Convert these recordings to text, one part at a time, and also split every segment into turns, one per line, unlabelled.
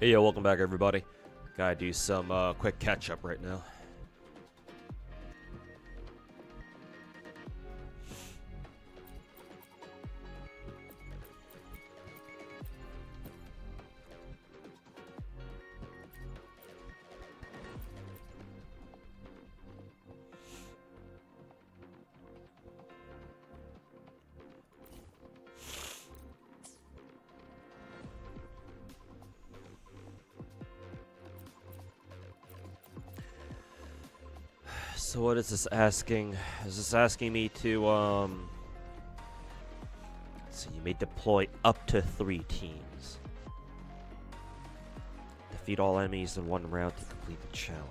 Hey, yo, welcome back, everybody. Gotta do some quick catch-up right now. So what is this asking? Is this asking me to, let's see, you may deploy up to 3 teams. Defeat all enemies in 1 round to complete the challenge.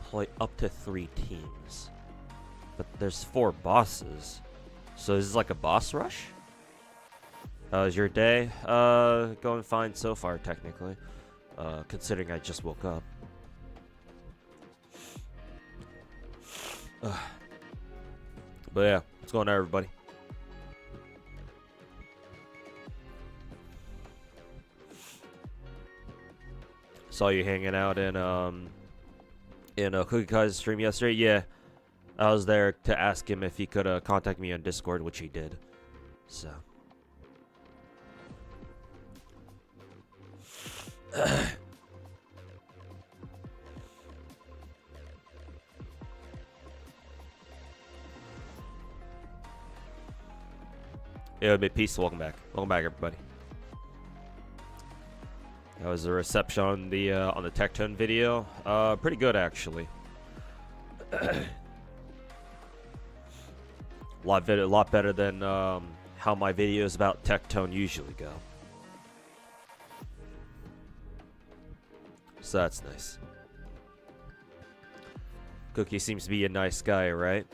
Deploy up to 3 teams. But there's 4 bosses. So this is like a boss rush? How's your day? Going fine so far, technically. Considering I just woke up. But yeah, what's going on, everybody? Saw you hanging out in Cookie Kai's stream yesterday. Yeah, I was there to ask him if he could contact me on Discord, which he did. So. Yeah, be peace. Welcome back. Welcome back, everybody. That was the reception on the Tectone video. Pretty good, actually. A lot better than how my videos about Tectone usually go. So that's nice. Cookie seems to be a nice guy, right?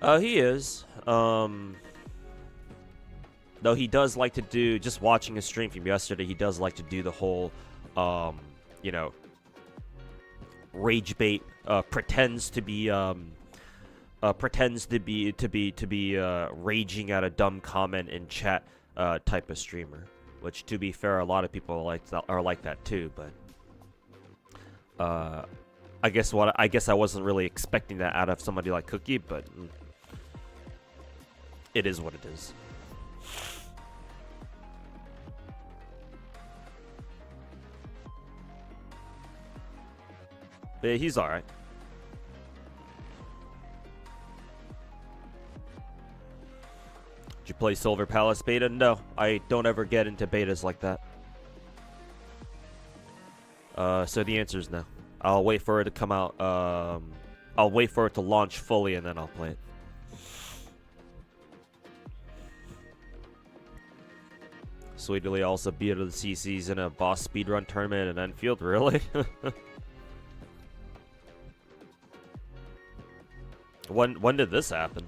He is. Though he does like to do, just watching his stream from yesterday, he does like to do the whole, you know, rage bait, pretends to be raging at a dumb comment in chat, type of streamer. Which, to be fair, a lot of people are like that too, but. I guess I wasn't really expecting that out of somebody like Cookie, but it is what it is. But yeah, he's alright. Did you play Silver Palace beta? No, I don't ever get into betas like that. So the answer is no. I'll wait for it to come out. I'll wait for it to launch fully, and then I'll play it. Sweetly also beat the CCs in a boss speedrun tournament in Enfield. Really? When did this happen?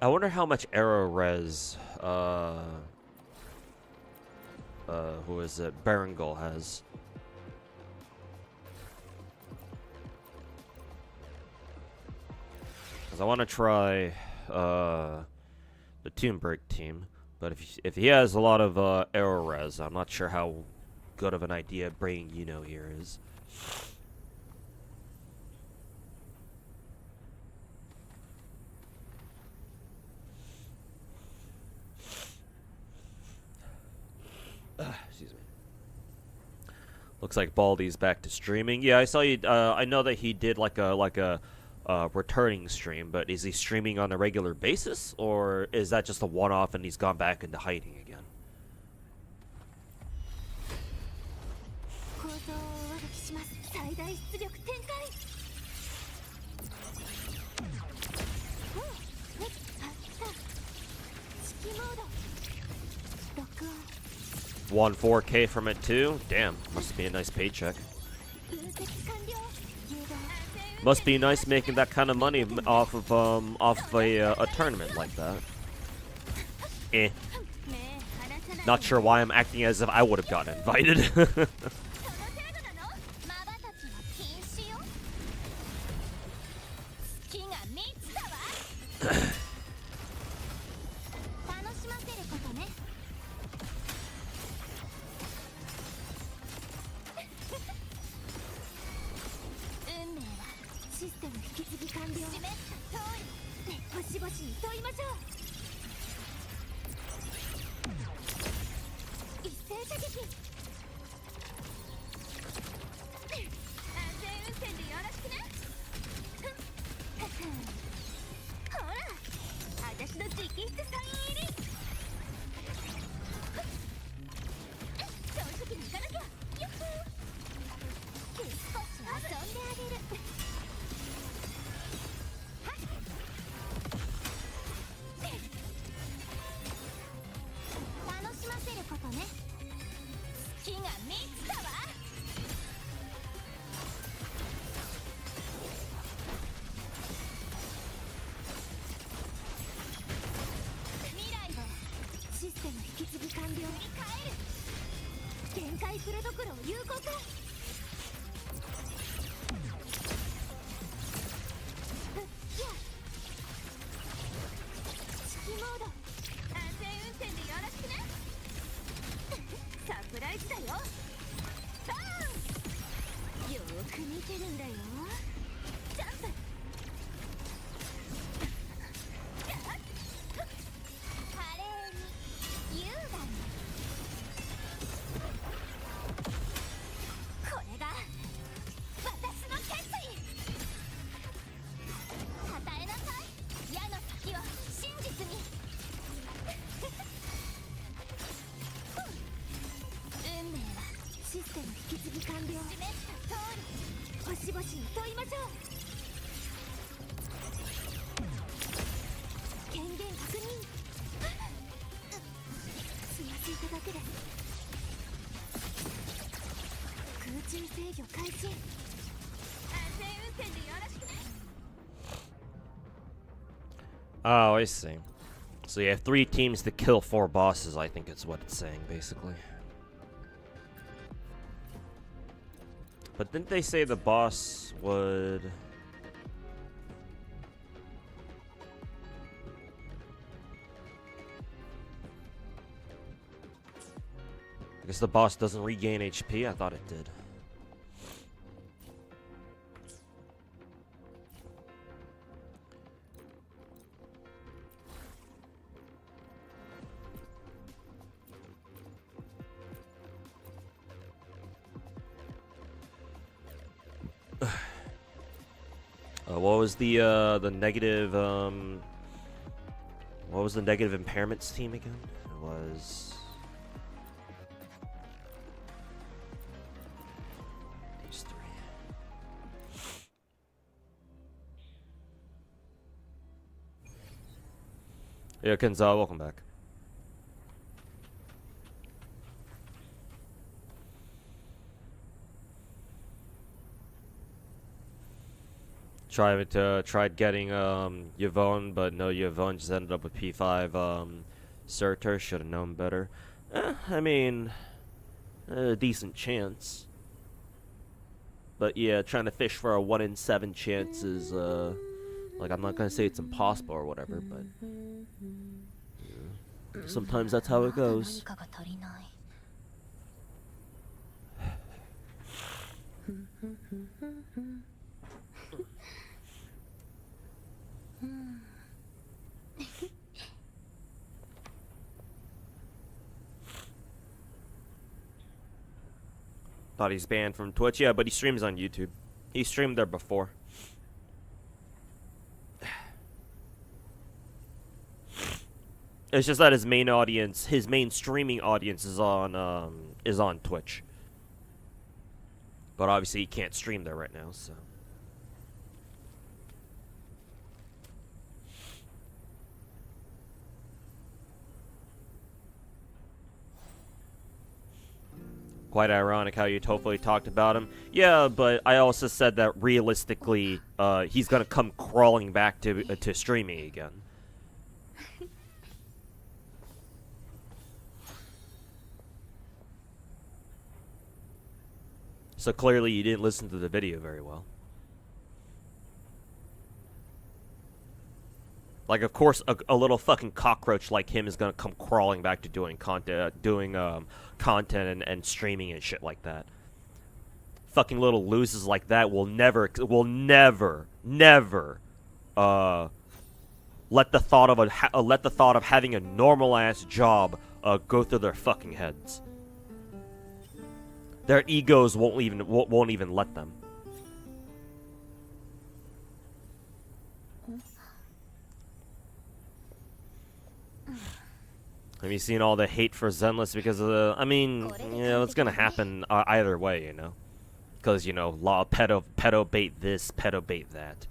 I wonder how much error res, who is it? Berengal has. Because I want to try, the Tomb Break team. But if he has a lot of, error res, I'm not sure how good of an idea bringing here is. Excuse me. Looks like Baldi's back to streaming. Yeah, I saw you. I know that he did like a returning stream, but is he streaming on a regular basis, or is that just a one-off and he's gone back into hiding again? Won 4K from it too. Damn, must be a nice paycheck. Must be nice making that kind of money off of a tournament like that. Eh. Not sure why I'm acting as if I would have gotten invited. Oh, I see. So you have 3 teams to kill 4 bosses, I think is what it's saying, basically. But didn't they say the boss would... I guess the boss doesn't regain HP? I thought it did. What was the negative what was the negative impairments team again? It was these 3. Yeah, Kenza, welcome back. Tried getting Yvonne, but no, Yvonne just ended up with P5 Surtur. Should have known better. I mean, a decent chance. But yeah, trying to fish for a 1 in 7 chance is like, I'm not gonna say it's impossible or whatever, but yeah, sometimes that's how it goes. Thought he's banned from Twitch. Yeah, but he streams on YouTube. He streamed there before. It's just that his main audience, his main streaming audience is on Twitch. But obviously he can't stream there right now, so. Quite ironic how you totally talked about him. Yeah, but I also said that realistically, he's gonna come crawling back to streaming again. So clearly you didn't listen to the video very well. Like, of course, a little fucking cockroach like him is gonna come crawling back to doing content, content and streaming and shit like that. Fucking little losers like that will never, let the thought of having a normal ass job go through their fucking heads. Their egos won't even let them. Have you seen all the hate for Zenless because of the... I mean, you know, it's gonna happen either way, you know? Because, you know, pedo bait this, pedo bait that.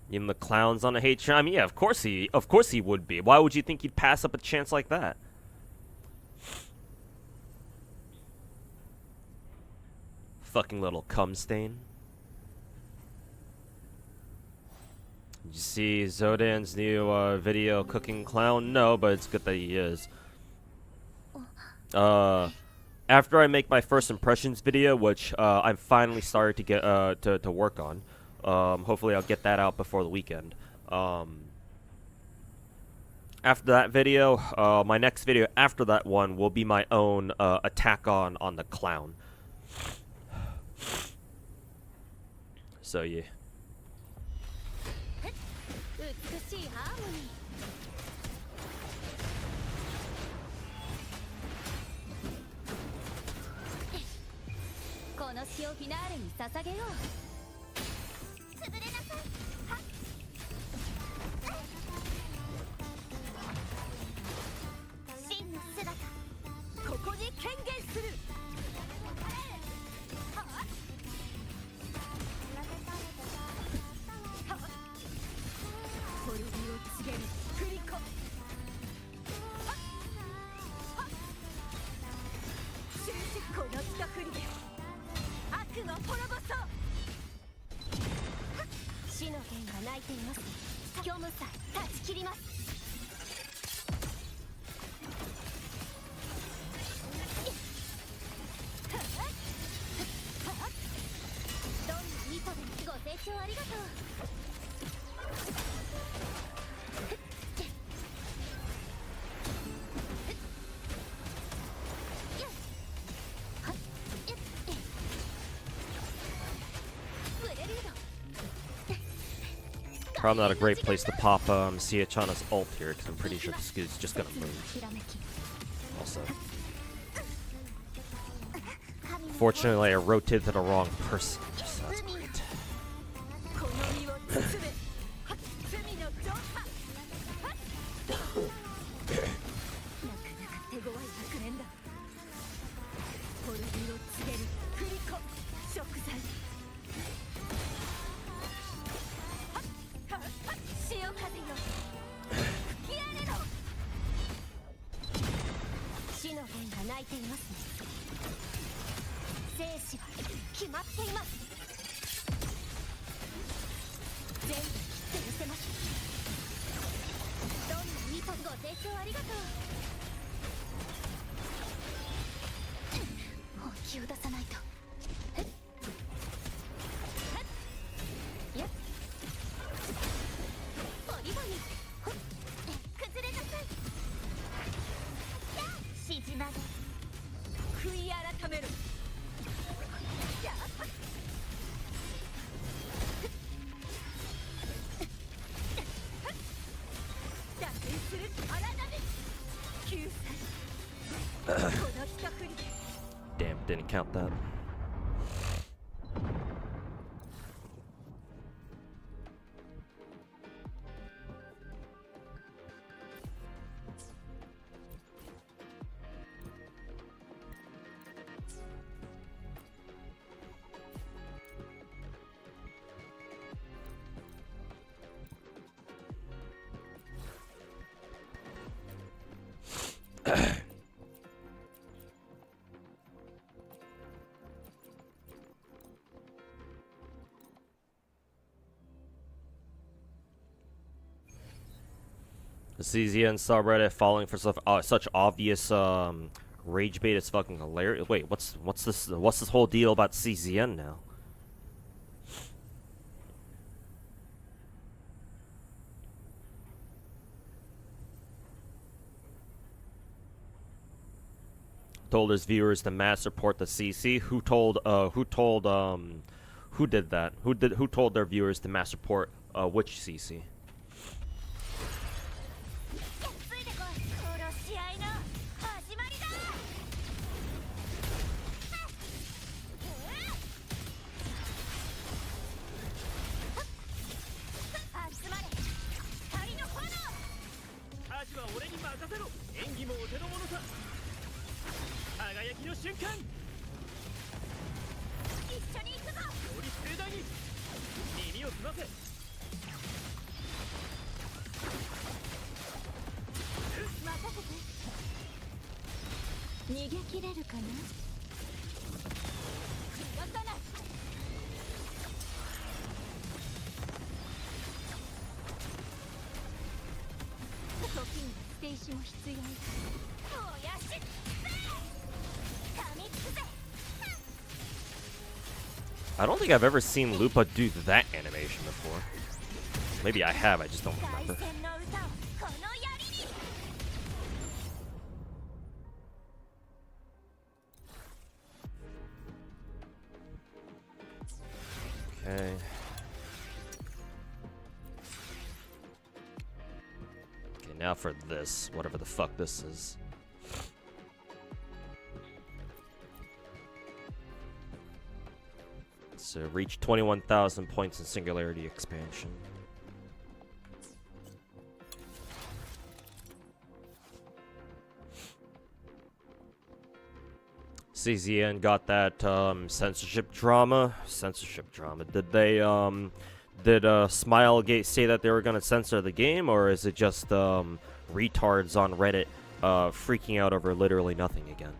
Even the clowns on the hate train. I mean, yeah, of course he would be. Why would you think he'd pass up a chance like that? Fucking little cum stain. Did you see Zodan's new video cooking clown? No, but it's good that he is. After I make my first impressions video, which I'm finally started to get to work on. Hopefully I'll get that out before the weekend. After that video, my next video after that one will be my own attack on the clown. So yeah. Probably not a great place to pop Siachana's ult here, because I'm pretty sure this dude's just gonna move. Also. Fortunately, I rotated to the wrong person, so that's great. Damn, didn't count that. The CZN subreddit falling for such obvious rage bait is fucking hilarious. Wait, what's this whole deal about CZN now? Told his viewers to mass report the CC. Who did that? Who told their viewers to mass report which CC? I don't think I've ever seen Lupa do that animation before. Maybe I have, I just don't remember. Okay. Okay, now for this, whatever the fuck this is. So reach 21,000 points in Singularity expansion. CZN got that censorship drama. Did they did Smilegate say that they were gonna censor the game, or is it just retards on Reddit freaking out over literally nothing again?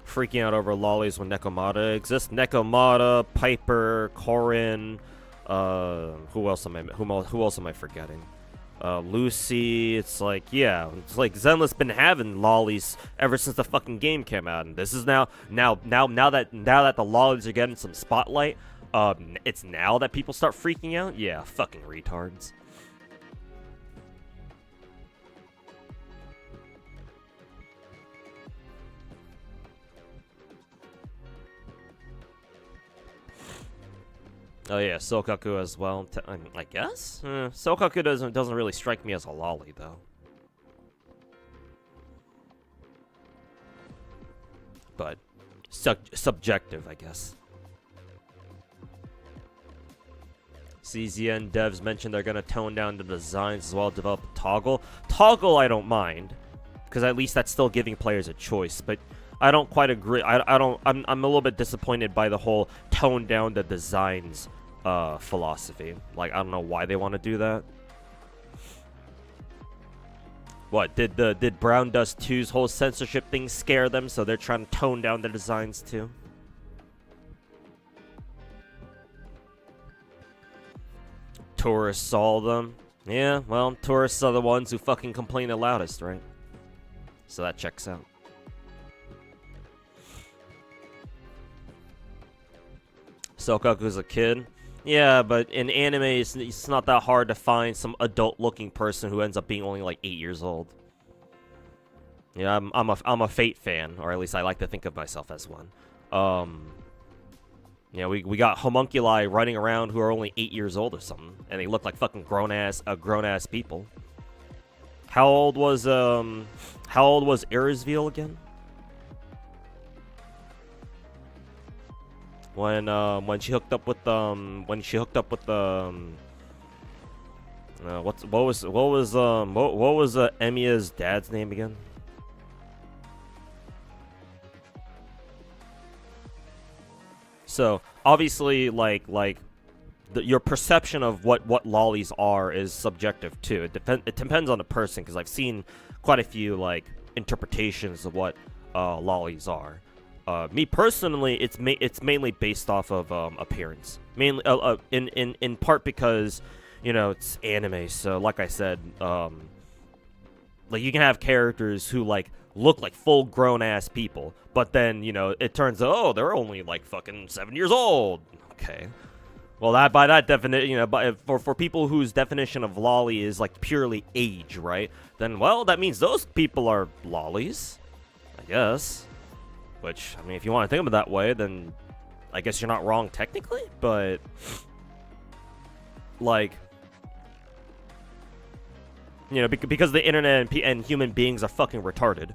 Freaking out over lollies when Nekomata exists. Nekomata, Piper, Korin, who else am I forgetting? Lucy. It's like, yeah, it's like Zenless been having lollies ever since the fucking game came out, and this is now that the lollies are getting some spotlight, it's now that people start freaking out. Yeah, fucking retards. Oh yeah, Sokaku as well. I guess Sokaku doesn't really strike me as a lolly though. But subjective, I guess. CZN devs mentioned they're gonna tone down the designs as well, develop a toggle. Toggle, I don't mind, because at least that's still giving players a choice. But I don't quite agree. I'm a little bit disappointed by the whole tone down the designs philosophy. Like, I don't know why they want to do that. What did Brown Dust 2's whole censorship thing scare them, so they're trying to tone down the designs too? Tourists saw them. Yeah, well, tourists are the ones who fucking complain the loudest, right? So that checks out. Sokaku's a kid. Yeah, but in anime, it's not that hard to find some adult-looking person who ends up being only like 8 years old. Yeah, I'm a Fate fan, or at least I like to think of myself as one. You know, we got homunculi running around who are only 8 years old or something, and they look like fucking grown ass people. How old was Erisville again? When she hooked up with what was Emiya's dad's name again? So obviously, your perception of what lollies are is subjective too. It depends on the person, because I've seen quite a few interpretations of what lollies are. Me personally, it's mainly based off of appearance, mainly in part because, you know, it's anime. So like I said, you can have characters who look like full grown ass people, but then, you know, it turns out, oh, they're only fucking 7 years old. Okay, well, that by that definition, you know, for people whose definition of lolly is purely age, right? Then, well, that means those people are lollies, I guess. Which, I mean, if you want to think of it that way, then I guess you're not wrong technically, but you know, because the internet and human beings are fucking retarded.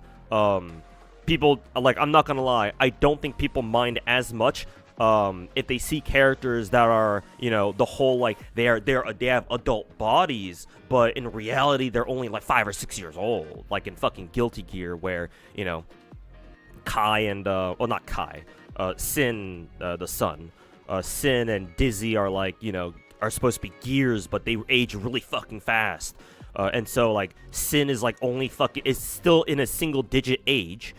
People, I'm not gonna lie, I don't think people mind as much if they see characters that are, you know, the whole they have adult bodies, but in reality they're only 5 or 6 years old, like in fucking Guilty Gear, where, you know, Kai and not Kai, Sin, the son, Sin and Dizzy are you know, are supposed to be gears, but they age really fucking fast. And so Sin is is still in a single digit age,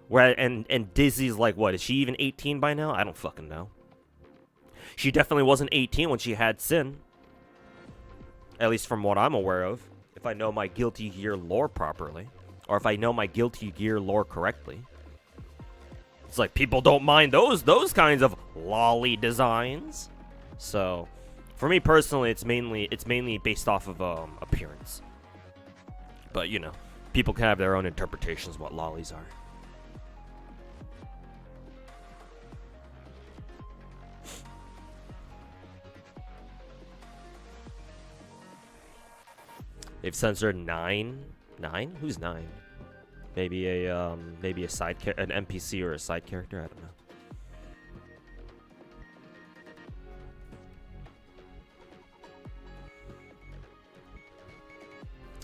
where and Dizzy's what, is she even 18 by now? I don't fucking know. She definitely wasn't 18 when she had Sin, at least from what I'm aware of, if I know my Guilty Gear lore properly, or if I know my Guilty Gear lore correctly. It's people don't mind those kinds of lolly designs. So for me personally, it's mainly based off of appearance. But, you know, people can have their own interpretations of what lollies are. They've censored 9? 9? Who's 9? Maybe a side an NPC or a side character. I don't know.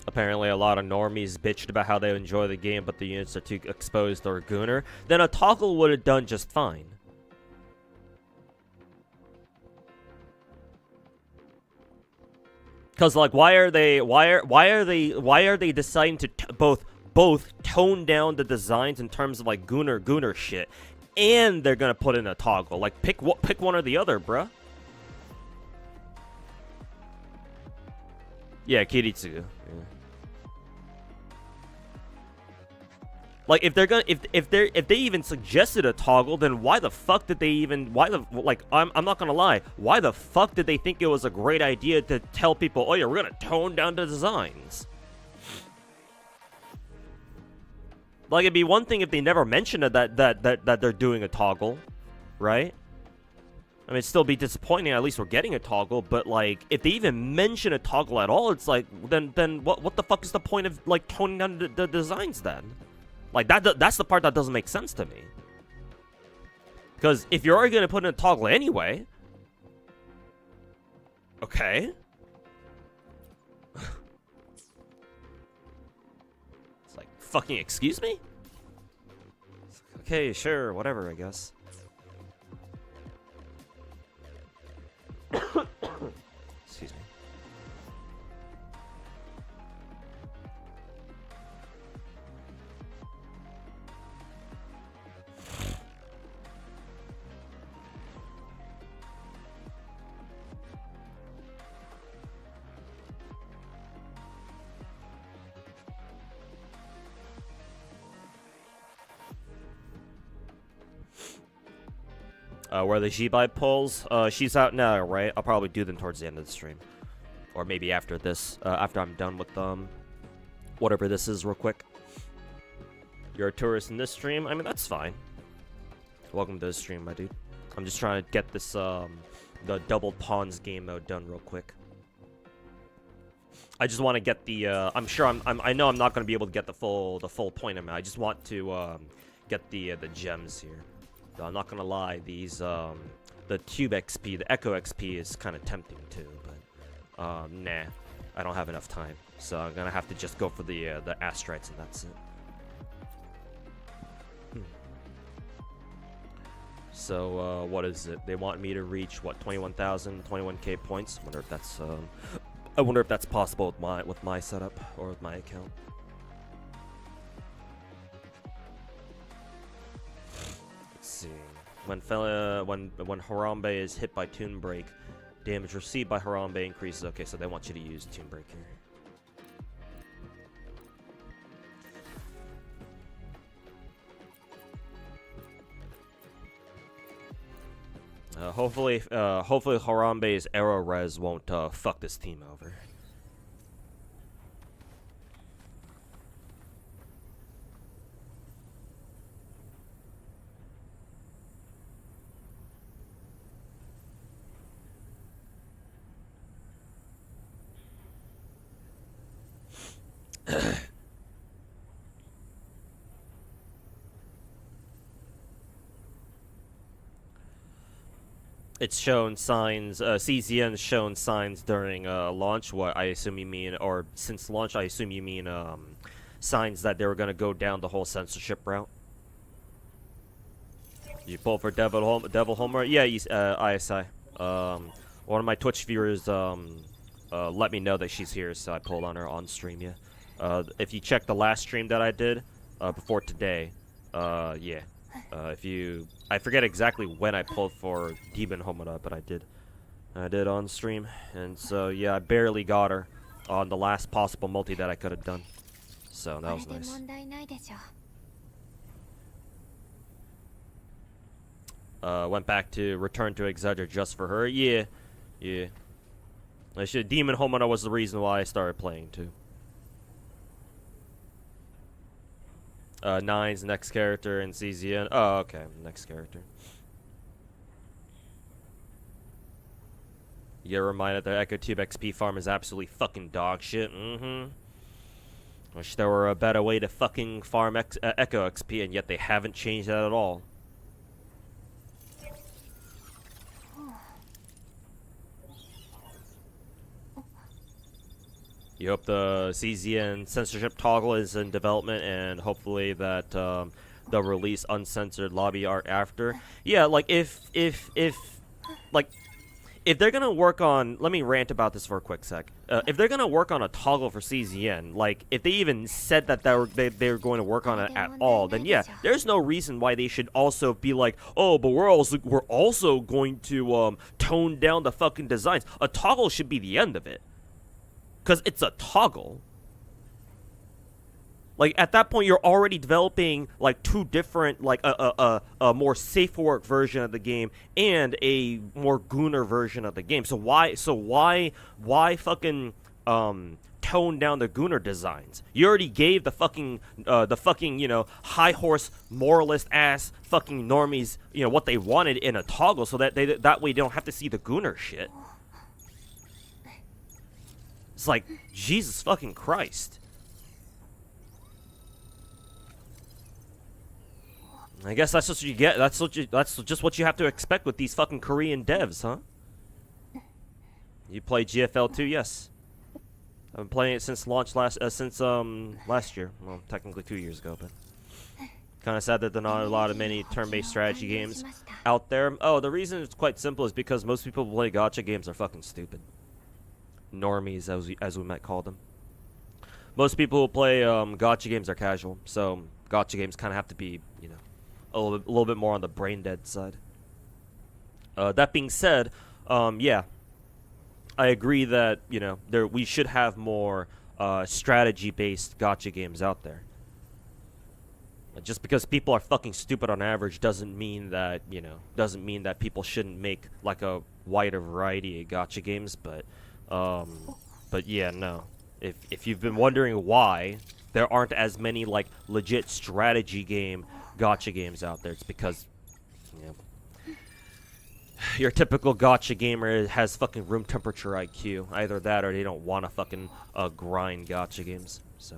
Apparently, a lot of normies bitched about how they enjoy the game, but the units are too exposed or gooner. Then a toggle would have done just fine. Cause why are they deciding to both tone down the designs in terms of gooner shit, and they're gonna put in a toggle? Pick one or the other, bruh. Yeah, Kiritsugu. Yeah. If they're gonna if they even suggested a toggle, then why the fuck did they even I'm not gonna lie, why the fuck did they think it was a great idea to tell people, oh yeah, we're gonna tone down the designs? It'd be one thing if they never mentioned that they're doing a toggle, right? I mean, it'd still be disappointing. At least we're getting a toggle, but if they even mention a toggle at all, it's then what the fuck is the point of toning down the designs then? That's the part that doesn't make sense to me. Because if you're already gonna put in a toggle anyway, okay. It's fucking excuse me? Okay, sure, whatever, I guess. Excuse me. Where the G-Vibe pulls, she's out now, right? I'll probably do them towards the end of the stream. Or maybe after this, after I'm done with, whatever this is real quick. You're a tourist in this stream? I mean, that's fine. Welcome to the stream, my dude. I'm just trying to get this the double pawns game mode done real quick. I just want to get the I know I'm not going to be able to get the full point amount. I just want to get the gems here. So I'm not going to lie, these the Cube XP, the Echo XP is kind of tempting too, but nah, I don't have enough time. So I'm going to have to just go for the Astrites and that's it. So, what is it? They want me to reach, what, 21,000, 21k points? I wonder if that's possible with my setup, or with my account. Let's see. When Harambe is hit by Toon Break, damage received by Harambe increases. Okay, so they want you to use Toon Break here. Hopefully Harambe's arrow res won't fuck this team over. It's shown signs, CZN's shown signs during launch, what I assume you mean, or since launch, I assume you mean signs that they were going to go down the whole censorship route. You pull for Devil Homer? Yeah, ISI. One of my Twitch viewers let me know that she's here, so I pulled on her on stream, yeah. If you check the last stream that I did before today, yeah. I forget exactly when I pulled for Demon Homura, but I did on stream, and so yeah, I barely got her on the last possible multi that I could have done, so that was nice. Went back to return to Exeter just for her. Yeah. Demon Homura was the reason why I started playing too. Nine's next character in CZN. Oh, okay. Next character. You get reminded that Echo Tube XP farm is absolutely fucking dog shit. Wish there were a better way to fucking farm Echo XP, and yet they haven't changed that at all. You hope the CZN censorship toggle is in development, and hopefully that they'll release uncensored lobby art after. Yeah, like if they're gonna work on, let me rant about this for a quick sec. If they're gonna work on a toggle for CZN, like if they even said that they were going to work on it at all, then yeah, there's no reason why they should also be like, oh, but we're also going to tone down the fucking designs. A toggle should be the end of it. Because it's a toggle. Like, at that point, you're already developing, like, two different, like, a more safe for work version of the game and a more gooner version of the game. So why fucking, tone down the gooner designs? You already gave the fucking, you know, high horse, moralist-ass fucking normies, you know, what they wanted in a toggle so that that way they don't have to see the gooner shit. It's like, Jesus fucking Christ. I guess that's what you get. That's just what you have to expect with these fucking Korean devs, huh? You play GFL 2? Yes. I've been playing it since launch last year. Well, technically 2 years ago, but kind of sad that there are not many turn-based strategy games out there. Oh, the reason it's quite simple is because most people who play gacha games are fucking stupid. Normies, as we might call them. Most people who play gacha games are casual, so gacha games kind of have to be, you know, a little bit more on the brain dead side. That being said, yeah, I agree that, you know, we should have more strategy-based gacha games out there. Just because people are fucking stupid on average doesn't mean that, you know, people shouldn't make like a wider variety of gacha games, but yeah, no. If you've been wondering why there aren't as many like legit strategy game gacha games out there, it's because, you know, Your typical gacha gamer has fucking room temperature IQ. Either that or they don't want to fucking grind gacha games. So.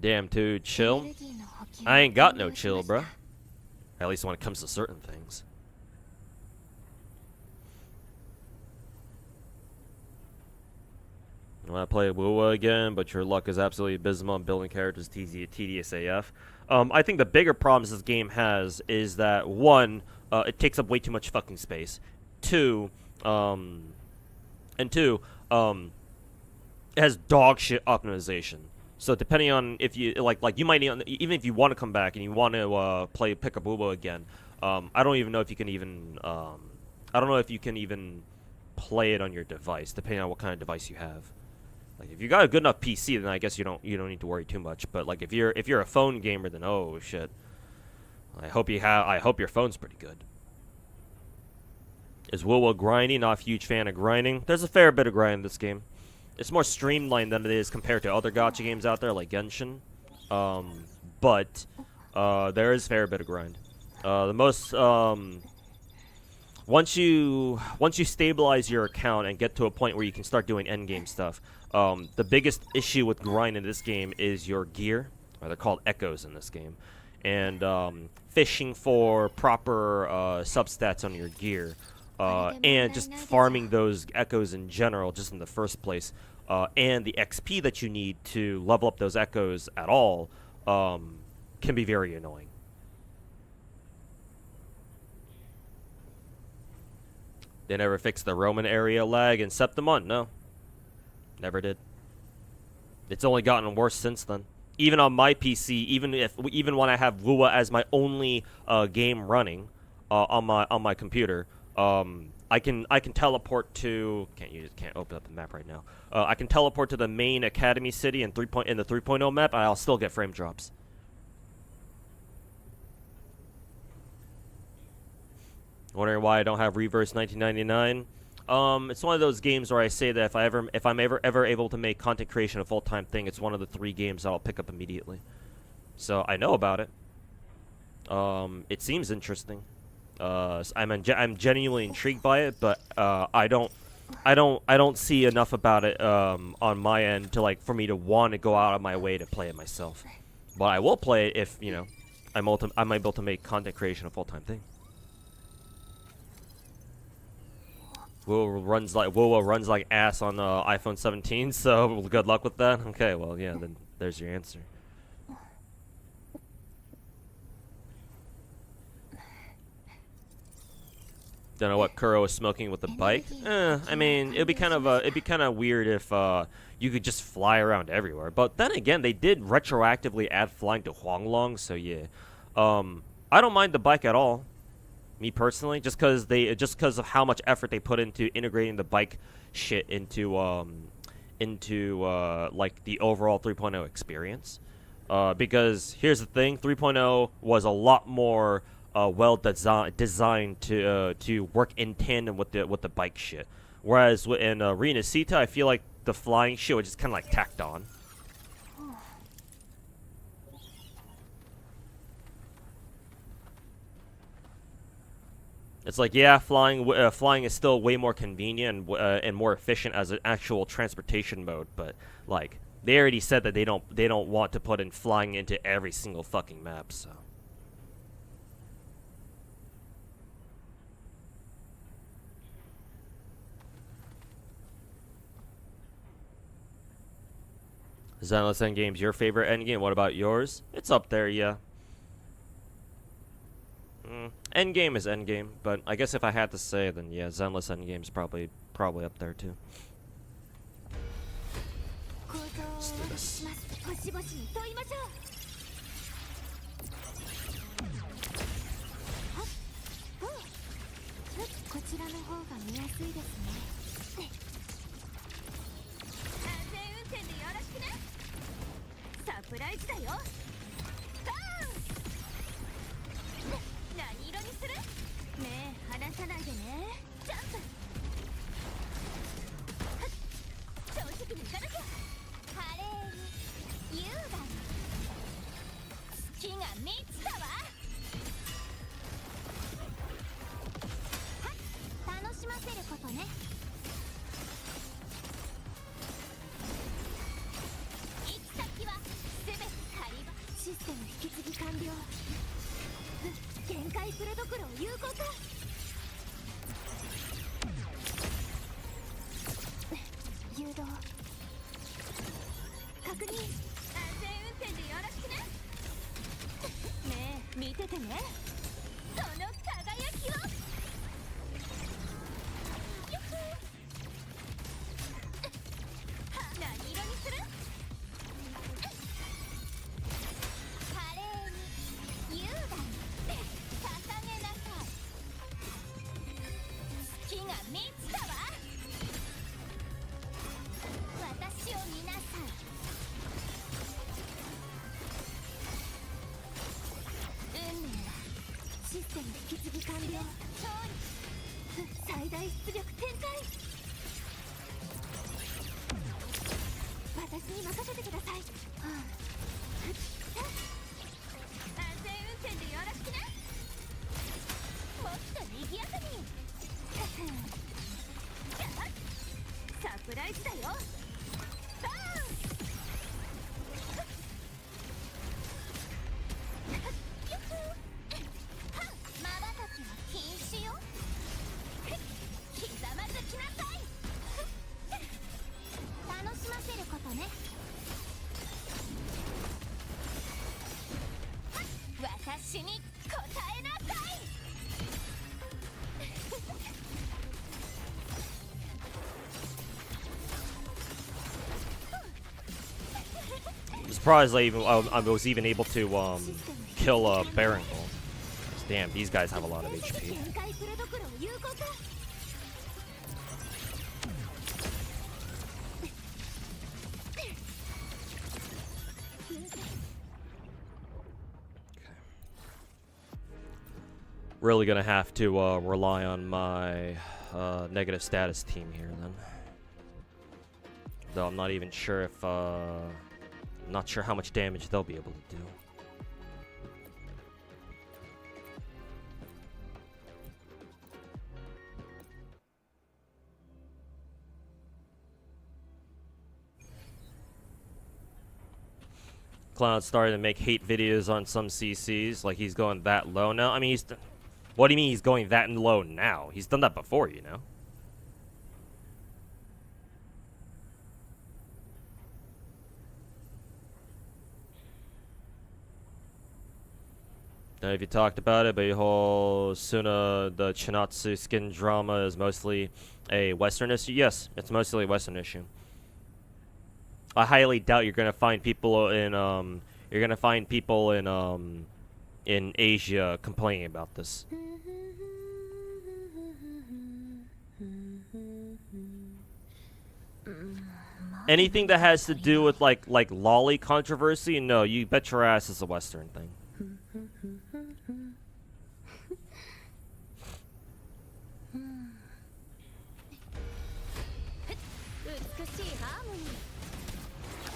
Damn, dude, chill? I ain't got no chill, bruh. At least when it comes to certain things. I want to play Wuwa again, but your luck is absolutely abysmal and building characters tedious AF. I think the bigger problems this game has is that, one, it takes up way too much fucking space. Two, it has dog shit optimization. So depending on if you like you might need, even if you want to come back and you want to pick up Wuwa again, I don't even know if you can even I don't know if you can even play it on your device, depending on what kind of device you have. Like if you got a good enough PC, then I guess you don't need to worry too much. But like if you're a phone gamer, then oh shit. I hope your phone's pretty good. Is Wuwa grinding? Not a huge fan of grinding. There's a fair bit of grind in this game. It's more streamlined than it is compared to other gacha games out there like Genshin. But there is a fair bit of grind. The most once you stabilize your account and get to a point where you can start doing endgame stuff, the biggest issue with grind in this game is your gear, or they're called echoes in this game, and fishing for proper substats on your gear, and just farming those echoes in general, just in the first place, and the XP that you need to level up those echoes at all, can be very annoying. They never fixed the Roman area lag in Septimon? No. Never did. It's only gotten worse since then. Even on my PC, even when I have Wuwa as my only game running on my computer, I can teleport to can't open up the map right now. I can teleport to the main academy city in the 3.0 map, and I'll still get frame drops. Wondering why I don't have Reverse 1999? It's one of those games where I say that if I'm ever able to make content creation a full-time thing, it's one of the 3 games that I'll pick up immediately. So I know about it. It seems interesting. I'm genuinely intrigued by it, but I don't see enough about it on my end to for me to want to go out of my way to play it myself. But I will play it if I'm able to make content creation a full-time thing. Wuwa runs like ass on iPhone 17, so good luck with that. Okay, well, yeah, then there's your answer. Don't know what Kuro is smoking with the bike. I mean, it'd be kind of weird if you could just fly around everywhere. But then again, they did retroactively add flying to Huanglong, so yeah. I don't mind the bike at all. Me personally, just because of how much effort they put into integrating the bike shit into like the overall 3.0 experience. Because here's the thing, 3.0 was a lot more designed to work in tandem with the bike shit. Whereas in Arena Sita, I feel like the flying shit was just kind of like tacked on. It's like, yeah, flying is still way more convenient and more efficient as an actual transportation mode, but like they already said that they don't want to put in flying into every single fucking map, so. Zenless Endgame's your favorite endgame. What about yours? It's up there, yeah. Endgame is endgame, but I guess if I had to say, then yeah, Zenless Endgame's probably up there too. Let's do this.
に行かなきゃ。華麗に優雅に月が満ちたわ。はっ、楽しませることね。行き先は全て狩り場。システム引き継ぎ完了。限界プレドクロを有効化。誘導確認。安全運転でよろしくね。ねえ見ててね、その輝きを。よっ、何色にする？華麗に優雅に捧げなさい。月が満ちたわ。私を見なさい。運命はシステム引き継ぎ完了。最大出力展開。私に任せてください。安全運転でよろしくね。もっと賑やかに。サプライズだよ。私に答えなさい。
I'm surprised I was even able to kill Baron. Damn, these guys have a lot of HP. Really gonna have to rely on my negative status team here then. Though I'm not even sure if not sure how much damage they'll be able to do. Cloud's starting to make hate videos on some CCs, like he's going that low now. I mean, what do you mean he's going that low now? He's done that before, you know? Now, if you talked about it, but your whole Suna, the Chinatsu skin drama is mostly a Western issue. Yes, it's mostly a Western issue. I highly doubt you're gonna find people in in Asia complaining about this. Anything that has to do with like lolly controversy, no, you bet your ass it's a Western thing.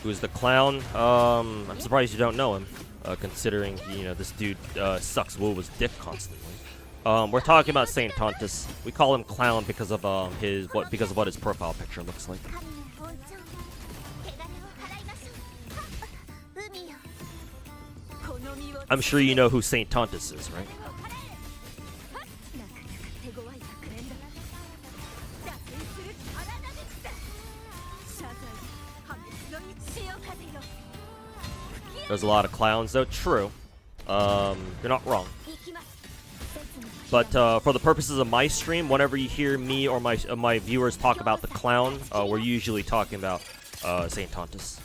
Who's the clown? I'm surprised you don't know him, considering you know this dude sucks Wuwa's dick constantly. We're talking about Saint Tontus. We call him clown because of what his profile picture looks like. I'm sure you know who Saint Tontus is, right? There's a lot of clowns, though. True. You're not wrong. But for the purposes of my stream, whenever you hear me or my viewers talk about the clown, we're usually talking about Saint Tontus.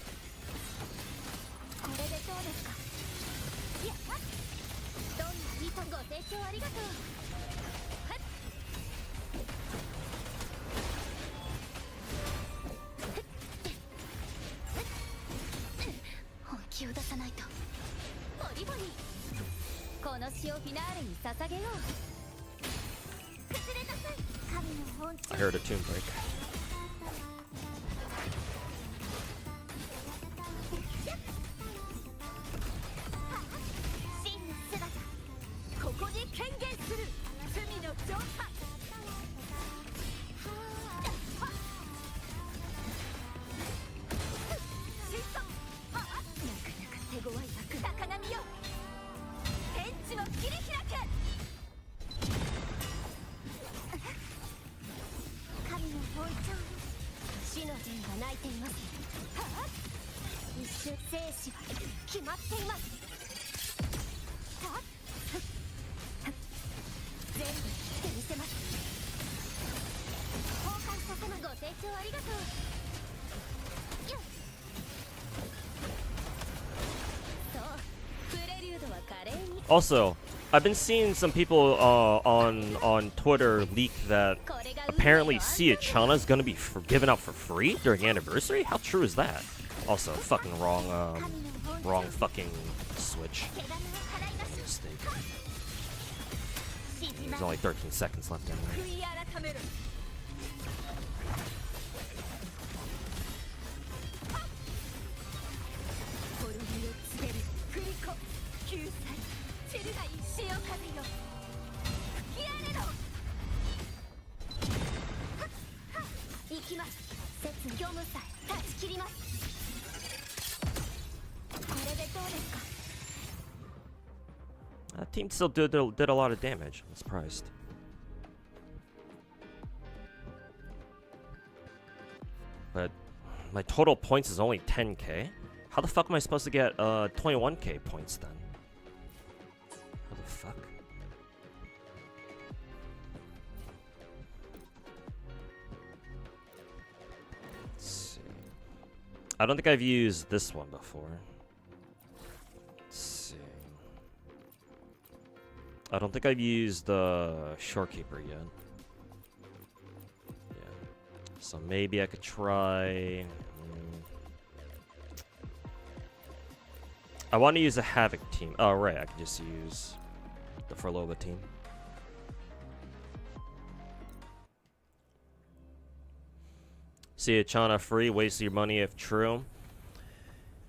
I heard a tune break.
生死は決まっています。はっ全部してみせます。崩壊させまご清聴ありがとう。よっそうプレリュードは華麗に。
Also, I've been seeing some people on Twitter leak that apparently Siachana is gonna be given out for free during anniversary. How true is that? Also, fucking wrong fucking switch. Mistake. There's only 13 seconds left anyway. That team still did a lot of damage. I'm surprised. But my total points is only 10k. How the fuck am I supposed to get 21k points then? How the fuck? Let's see. I don't think I've used this one before. Let's see. I don't think I've used the Shorekeeper yet. Yeah. So maybe I could try. I want to use a Havoc team. Oh, right. I can just use the Furloba team. Siachana free, waste your money if true.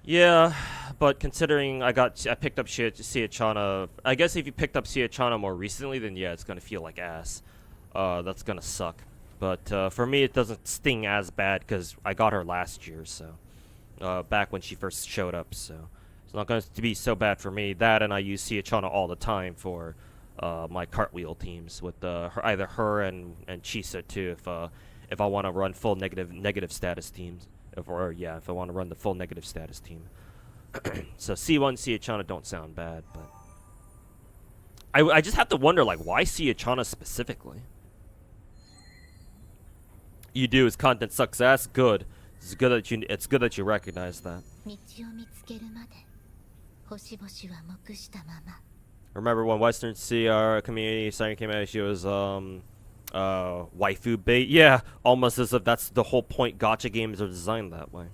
Yeah, but considering I picked up Siachana, I guess if you picked up Siachana more recently, then yeah, it's gonna feel like ass. That's gonna suck. But for me, it doesn't sting as bad because I got her last year, so back when she first showed up, so it's not going to be so bad for me. That, and I use Siachana all the time for my cartwheel teams with either her and Chisa too. If I want to run full negative status teams, if I want to run the full negative status team. So C1 Siachana don't sound bad, but I just have to wonder, like, why Siachana specifically? You do, his content sucks ass. Good. It's good that you recognize that. Remember when Western CR community sign came out, she was waifu bait? Yeah, almost as if that's the whole point. Gacha games are designed that way.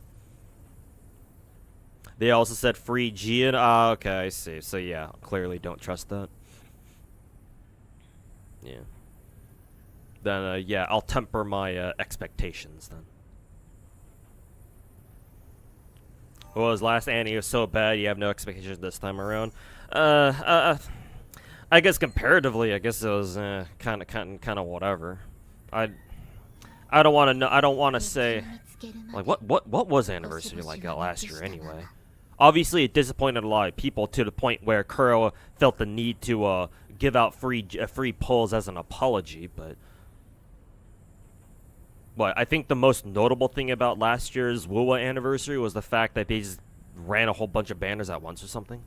They also said free Gian. Ah, okay, I see. So yeah, clearly don't trust that. Yeah. Then yeah, I'll temper my expectations then. Well, his last anime was so bad, you have no expectations this time around. I guess comparatively, I guess it was kind of whatever. I don't want to know. I don't want to say like what was anniversary like last year anyway. Obviously, it disappointed a lot of people to the point where Kuro felt the need to give out free pulls as an apology. But I think the most notable thing about last year's Wuwa anniversary was the fact that they just ran a whole bunch of banners at once or something.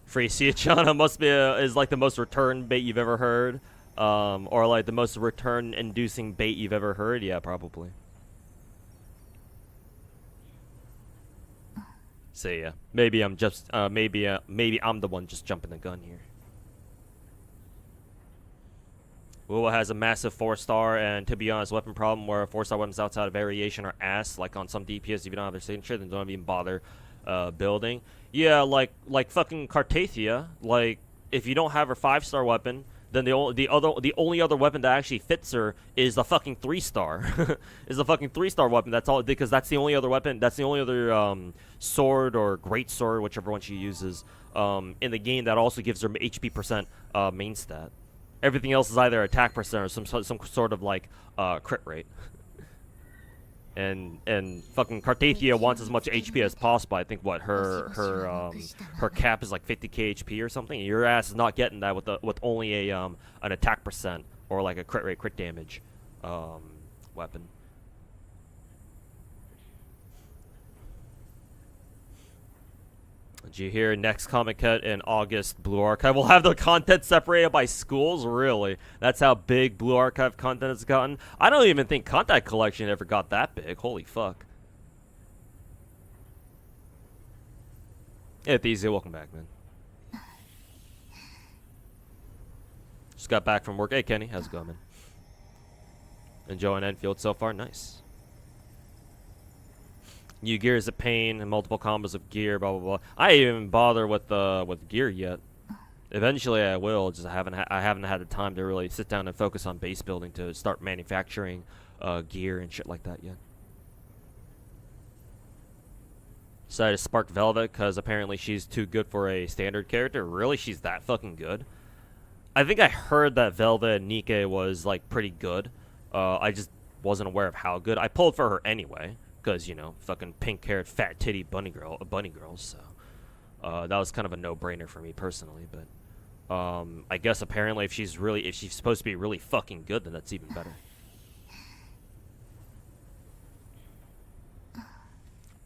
Free Siachana must be is like the most return bait you've ever heard, or like the most return-inducing bait you've ever heard. Yeah, probably. So yeah, maybe I'm just maybe I'm the one just jumping the gun here. Wuwa has a massive 4-star, and to be honest, weapon problem where 4-star weapons outside of variation are ass. Like on some DPS, if you don't have their signature, then don't even bother building. Yeah, like fucking Cartathia. Like if you don't have her 5-star weapon, then the only other weapon that actually fits her is the fucking 3-star. Is the fucking 3-star weapon. That's all, because that's the only other weapon. That's the only other sword or great sword, whichever one she uses, in the game that also gives her HP percent main stat. Everything else is either attack percent or some sort of like crit rate. And fucking Cartathia wants as much HP as possible. I think what her cap is like 50k HP or something. Your ass is not getting that with only a an attack percent or like a crit rate, crit damage weapon. Did you hear next Comic Cut in August? Blue Archive will have the content separated by schools? Really? That's how big Blue Archive content has gotten? I don't even think Contact Collection ever got that big. Holy fuck. Hey, Thesia, welcome back, man. Just got back from work. Hey, Kenny, how's it going, man? Enjoying Enfield so far? Nice. New gear is a pain, and multiple combos of gear, blah blah blah. I didn't even bother with gear yet. Eventually, I will. Just I haven't had the time to really sit down and focus on base building to start manufacturing gear and shit like that yet. Decided to spark Velvet because apparently she's too good for a standard character. Really, she's that fucking good? I think I heard that Velvet and Nike was like pretty good. I just wasn't aware of how good. I pulled for her anyway. Because, you know, fucking pink-haired, fat-titty bunny girls, so that was kind of a no-brainer for me personally, but I guess apparently if she's supposed to be really fucking good, then that's even better.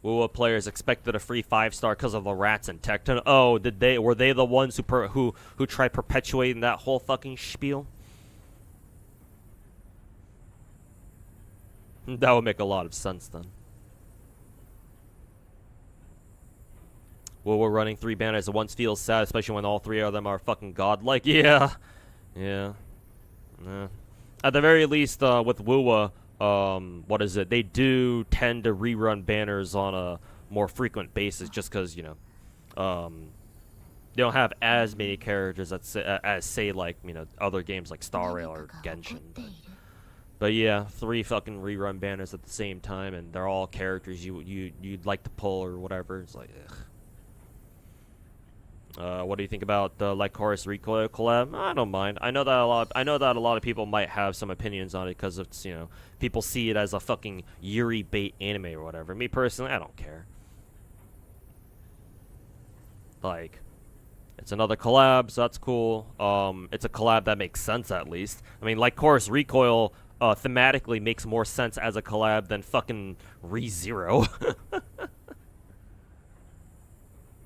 Wuwa players expected a free 5-star because of the rats and Tecton. Oh, were they the ones who tried perpetuating that whole fucking spiel? That would make a lot of sense then. Well, we're running 3 banners at once feels sad, especially when all 3 of them are fucking godlike. Yeah. At the very least, with Wuwa, what is it? They do tend to rerun banners on a more frequent basis just because, you know, they don't have as many characters as say, like, you know, other games like Star Rail or Genshin. But yeah, 3 fucking rerun banners at the same time, and they're all characters you'd like to pull or whatever. It's like, ugh. What do you think about the Lycoris Recoil collab? I don't mind. I know that a lot of people might have some opinions on it because it's, you know, people see it as a fucking Yuri bait anime or whatever. Me personally, I don't care. Like, it's another collab, so that's cool. It's a collab that makes sense at least. I mean, Lycoris Recoil thematically makes more sense as a collab than fucking ReZero.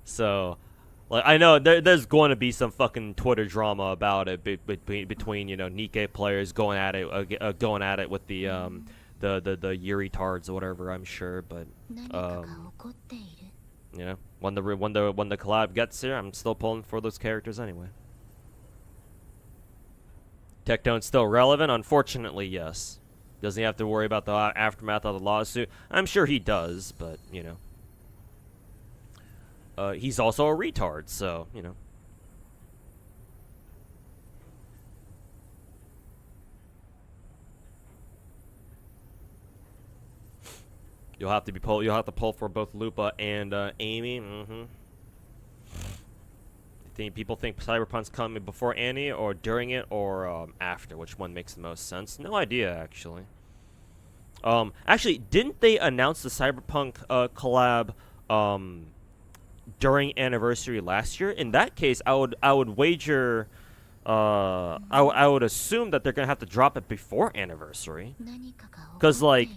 So, like, I know there's going to be some fucking Twitter drama about it between, you know, Nike players going at it with the Yuri tards or whatever, I'm sure, but you know, when the collab gets here, I'm still pulling for those characters anyway. Tectone's still relevant? Unfortunately, yes. Does he have to worry about the aftermath of the lawsuit? I'm sure he does, but, you know. He's also a retard, so, you know. You'll have to pull for both Lupa and Amy. People think Cyberpunk's coming before Annie, or during it, or after? Which one makes the most sense? No idea, actually. Actually, didn't they announce the Cyberpunk collab during Anniversary last year? In that case, I would wager, I would assume that they're gonna have to drop it before Anniversary, because like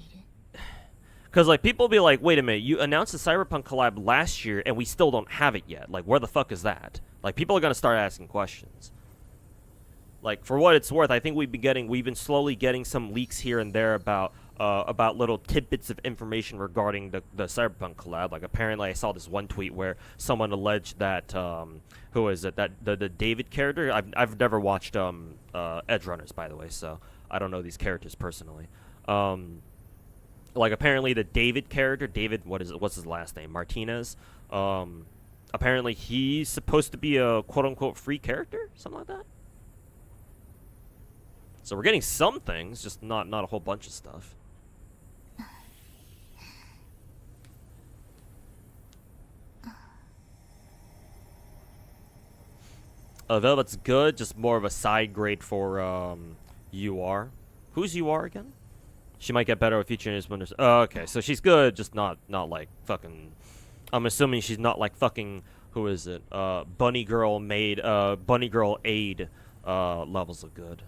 people be like, wait a minute, you announced the Cyberpunk collab last year and we still don't have it yet. Like, where the fuck is that? Like, people are gonna start asking questions. Like, for what it's worth, I think we've been slowly getting some leaks here and there about little tidbits of information regarding the Cyberpunk collab. Like, apparently I saw this one tweet where someone alleged that who is it? That the David character. I've never watched Edge Runners, by the way, so I don't know these characters personally. Like, apparently the David character, what's his last name? Martinez. Apparently he's supposed to be a quote-unquote free character, something like that. So we're getting some things, just not a whole bunch of stuff. Velvet's good, just more of a side grade for UR. Who's UR again? She might get better with future news winners. Oh, okay, so she's good, just not like fucking. I'm assuming she's not like fucking. Who is it? Bunny Girl made. Bunny Girl aid. Levels of good.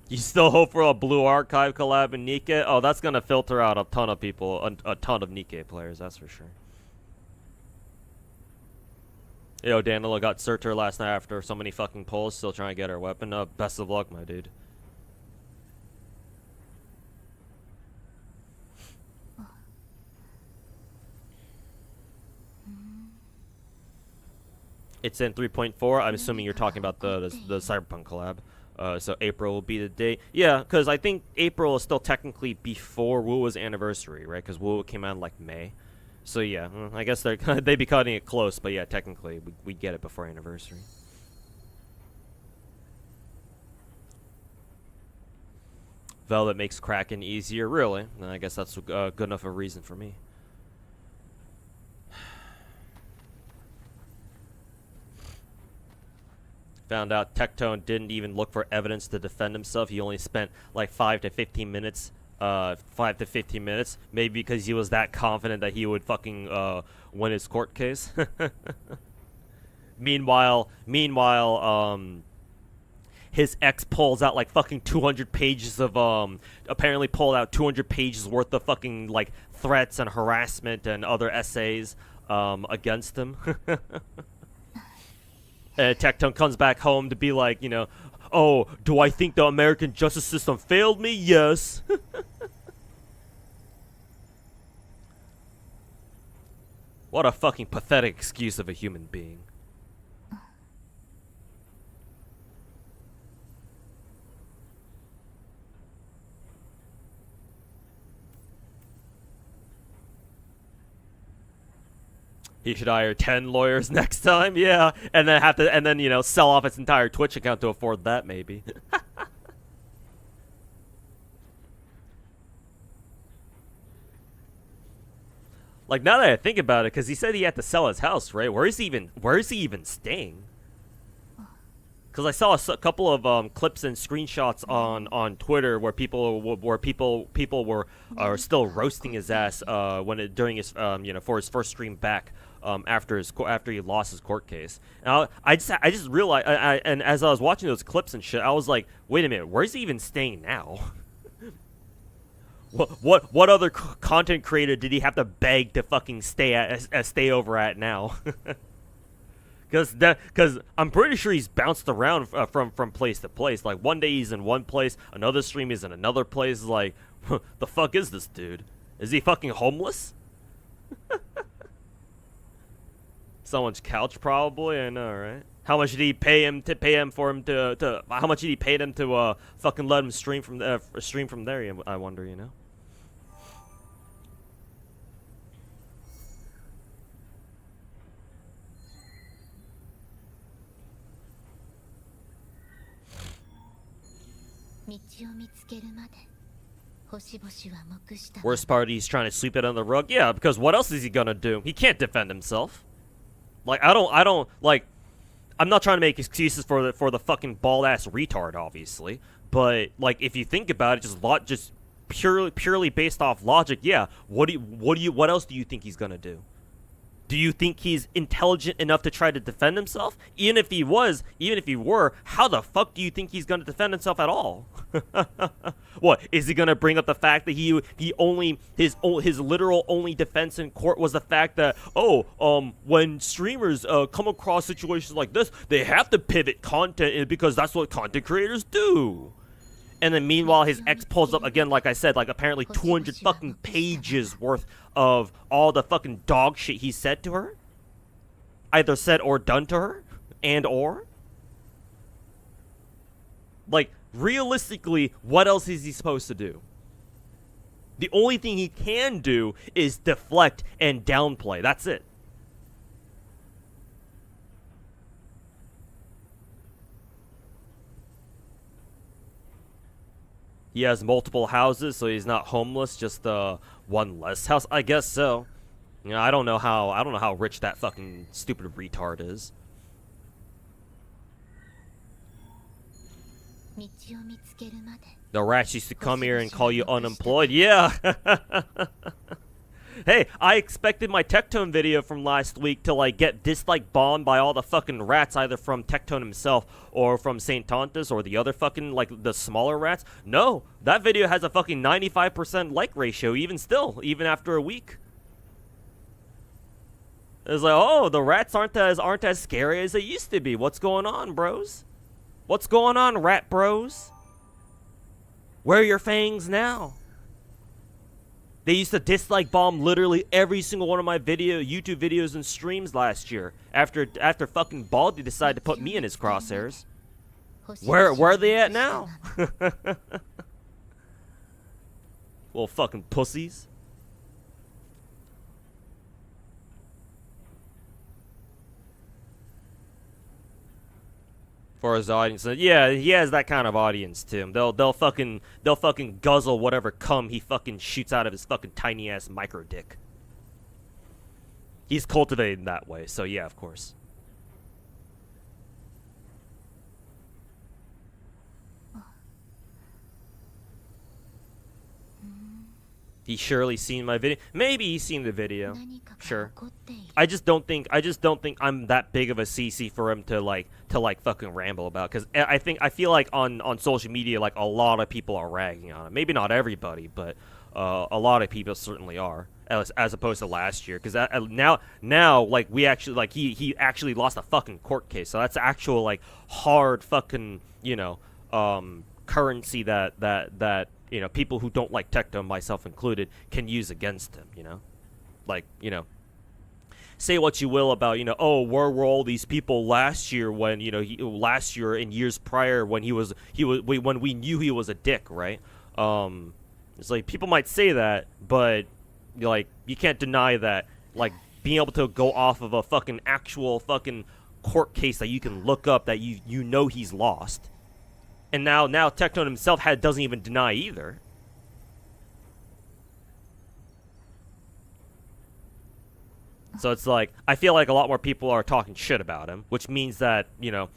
You still hope for a Blue Archive collab in Nikkei? Oh, that's gonna filter out a ton of people, a ton of Nikkei players, that's for sure. Yo, Danilo got Surtur last night after so many fucking pulls, still trying to get her weapon. Best of luck, my dude. It's in 3.4. I'm assuming you're talking about the Cyberpunk collab. So April will be the date. Yeah, because I think April is still technically before Wuwa's anniversary, right? Because Wuwa came out in like May. So yeah, I guess they'd be cutting it close, but yeah, technically we get it before anniversary. Velvet makes Kraken easier, really? And I guess that's good enough a reason for me. Found out Tectone didn't even look for evidence to defend himself. He only spent like 5 to 15 minutes. 5 to 15 minutes. Maybe because he was that confident that he would fucking win his court case. Meanwhile, his ex pulls out like fucking 200 pages of apparently pulled out 200 pages worth of fucking like threats and harassment and other essays against him. Tectone comes back home to be like, you know, oh, do I think the American justice system failed me? Yes. What a fucking pathetic excuse of a human being. He should hire 10 lawyers next time, yeah, and then you know, sell off his entire Twitch account to afford that, maybe. Like, now that I think about it, because he said he had to sell his house, right? Where is he even staying? Because I saw a couple of clips and screenshots on Twitter where people were still roasting his ass during his you know, for his first stream back after he lost his court case. And I just realized, and as I was watching those clips and shit, I was like, wait a minute, where's he even staying now? What other content creator did he have to beg to fucking stay over at now? Because I'm pretty sure he's bounced around from place to place. Like, one day he's in one place, another stream is in another place. Like, the fuck is this dude? Is he fucking homeless? Someone's couch, probably. I know, right? How much did he pay him to how much did he pay them to fucking let him stream from there? I wonder, you know. Worst part, he's trying to sweep it under the rug. Yeah, because what else is he gonna do? He can't defend himself. Like, I don't like. I'm not trying to make excuses for the fucking bald ass retard, obviously. But like, if you think about it, just purely based off logic, yeah. What else do you think he's gonna do? Do you think he's intelligent enough to try to defend himself? Even if he were, how the fuck do you think he's gonna defend himself at all? What, is he gonna bring up the fact that his literal only defense in court was the fact that, when streamers come across situations like this, they have to pivot content because that's what content creators do. And then meanwhile, his ex pulls up again, like I said, like apparently 200 fucking pages worth of all the fucking dog shit he said to her. Either said or done to her. Or. Like, realistically, what else is he supposed to do? The only thing he can do is deflect and downplay. That's it. He has multiple houses, so he's not homeless, just one less house. I guess so. You know, I don't know how rich that fucking stupid retard is. The rats used to come here and call you unemployed. Yeah. Hey, I expected my Tectone video from last week to like get dislike bombed by all the fucking rats, either from Tectone himself or from Saint Tontas or the other fucking like the smaller rats. No, that video has a fucking 95% like ratio, even still, even after a week. It's like, oh, the rats aren't as scary as they used to be. What's going on, bros? What's going on, rat bros? Where are your fangs now? They used to dislike bomb literally every single one of my YouTube videos and streams last year. After fucking Baldy decided to put me in his crosshairs. Where are they at now? Little fucking pussies. For his audience, yeah, he has that kind of audience too. They'll fucking guzzle whatever cum he fucking shoots out of his fucking tiny ass micro dick. He's cultivated in that way, so yeah, of course. He's surely seen my video. Maybe he's seen the video. Sure. I just don't think I'm that big of a CC for him to like fucking ramble about, because I feel like on social media, like a lot of people are ragging on him. Maybe not everybody, but a lot of people certainly are, as opposed to last year, because now like we actually like he actually lost a fucking court case, so that's actual like hard fucking currency that you know, people who don't like Tectone, myself included, can use against him, you know? Like, you know, say what you will about, you know, oh, where were all these people last year when, you know, last year and years prior when when we knew he was a dick, right? It's like, people might say that, but, like, you can't deny that, like, being able to go off of a fucking actual fucking court case that you can look up that you know he's lost. And now Tectone himself doesn't even deny either. So it's like, I feel like a lot more people are talking shit about him, which means that, you know,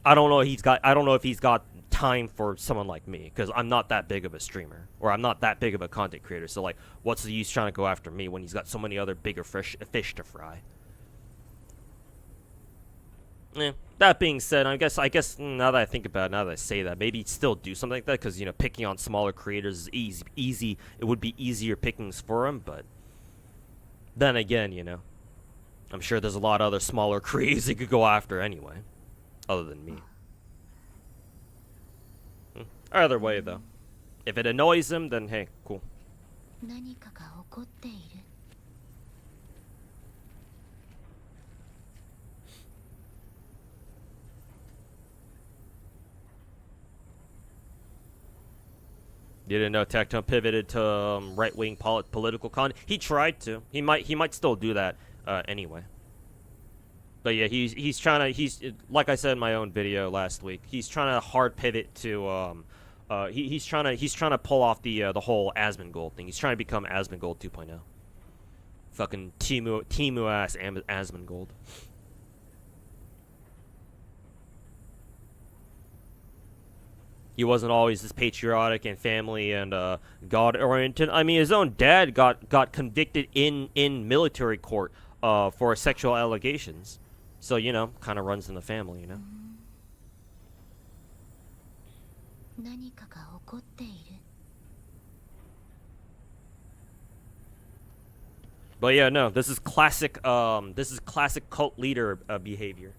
I don't know if he's got time for someone like me, because I'm not that big of a streamer, or I'm not that big of a content creator. So like, what's the use trying to go after me when he's got so many other bigger fish to fry? That being said, I guess now that I think about it, now that I say that, maybe still do something like that, because, you know, picking on smaller creators is easy. It would be easier pickings for him, but then again, you know, I'm sure there's a lot of other smaller creators he could go after anyway, other than me. Either way, though, if it annoys him, then hey, cool. You didn't know Tectone pivoted to right-wing political content? He tried to. He might still do that anyway. But yeah, he's like I said in my own video last week, he's trying to hard pivot to he's trying to pull off the whole Asmongold thing. He's trying to become Asmongold 2.0. Fucking Timu ass Asmongold. He wasn't always this patriotic and family and God-oriented. I mean, his own dad got convicted in military court for sexual allegations. So, you know, kind of runs in the family, you know. But yeah, no, this is classic cult leader behavior.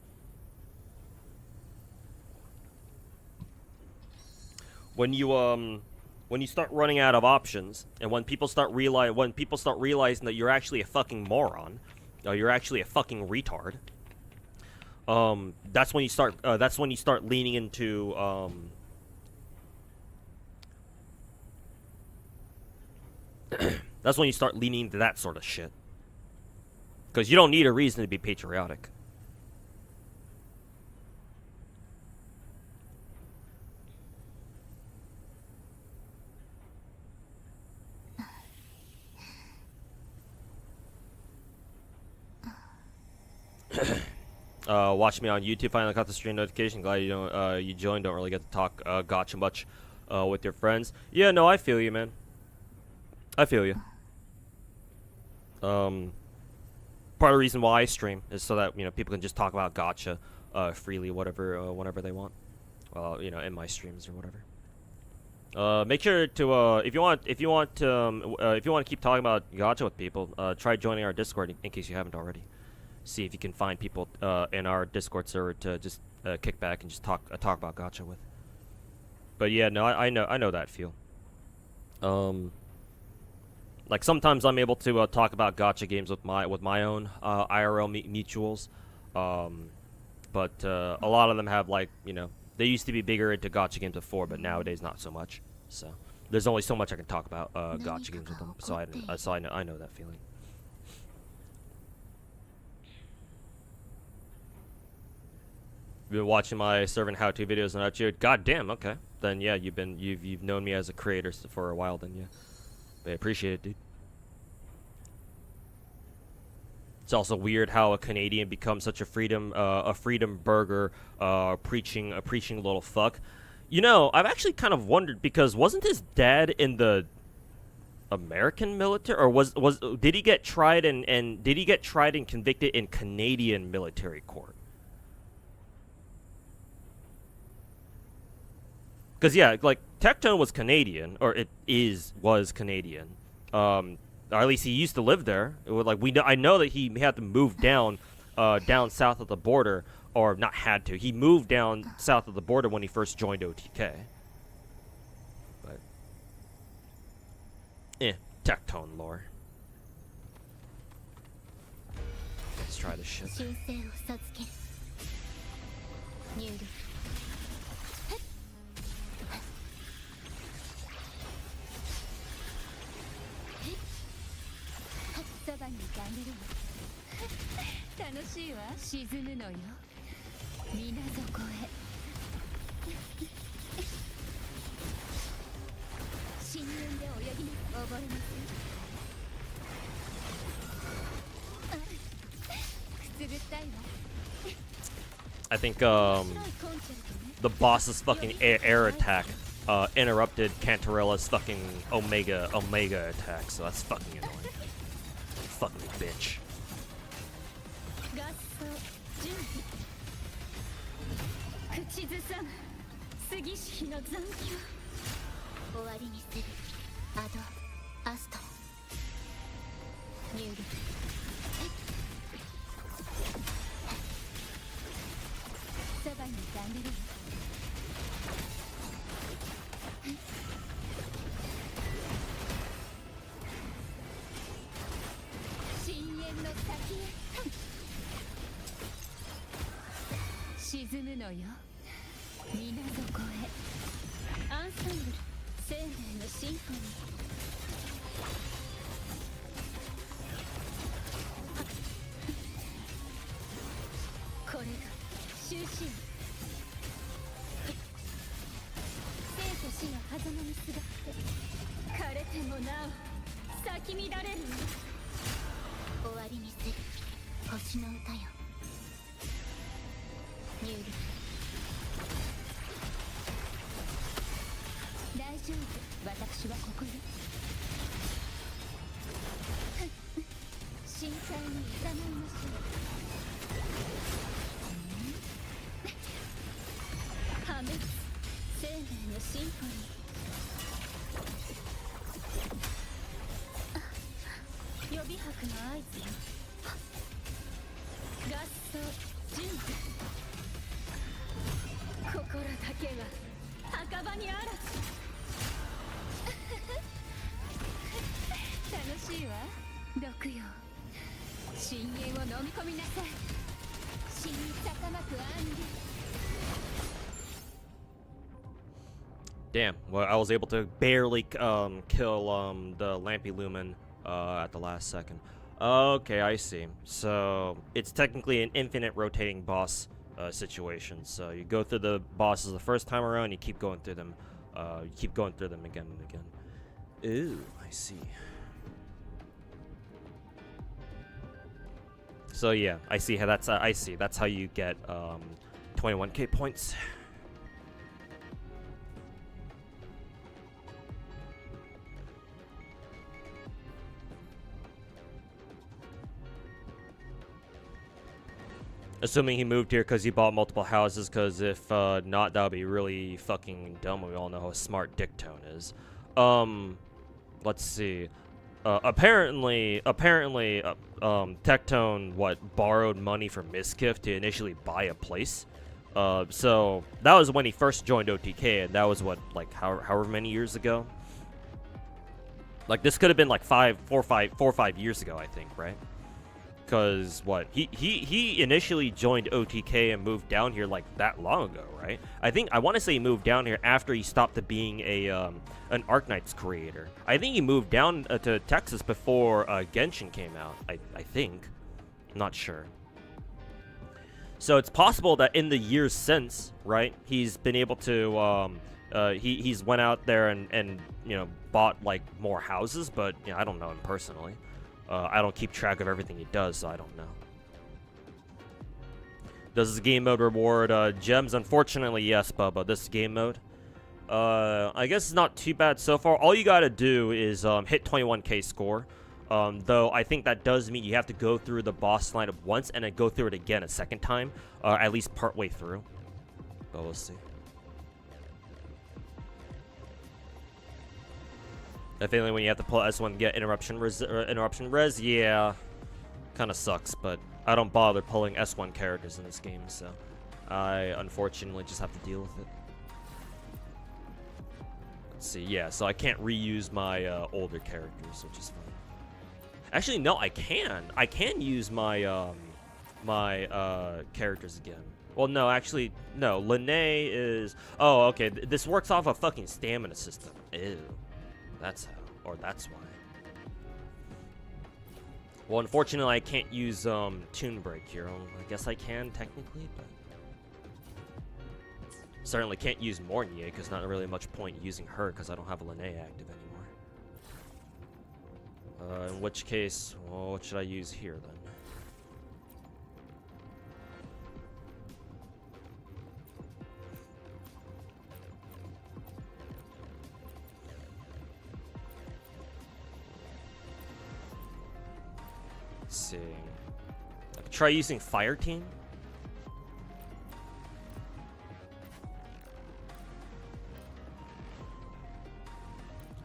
When you start running out of options, and when people start realizing that you're actually a fucking moron, or you're actually a fucking retard, that's when you start leaning into that's when you start leaning into that sort of shit, because you don't need a reason to be patriotic. Watch me on YouTube. Finally got the stream notification. Glad you don't you joined. Don't really get to talk gacha much with your friends. Yeah, no, I feel you, man. I feel you. Part of the reason why I stream is so that people can just talk about gacha freely, whatever whenever they want. Well, in my streams or whatever. Make sure to if you want to keep talking about gacha with people, try joining our Discord in case you haven't already. See if you can find people in our Discord server to just kick back and just talk about gacha with. But yeah, no, I know that feel. Like sometimes I'm able to talk about gacha games with my own IRL mutuals, but a lot of them have they used to be bigger into gacha games before, but nowadays not so much. So there's only so much I can talk about gacha games with them. So I know that feeling. You've been watching my servant how-to videos on YouTube. God damn, okay. Then yeah, you've known me as a creator for a while. Then yeah, I appreciate it, dude. It's also weird how a Canadian becomes such a freedom burger, preaching little fuck. I've actually kind of wondered because wasn't his dad in the American military, or did he get tried and did he get tried and convicted in Canadian military court? Because yeah, like Tectone was Canadian, or was Canadian, or at least he used to live there. It was I know that he had to move down south of the border, or not had to. He moved down south of the border when he first joined OTK. But Tectone lore. Let's try this shit. I think the boss's fucking air attack interrupted Cantarella's fucking Omega attack, so that's fucking annoying. Fucking bitch. Damn, well, I was able to barely kill the Lampy Lumen at the last second. Okay, I see. So it's technically an infinite rotating boss situation. So you go through the bosses the first time around, you keep going through them. You keep going through them again and again. Ooh, I see. So yeah, I see how that's I see that's how you get 21k points. Assuming he moved here because he bought multiple houses, because if not, that would be really fucking dumb. We all know how smart Dick Tone is. Let's see. Apparently, Tectone, borrowed money from Miskiff to initially buy a place. So that was when he first joined OTK, and that was like however many years ago. Like this could have been like 4 or 5 years ago, I think, right? Because he initially joined OTK and moved down here like that long ago, right? I want to say he moved down here after he stopped being a an Arknights creator. I think he moved down to Texas before Genshin came out. I think, I'm not sure. So it's possible that in the years since, right, he's been able to he's went out there and you know, bought like more houses, but you know, I don't know him personally. I don't keep track of everything he does, so I don't know. Does this game mode reward gems? Unfortunately, yes, Bubba. This game mode, I guess it's not too bad so far. All you gotta do is hit 21k score. Though I think that does mean you have to go through the boss lineup once and then go through it again a second time, at least partway through. But we'll see. Definitely when you have to pull S1 to get interruption res, yeah, kind of sucks, but I don't bother pulling S1 characters in this game, so I unfortunately just have to deal with it. Let's see, yeah, so I can't reuse my older characters, which is fine. Actually, no, I can. I can use my my characters again. Well, no, actually, no. Lene is. Oh, okay. This works off a fucking stamina system. Ew. That's how, or that's why. Well, unfortunately, I can't use Toon Break here. I guess I can technically, but certainly can't use Mornier because not really much point using her because I don't have a Lene active anymore. In which case, well, what should I use here then? Let's see. I could try using Fire Team.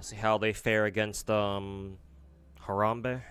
See how they fare against Harambe.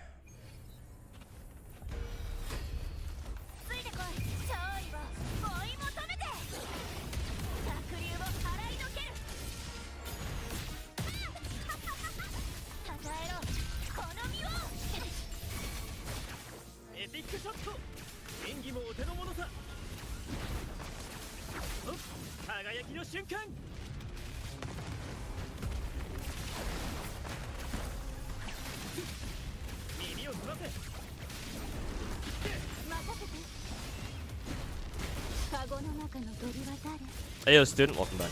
Hey, yo, student, welcome back.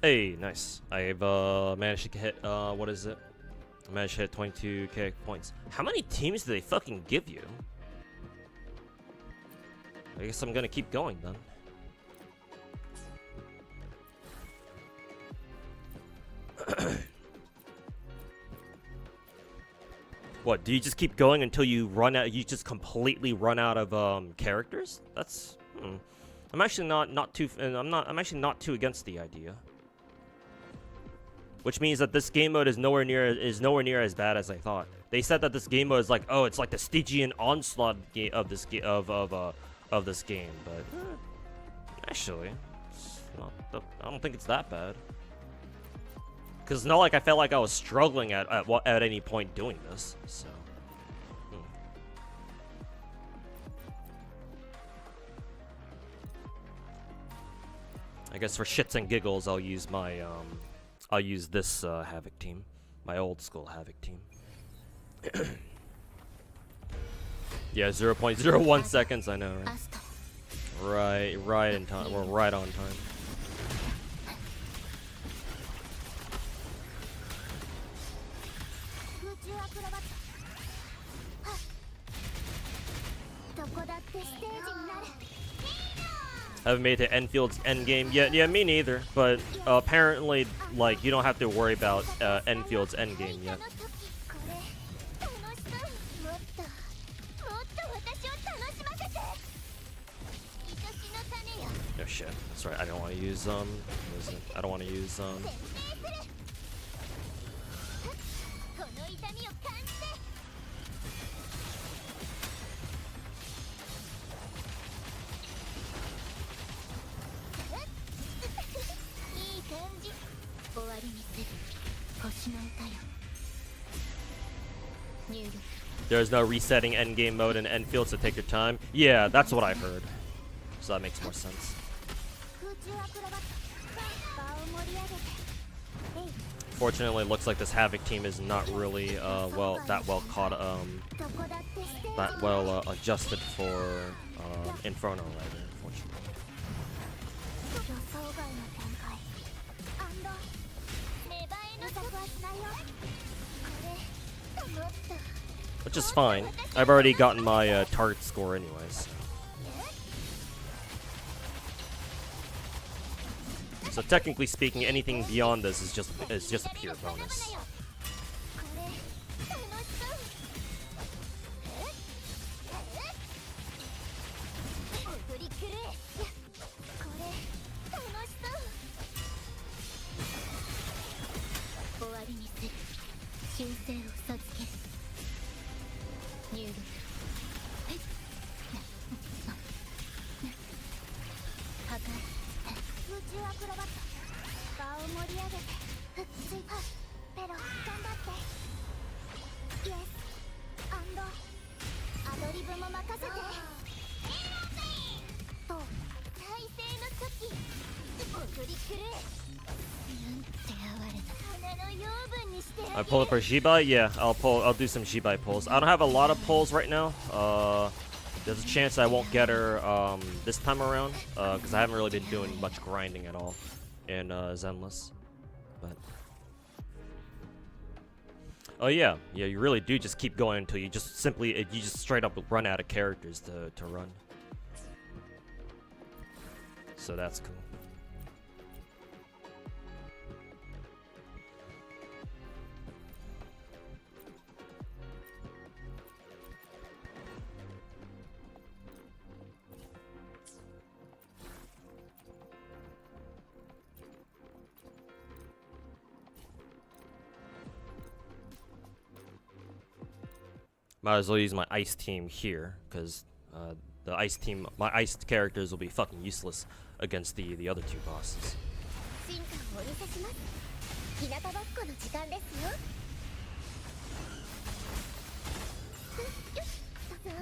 Hey, nice. I've managed to hit what is it? I managed to hit 22k points. How many teams do they fucking give you? I guess I'm gonna keep going then. What, do you just keep going until you run out? You just completely run out of characters? That's I'm actually not too I'm actually not too against the idea. Which means that this game mode is nowhere near as bad as I thought. They said that this game mode is like, oh, it's like the Stygian onslaught of this game, but actually, it's not I don't think it's that bad. Cause it's not like I felt like I was struggling at any point doing this. So. I guess for shits and giggles, I'll use my I'll use this Havoc team, my old school Havoc team. Yeah, 0.01 seconds. I know, right? Right in time. We're right on time. Haven't made it to Enfield's endgame yet. Yeah, me neither. But apparently, like, you don't have to worry about Enfield's endgame yet. Oh shit! That's right. I don't want to use I don't want to use There's no resetting endgame mode in Enfield, so take your time. Yeah, that's what I've heard. So that makes more sense. Fortunately, it looks like this Havoc team is not really that well adjusted for Inferno, rather, unfortunately. Which is fine. I've already gotten my target score anyways. So technically speaking, anything beyond this is just a pure bonus. I pull up for Shibai? Yeah, I'll do some Shibai pulls. I don't have a lot of pulls right now. There's a chance I won't get her this time around, because I haven't really been doing much grinding at all in Zenless. But oh yeah, you really do just keep going until you just straight up run out of characters to run. So that's cool. Might as well use my ice team here, because the ice team, my ice characters will be fucking useless against the other two bosses.
進化をお見せします。日向ぼっこの時間ですよ。よし、どうぞ。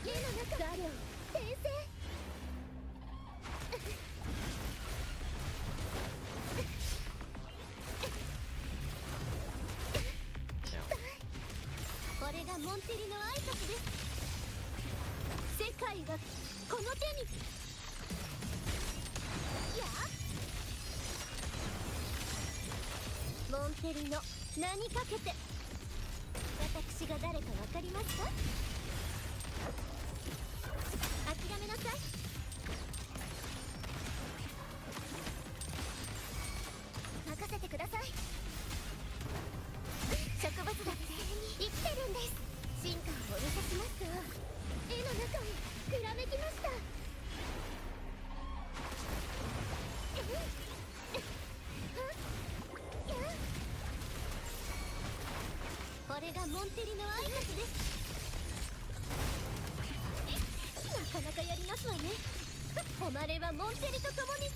家の中画量転生。これがモンテリの挨拶です。世界がこの手に。やあ。モンテリの名にかけて。私が誰かわかりますか？諦めなさい。任せてください。植物だって生きてるんです。進化をお見せしますと絵の中にひらめきました。これがモンテリの挨拶です。なかなかやりますわね。誉れはモンテリと共に。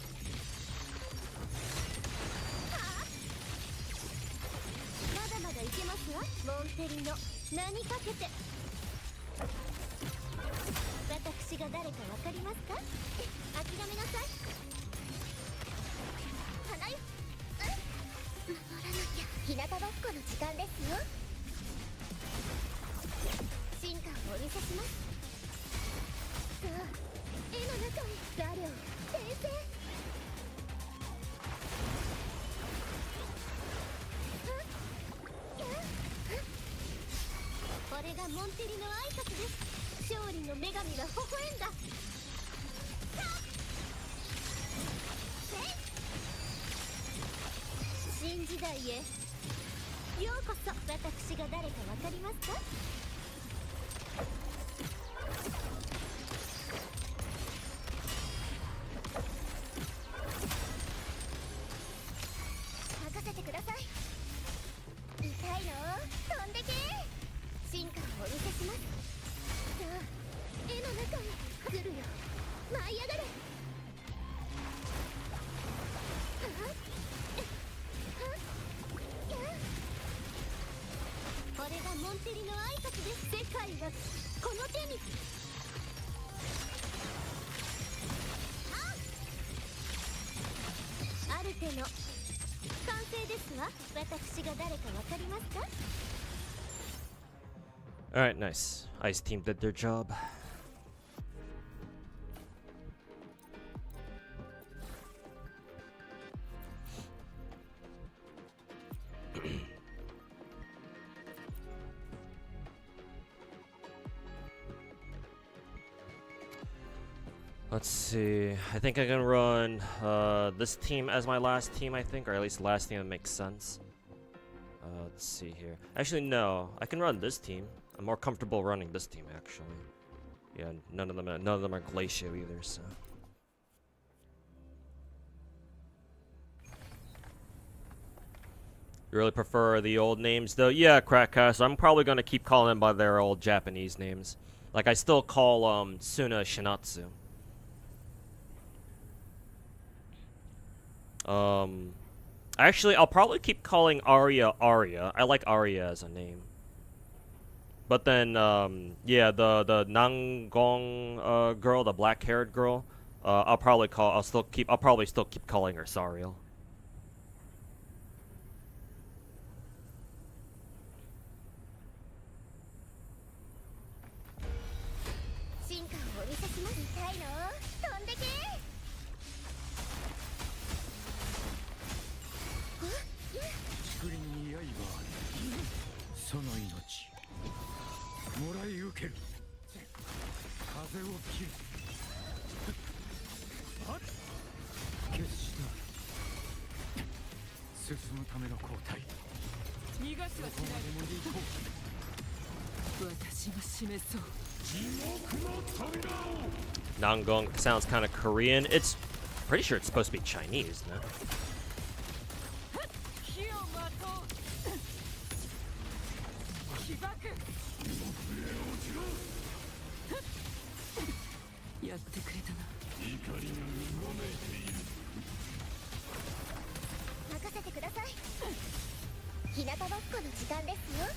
まだまだいけますわ。モンテリの名にかけて。私が誰かわかりますか？諦めなさい。花よ。守らなきゃ。日向ぼっこの時間ですよ。進化をお見せします。さあ、絵の中に画量転生。これがモンテリの挨拶です。勝利の女神が微笑んだ。新時代へようこそ。私が誰かわかりますか？任せてください。痛いの？飛んでけ。進化をお見せします。さあ、絵の中に来るよ。舞い上がれ。これがモンテリの挨拶です。世界がこの手に。アルテの完成ですわ。私が誰かわかりますか？
Alright, nice. Ice team did their job. Let's see. I think I can run this team as my last team, I think, or at least last team that makes sense. Let's see here. Actually, no. I can run this team. I'm more comfortable running this team, actually. Yeah, none of them are Glacial either, so. You really prefer the old names, though? Yeah, Crackcast. I'm probably gonna keep calling them by their old Japanese names. Like, I still call Suna Shinatsu. Actually, I'll probably keep calling Arya Arya. I like Arya as a name. But then, yeah, the Nangong girl, the black-haired girl, I'll probably still keep calling her Sariel. Nangong sounds kind of Korean. It's pretty sure it's supposed to be Chinese, isn't it?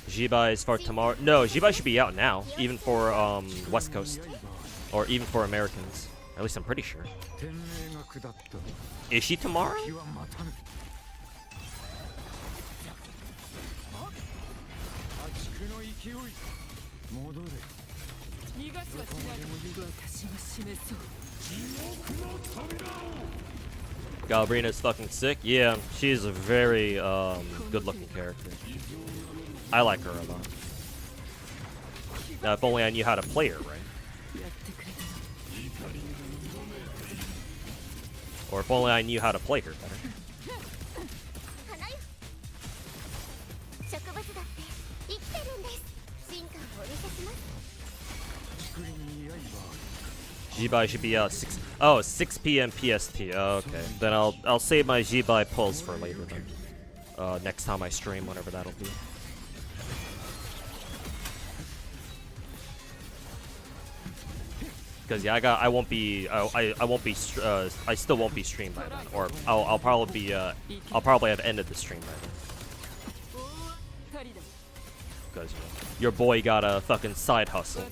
Jibai is for tomorrow. No, Jibai should be out now, even for West Coast, or even for Americans. At least I'm pretty sure. Is she tomorrow? Galbrina's fucking sick. Yeah, she's a very good-looking character. I like her a lot. Now, if only I knew how to play her, right? Or if only I knew how to play her better. Jibai should be out 6 p.m. PST. Oh, okay, then I'll save my Jibai pulls for later then. Next time I stream, whatever that'll be. Because yeah, I still won't be streamed by then, or I'll probably have ended the stream by then. Because your boy got a fucking side hustle.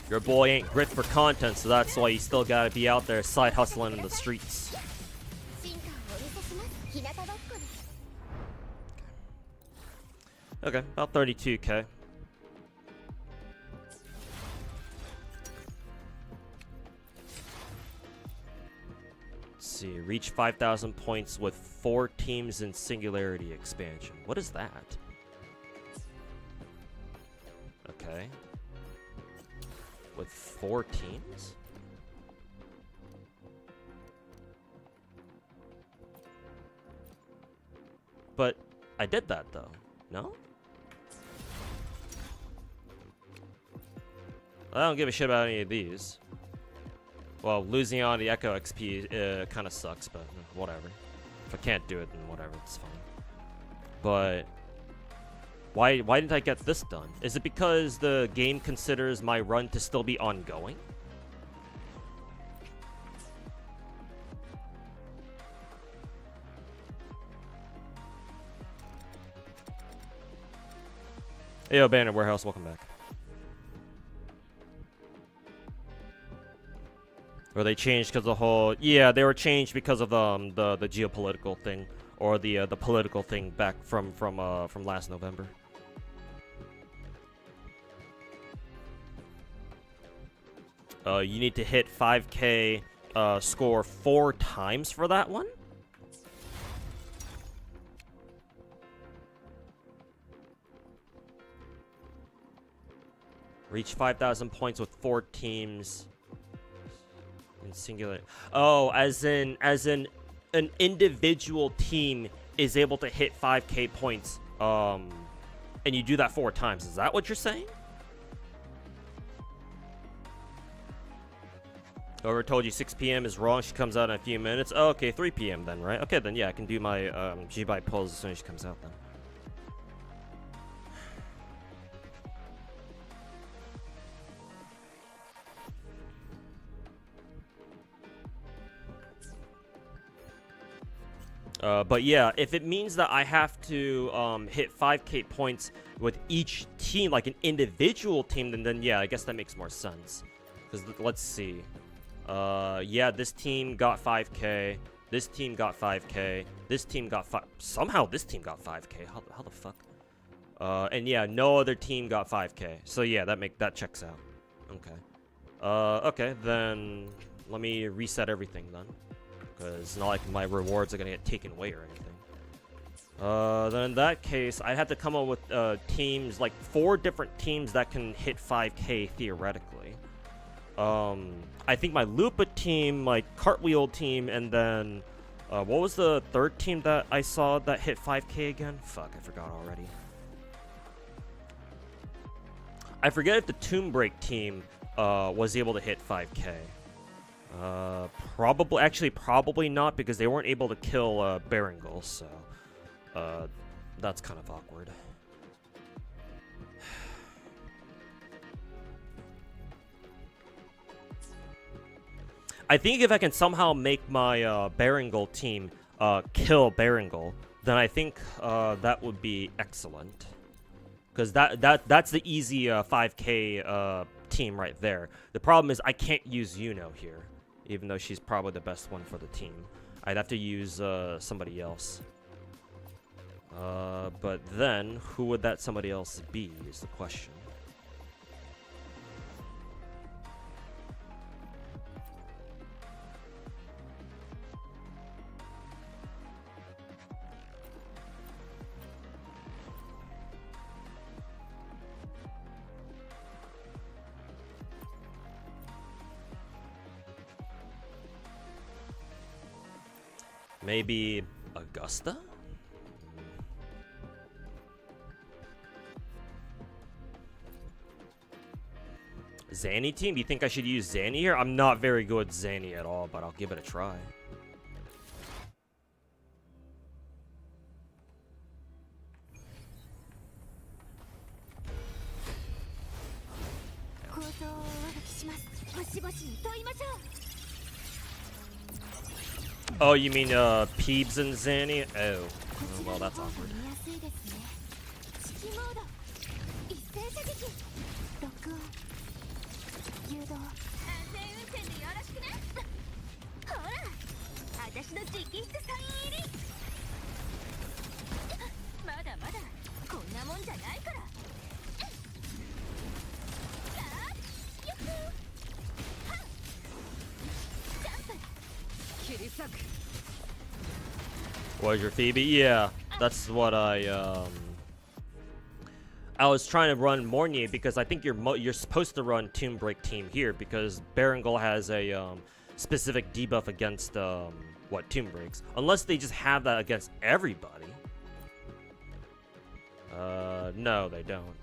Your boy ain't grit for content, so that's why you still gotta be out there side hustling in the streets. Okay, about 32k. Let's see, reach 5,000 points with 4 teams in Singularity expansion. What is that? Okay. With 4 teams? But I did that though, no? I don't give a shit about any of these. Well, losing on the Echo XP kind of sucks, but whatever. If I can't do it, then whatever, it's fine. But why didn't I get this done? Is it because the game considers my run to still be ongoing? Hey, Abandoned Warehouse, welcome back. Or they changed because the whole... Yeah, they were changed because of the geopolitical thing. Or the political thing back from last November. You need to hit 5k score 4 times for that one? Reach 5,000 points with 4 teams in singular. Oh, as in an individual team is able to hit 5k points. And you do that 4 times. Is that what you're saying? Whoever told you 6 p.m. is wrong. She comes out in a few minutes. Oh, okay, 3 p.m. then, right? Okay, then yeah, I can do my G-Buy pulls as soon as she comes out then. But yeah, if it means that I have to hit 5k points with each team, like an individual team, then yeah, I guess that makes more sense. Because let's see. Yeah, this team got 5k. This team got 5k. This team got 5. Somehow this team got 5k. How the fuck? And yeah, no other team got 5k. So yeah, that checks out. Okay. Okay, then let me reset everything then. Because it's not like my rewards are gonna get taken away or anything. Then in that case, I'd have to come up with teams, like 4 different teams that can hit 5k theoretically. I think my Lupa team, my Cartwheel team, and then what was the 3rd team that I saw that hit 5k again? Fuck, I forgot already. I forget if the Tomb Break team was able to hit 5k. Probably not, because they weren't able to kill Berengal, so that's kind of awkward. I think if I can somehow make my Berengal team kill Berengal, then I think that would be excellent. Because that's the easy 5k team right there. The problem is I can't use Yuno here, even though she's probably the best one for the team. I'd have to use somebody else. But then, who would that somebody else be is the question. Maybe Augusta? Zanny team? Do you think I should use Zanny here? I'm not very good at Zanny at all, but I'll give it a try. Oh, you mean Peebs and Zanny? Oh, well, that's awkward. Was your Phoebe? Yeah, that's what I was trying to run Mornier, because I think you're supposed to run Tomb Break team here, because Berengal has a specific debuff against Tomb Breaks, unless they just have that against everybody. No, they don't.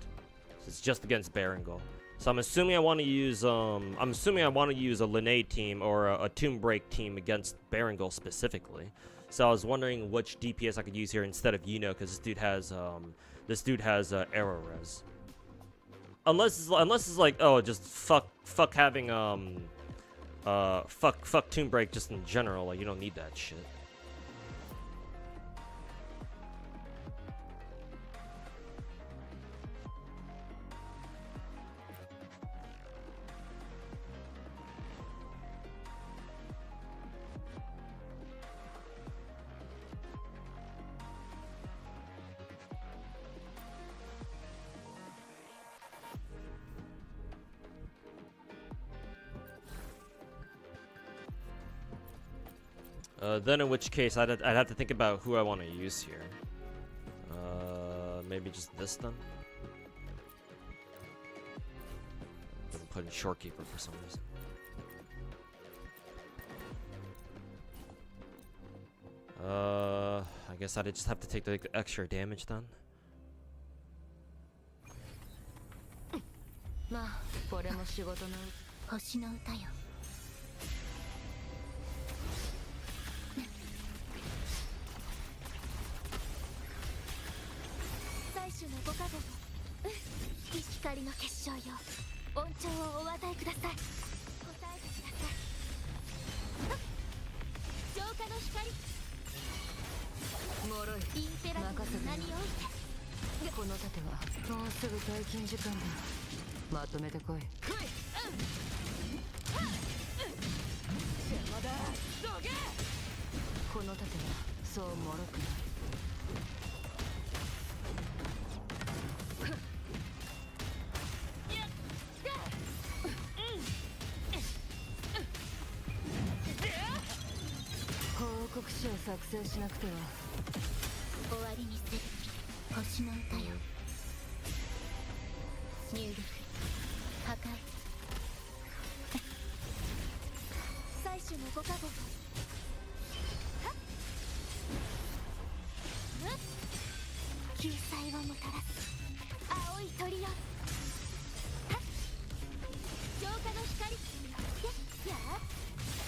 It's just against Berengal. So I'm assuming I want to use a Linnae team or a Tomb Break team against Berengal specifically. So I was wondering which DPS I could use here instead of Yuno, because this dude has arrow res. Unless it's like, oh, just fuck having fuck Tomb Break just in general. Like, you don't need that shit. Then in which case I'd have to think about who I want to use here. Maybe just this then. I'm putting Shorekeeper for some reason. I guess I'd just have to take the extra damage then.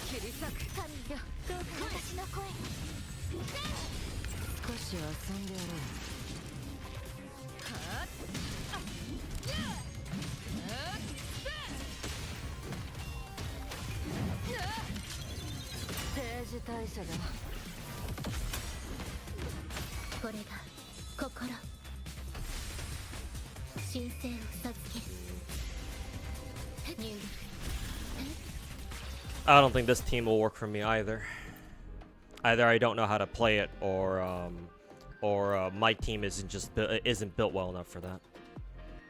切り裂く神よ、どうか私の声少し遊んでやろう。政治大社だ。これが心、神聖を授ける入力。
I don't think this team will work for me either. Either I don't know how to play it, or my team isn't built well enough for that.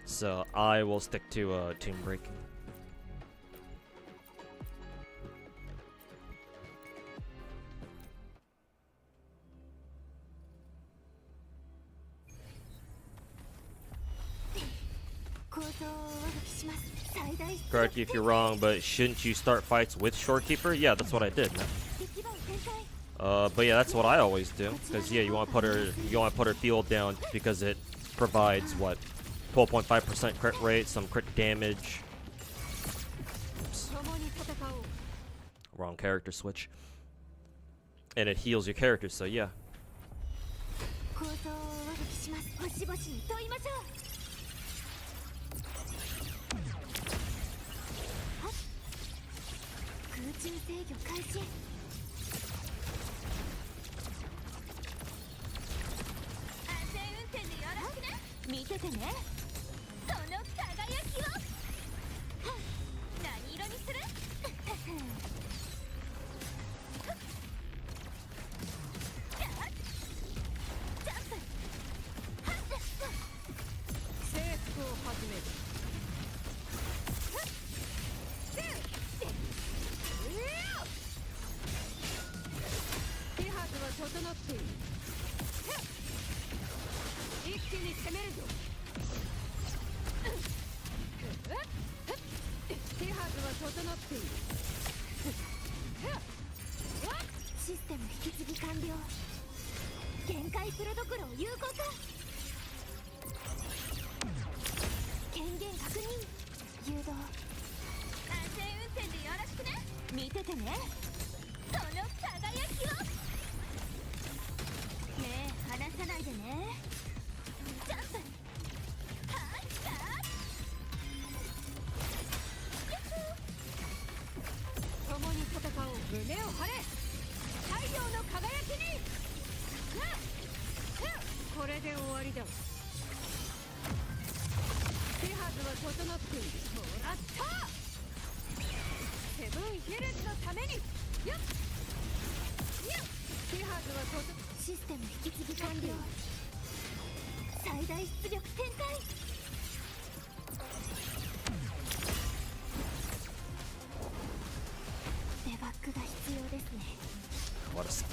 So I will stick to Tomb Breaking. Correct me if you're wrong, but shouldn't you start fights with Shorekeeper? Yeah, that's what I did. But yeah, that's what I always do. Because yeah, you want to put her field down because it provides what, 12.5% crit rate, some crit damage. Oops. Wrong character switch. And it heals your character, so yeah.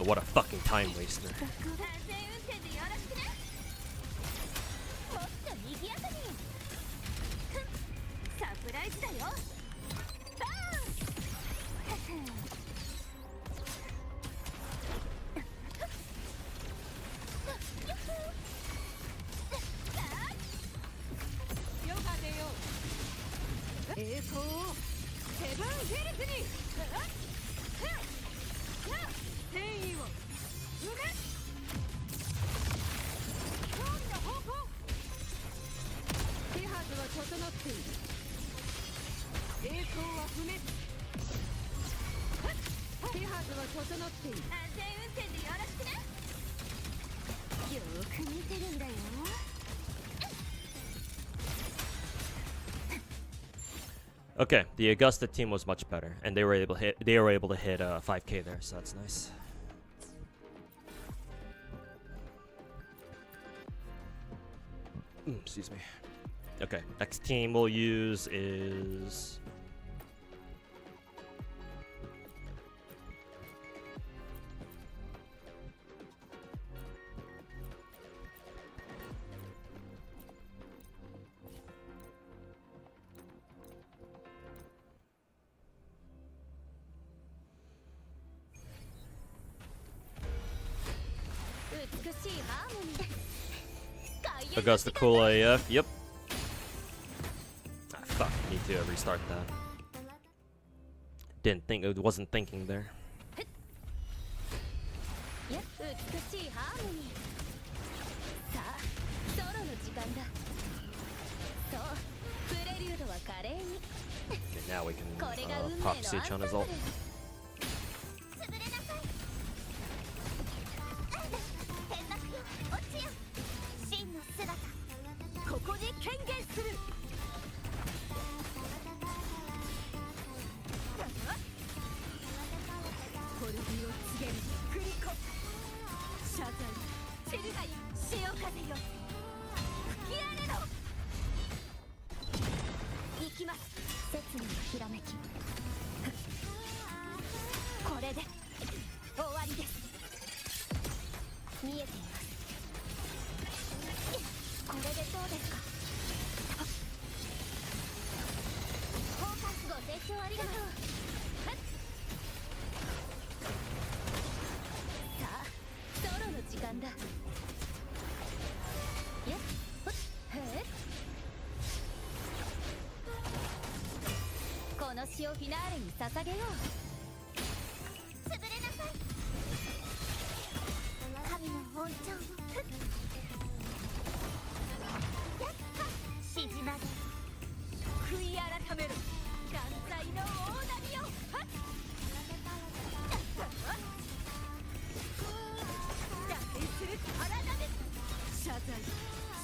What a fucking time waster. Okay, the Augusta team was much better, and they were able to hit 5K there, so that's nice. Excuse me. Okay, next team we'll use is Augusta cool AF. Yep. Ah, fuck. Need to restart that. wasn't thinking there.
やっ美しいハーモニー。さあソロの時間だ。そうプレリュードは華麗に。
Okay, now we can
これが運命の
pop
アンサン
Seichana's
ブル。
ult.
潰れなさい。変なよ落ちよ。真の姿ここに権限する。ホルビを告げるグリコ。謝罪チルガイ潮風よ吹き荒れろ。行きます。切のひらめき。これで終わりです。見えています。これでどうですか。フォーカスご清聴ありがとう。さあソロの時間だ。やっほっへっ。この詩をフィナーレに捧げよう。潰れなさい。神の恩寵を。やっはしじまれ。悔い改めろ断罪の大波よ。はっ打点する体です。謝罪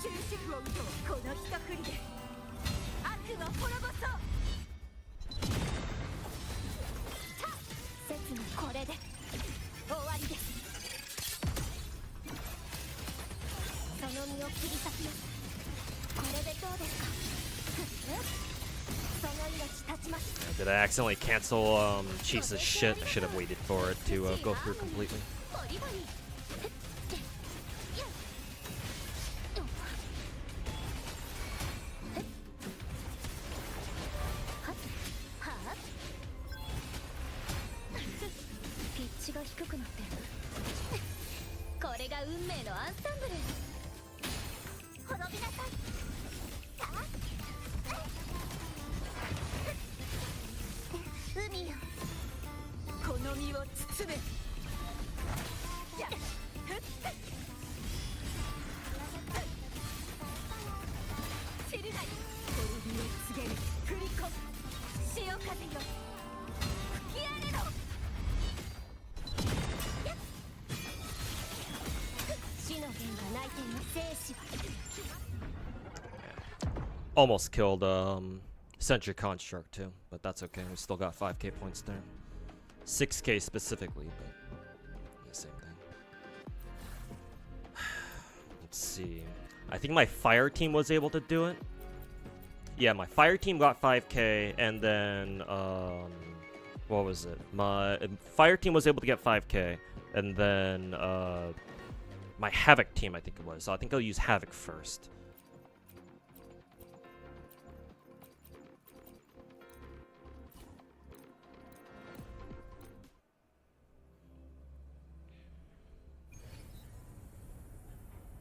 終止符を打とう。この一振りで悪の滅ぼそう。説のこれで終わりです。その身を切り裂きます。これでどうですか。その命立ちます。
Did I accidentally cancel Chisa's shit? I should have waited for it to go through completely.
ピッチが低くなってる。これが運命のアンサンブル。滅びなさい。さあ海よこの身を包め。やっチルガイホルビを告げるグリコ。潮風よ吹き荒れろ。死の弦が泣いている生死は。
Almost killed Sentry Construct too, but that's okay. We still got 5k points there. 6k specifically, but yeah, same thing. Let's see. I think my fire team was able to do it. Yeah, my fire team got 5k, and then what was it? My fire team was able to get 5k, and then my Havoc team, I think it was. So I think I'll use Havoc first.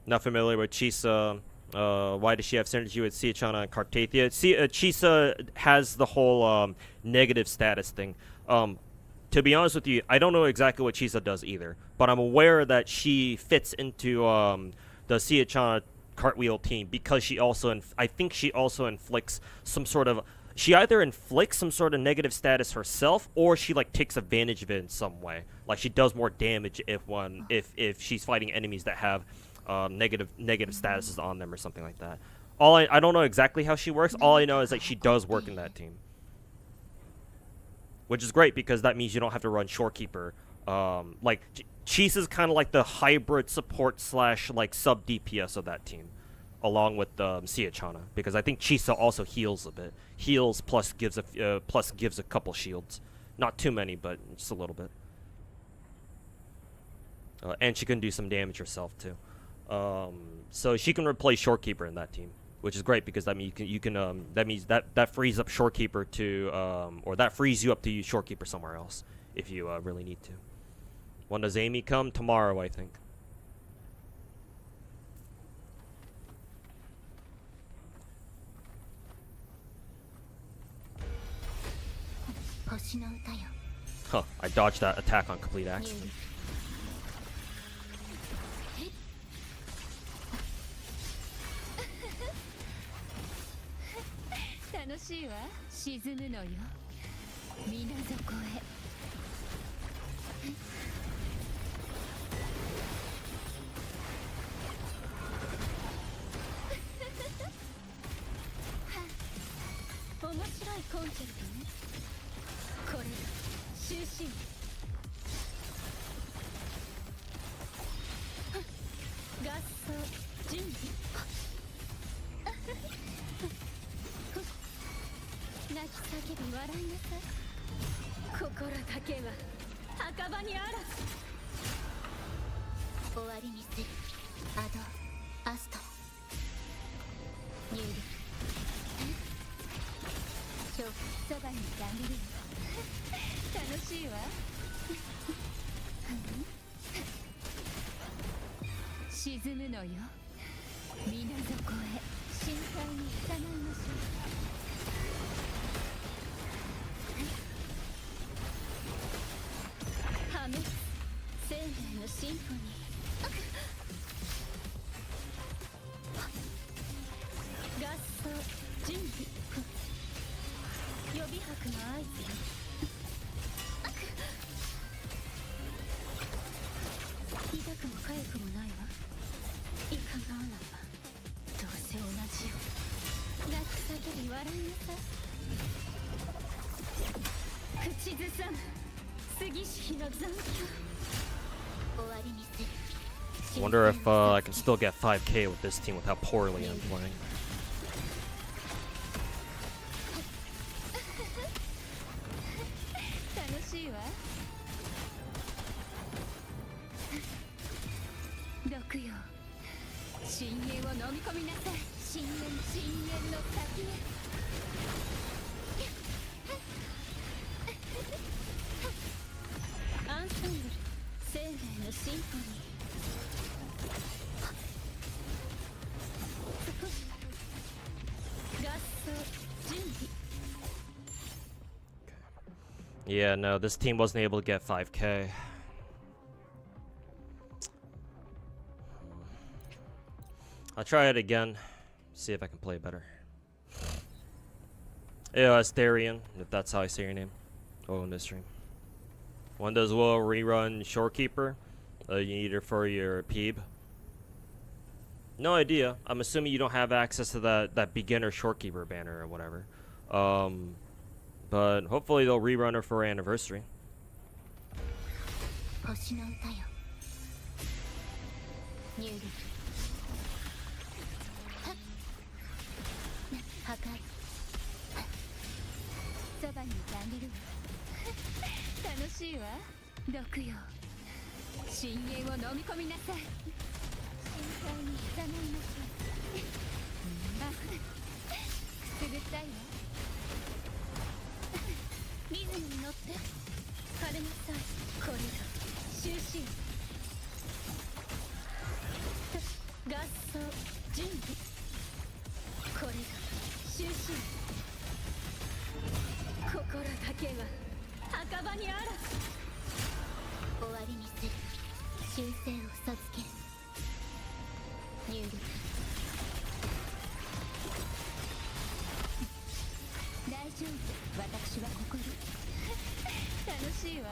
Not familiar with Chisa. Why does she have synergy with Siachana and Cartathia? Chisa has the whole negative status thing. To be honest with you, I don't know exactly what Chisa does either, but I'm aware that she fits into the Siachana cartwheel team because she also, I think she also inflicts some sort of, she either inflicts some sort of negative status herself, or she like takes advantage of it in some way. Like she does more damage if she's fighting enemies that have negative statuses on them or something like that. I don't know exactly how she works. All I know is that she does work in that team, which is great because that means you don't have to run Shorekeeper. Like Chisa's kind of like the hybrid support / like sub DPS of that team, along with Siachana, because I think Chisa also heals a bit. Heals plus gives a couple shields, not too many, but just a little bit. And she can do some damage herself too. So she can replace Shorekeeper in that team, which is great because that means that means that frees up Shorekeeper to or that frees you up to use Shorekeeper somewhere else if you really need to. When does Amy come? Tomorrow, I think.
星の歌よ
Huh, I dodged that attack on complete accident.
楽しいわ沈むのよ水底へ面白いコンチェルトねこれが終身合奏準備泣き叫び笑いなさい心だけは墓場にあらず終わりにするアドアスト入力今日そばにいてあげるよ楽しいわ沈むのよ水底へ深海に従いましょう破滅生命のシンフォニー合奏準備予備拍の合図よ痛くも痒くもないわいかがわらばどうせ同じよ泣き叫び笑いなさい口ずさむ杉式の残響終わりにする
Wonder if I can still get 5K with this team with how poorly I'm playing.
楽しいわ毒よ深淵を飲み込みなさい深淵の先へアンサンブル生命のシンフォニー合奏準備
Yeah, no, this team wasn't able to get 5K. I'll try it again, see if I can play better. Yeah, Asterion, if that's how I say your name. Oh, in this stream. When does Will rerun Shorekeeper? You need it for your Peeb? No idea. I'm assuming you don't have access to that beginner Shorekeeper banner or whatever. But hopefully they'll rerun her for her anniversary.
星の歌よ入力破壊そばにいてあげるわ楽しいわ毒よ深淵を飲み込みなさい深海に従いましょうあくすぐったいわリズムに乗って晴れなさいこれが終身合奏準備これが終身心だけは墓場にあらず終わりにする修正を授ける入力大丈夫私はここに楽しいわ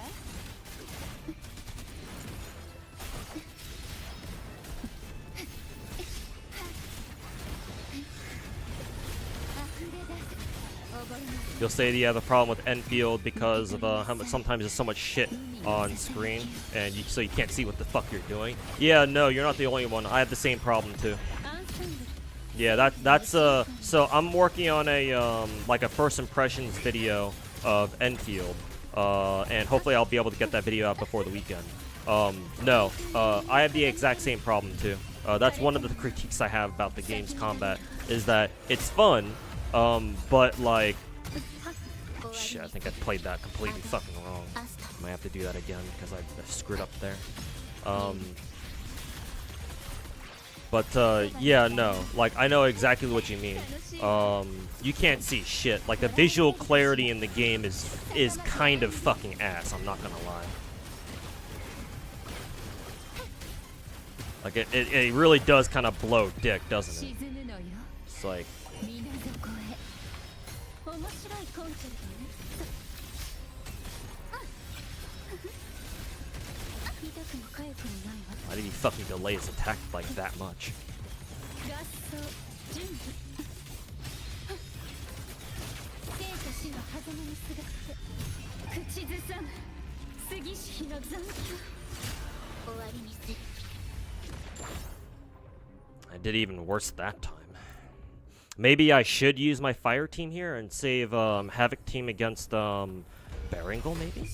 You'll say that you have a problem with Enfield because of how much, sometimes there's so much shit on screen, and so you can't see what the fuck you're doing. Yeah, no, you're not the only one. I have the same problem too. Yeah, that's so I'm working on a like a first impressions video of Enfield, and hopefully I'll be able to get that video out before the weekend. No, I have the exact same problem too. That's one of the critiques I have about the game's combat, is that it's fun, but like, shit, I think I played that completely fucking wrong. Might have to do that again because I screwed up there. But yeah, no. Like I know exactly what you mean. You can't see shit. Like the visual clarity in the game is kind of fucking ass. I'm not gonna lie. Like it really does kind of blow dick, doesn't it? It's like. Why did he fucking delay his attack like that much? I did even worse that time. Maybe I should use my fire team here and save Havoc team against Berengal, maybe?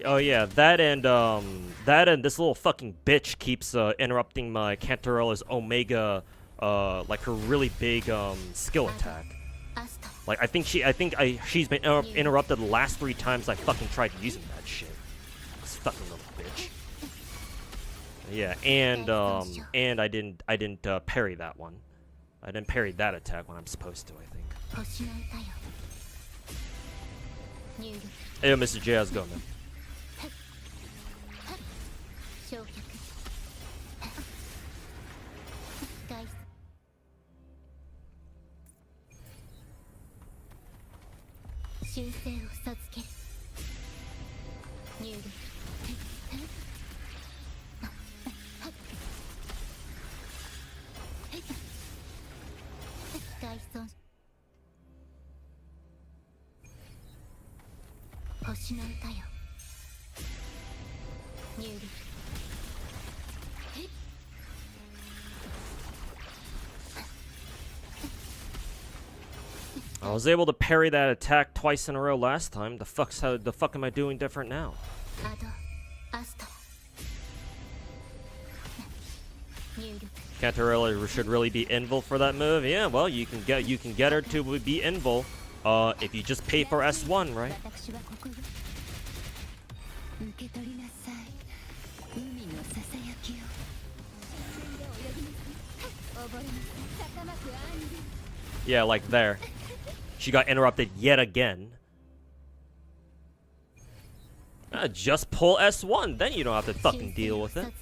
Oh yeah, that and this little fucking bitch keeps interrupting my Cantarella's Omega, like her really big skill attack. Like I think she's been interrupted the last 3 times I fucking tried using that shit. This fucking little bitch. Yeah, and I didn't parry that one. I didn't parry that attack when I'm supposed to, I think. Hey, Mr. J, how's it going, man? I was able to parry that attack twice in a row last time. The fuck am I doing different now? Cantarella should really be invul for that move. Yeah, well, you can get her to be invul if you just pay for S1, right? Yeah, like there. She got interrupted yet again. Just pull S1, then you don't have to fucking deal with it.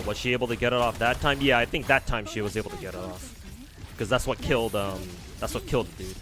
Was she able to get it off that time? Yeah, I think that time she was able to get it off. Because that's what killed the dude.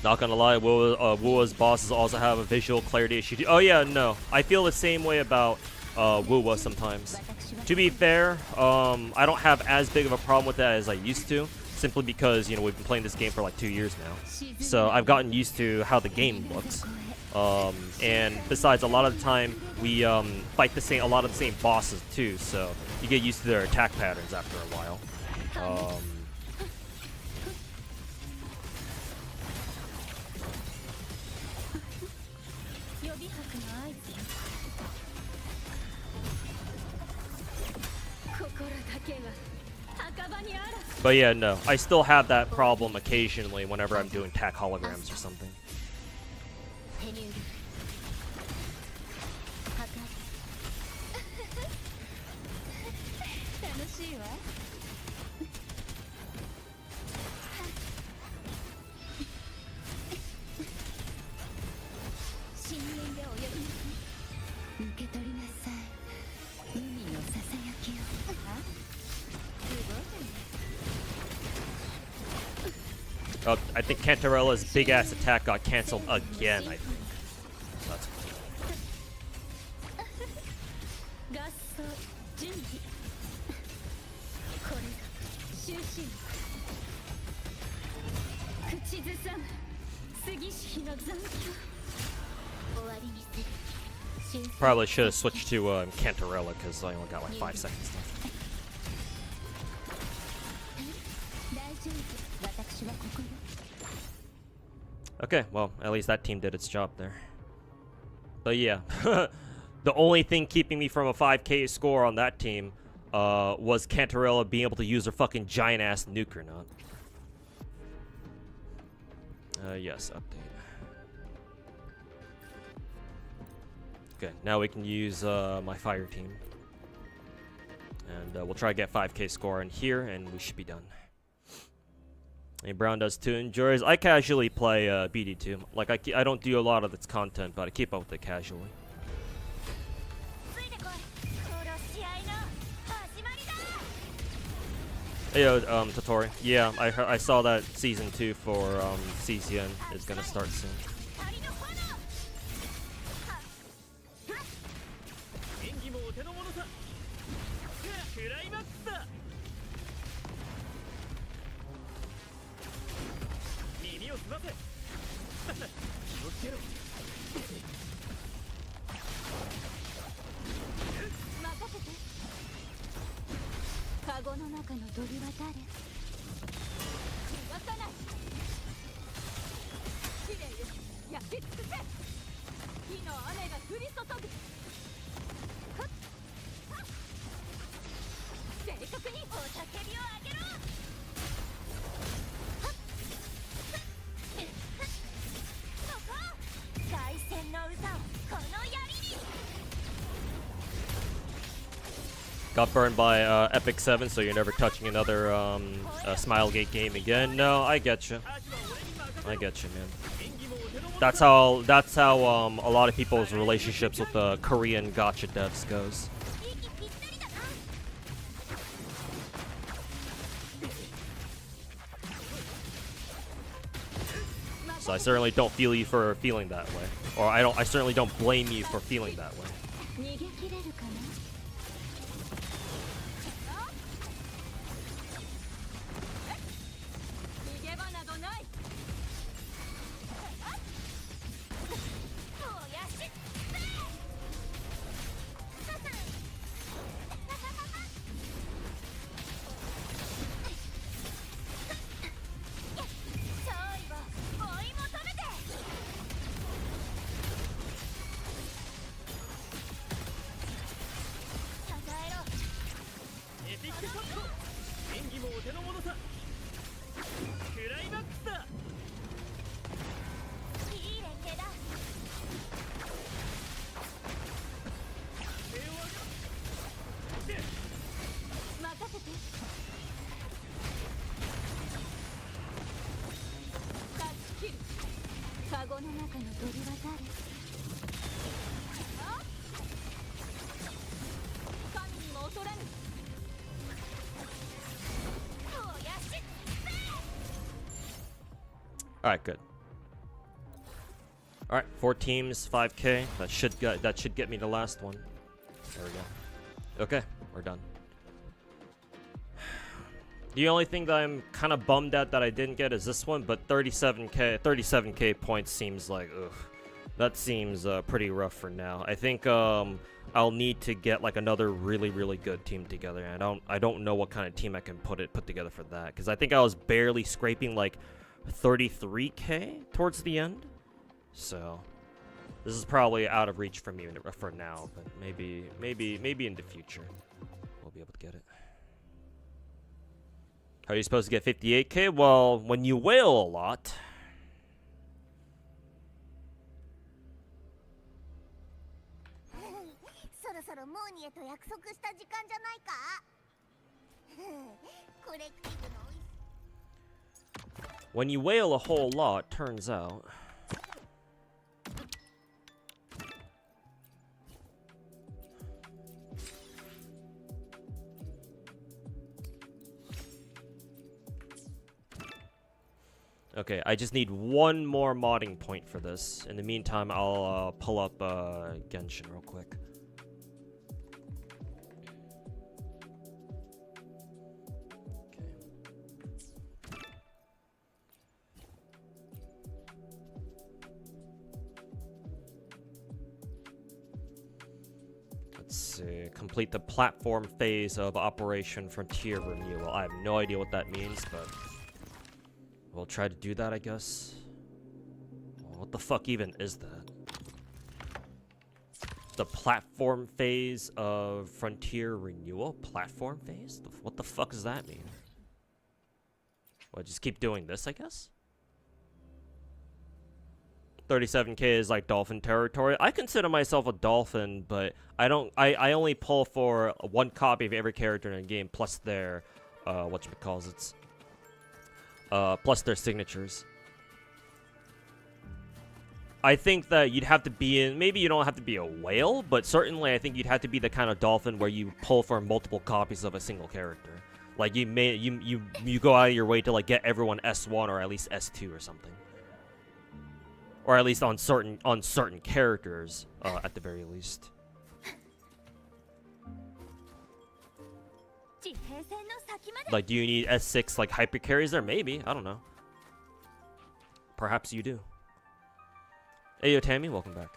Not gonna lie, Wuwa's bosses also have a visual clarity issue. Oh yeah, no. I feel the same way about Wuwa sometimes. To be fair, I don't have as big of a problem with that as I used to, simply because, you know, we've been playing this game for like 2 years now. So I've gotten used to how the game looks. And besides, a lot of the time, we fight a lot of the same bosses too, so you get used to their attack patterns after a while. But yeah, no, I still have that problem occasionally whenever I'm doing tack holograms or something. Oh, I think Cantarella's big ass attack got canceled again, I think. So that's cool.
合奏準備これが終身口ずさむ杉式の残響終わりにする
Probably should have switched to Cantarella because I only got like 5 seconds left.
大丈夫私はここよ
Okay, well, at least that team did its job there. But yeah, the only thing keeping me from a 5k score on that team was Cantarella being able to use her fucking giant ass nuke or not. Yes, update. Okay, now we can use my fire team. And we'll try to get 5k score in here, and we should be done. And Brown does too. Enjoys. I casually play BD2. Like I don't do a lot of its content, but I keep up with it casually. Hey, yo, Totori. Yeah, I saw that season 2 for CCN is gonna start soon. Got burned by Epic 7, so you're never touching another Smilegate game again. No, I get you. I get you, man. That's how a lot of people's relationships with the Korean gacha devs goes. So I certainly don't feel you for feeling that way, or I certainly don't blame you for feeling that way. Alright, good. Alright, 4 teams, 5k. That should get me the last one. There we go. Okay, we're done. The only thing that I'm kind of bummed at that I didn't get is this one, but 37k points seems like, ugh. That seems pretty rough for now. I think I'll need to get like another really good team together. And I don't know what kind of team I can put together for that, because I think I was barely scraping like 33k towards the end. So this is probably out of reach for me for now, but maybe in the future we'll be able to get it. How are you supposed to get 58k? Well, when you wail a lot. When you wail a whole lot, turns out. Okay, I just need one more modding point for this. In the meantime, I'll pull up Genshin real quick. Let's see. Complete the platform phase of Operation Frontier Renewal. I have no idea what that means, but we'll try to do that, I guess. What the fuck even is that? The platform phase of Frontier Renewal? Platform phase? What the fuck does that mean? Well, just keep doing this, I guess? 37k is like dolphin territory. I consider myself a dolphin, but I only pull for one copy of every character in the game plus their whatchamacallits. Plus their signatures. I think that you'd have to be in, maybe you don't have to be a whale, but certainly I think you'd have to be the kind of dolphin where you pull for multiple copies of a single character. Like you go out of your way to like get everyone S1 or at least S2 or something. Or at least on certain characters, at the very least. Like, do you need S6 like hyper carries there? Maybe, I don't know. Perhaps you do. Hey yo, Tammy, welcome back.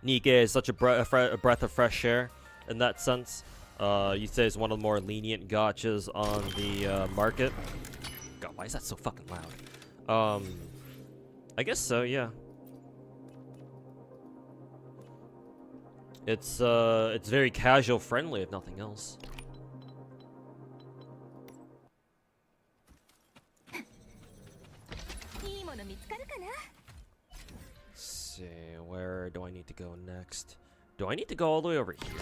Nikke is such a breath of fresh air in that sense. You say it's one of the more lenient gachas on the market. God, why is that so fucking loud? I guess so, yeah. It's very casual friendly, if nothing else. Let's see, where do I need to go next? Do I need to go all the way over here?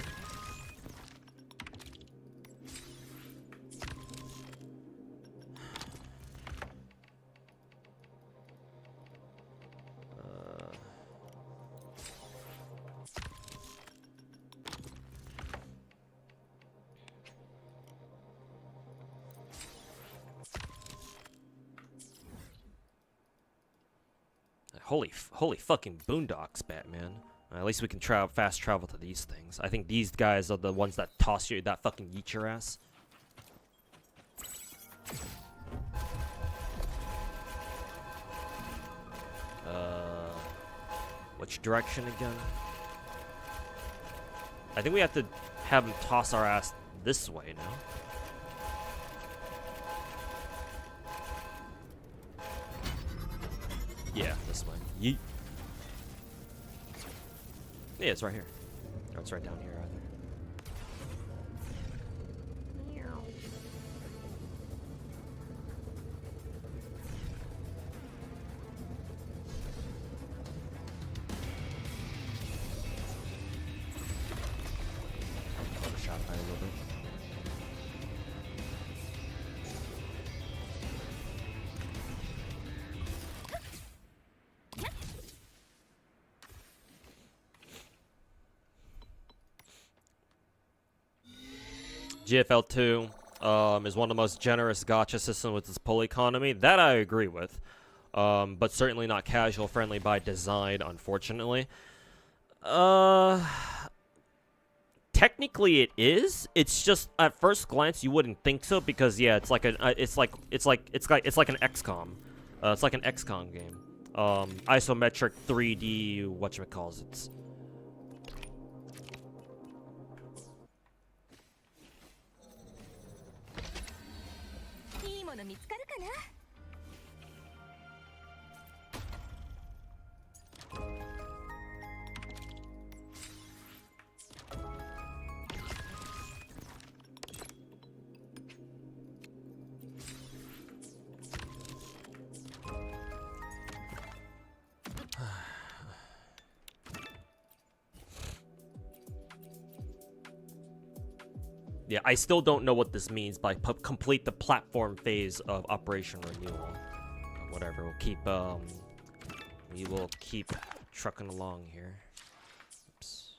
Holy fucking boondocks, Batman. At least we can fast travel to these things. I think these guys are the ones that toss you, that fucking yeet your ass. Which direction again? I think we have to have them toss our ass this way now. Yeah, this way. Yeet. Yeah, it's right here. Or it's right down here, either. Shot by a little bit. GFL2 is one of the most generous gacha systems with its pull economy. That I agree with. But certainly not casual friendly by design, unfortunately. Technically it is. It's just at first glance you wouldn't think so because yeah, it's like an XCOM. It's like an XCOM game. Isometric 3D whatchamacallit. Yeah, I still don't know what this means by complete the platform phase of Operation Renewal. Whatever, we'll keep We will keep trucking along here. Oops.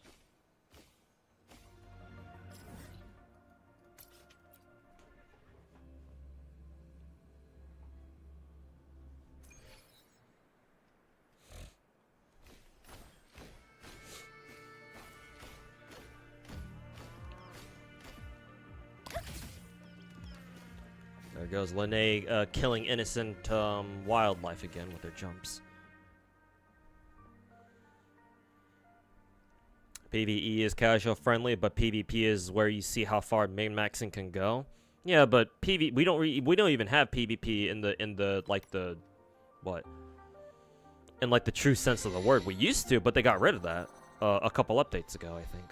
There goes Lene killing innocent wildlife again with her jumps. PvE is casual friendly, but PvP is where you see how far min-maxing can go. Yeah, but we don't even have PvP in the like the what? In like the true sense of the word. We used to, but they got rid of that a couple updates ago, I think.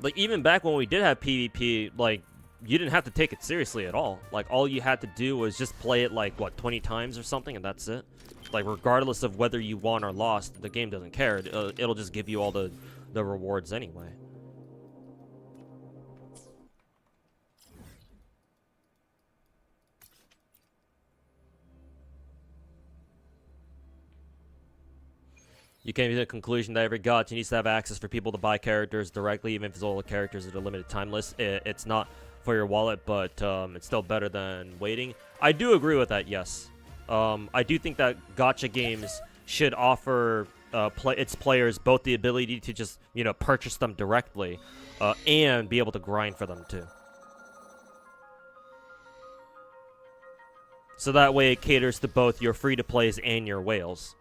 Like, even back when we did have PvP, like, you didn't have to take it seriously at all. Like, all you had to do was just play it, like, what, 20 times or something, and that's it. Like, regardless of whether you won or lost, the game doesn't care. It'll just give you all the rewards anyway. You came to the conclusion that every gacha needs to have access for people to buy characters directly, even if it's all the characters that are limited time list. It's not for your wallet, but it's still better than waiting. I do agree with that, yes. I do think that gacha games should offer its players both the ability to just, you know, purchase them directly and be able to grind for them too. So that way it caters to both your free-to-plays and your whales.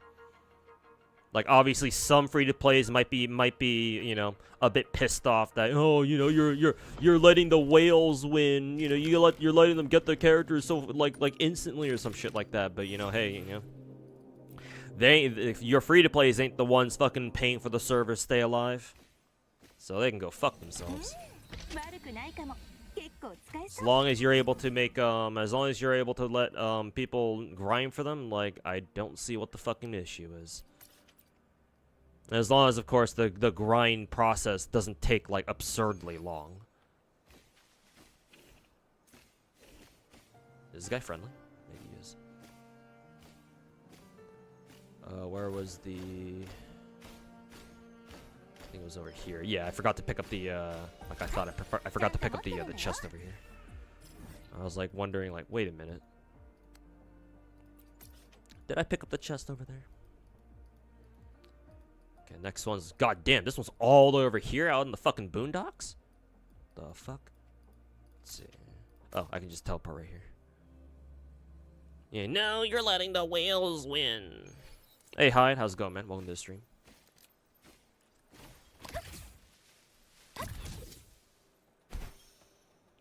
Like, obviously, some free-to-plays might be, you know, a bit pissed off that, oh, you know, you're letting the whales win, you know, you're letting them get their characters so like instantly or some shit like that. But, you know, hey, you know, your free-to-plays ain't the ones fucking paying for the server to stay alive, so they can go fuck themselves. As long as you're able to make as long as you're able to let people grind for them, like, I don't see what the fucking issue is. As long as, of course, the grind process doesn't take, like, absurdly long. Is this guy friendly? Maybe he is. Where was the... I think it was over here. Yeah, I forgot to pick up the, like I thought I forgot to pick up the chest over here. I was, like, wondering, like, wait a minute. Did I pick up the chest over there? Okay, next one's... God damn, this one's all the way over here out in the fucking boondocks? The fuck? Let's see. Oh, I can just teleport right here. Yeah, no, you're letting the whales win. Hey, Hyde, how's it going, man? Welcome to the stream.